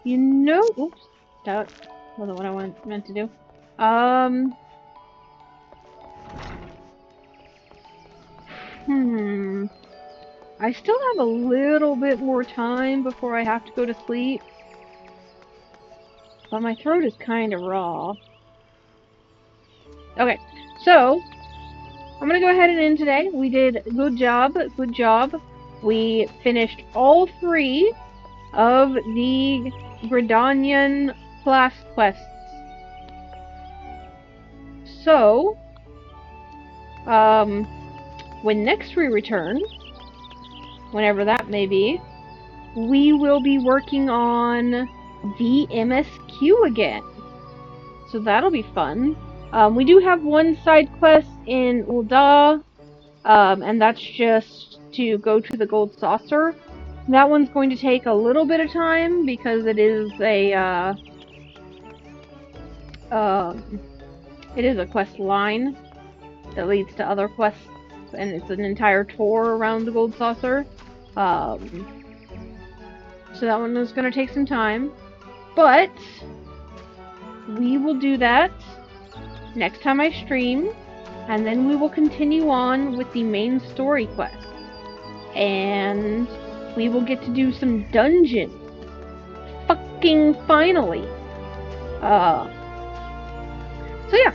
You know, oops, that wasn't what I meant to do. I still have a little bit more time before I have to go to sleep. But my throat is kind of raw. Okay, so I'm gonna go ahead and end today. We did good job, good job. We finished all 3 of the Gridanian class quests. So, when next we return, whenever that may be, we will be working on the MSQ again. So that'll be fun. We do have one side quest in Ul'dah, and that's just to go to the Gold Saucer. That one's going to take a little bit of time because it is a quest line that leads to other quests, and it's an entire tour around the Gold Saucer. So that one is going to take some time, but we will do that next time I stream, and then we will continue on with the main story quest, and we will get to do some dungeons. Fucking finally! So yeah,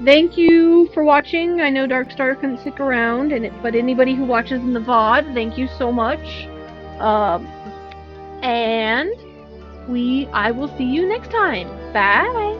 thank you for watching. I know Darkstar couldn't stick around, but anybody who watches in the VOD, thank you so much. And I will see you next time. Bye!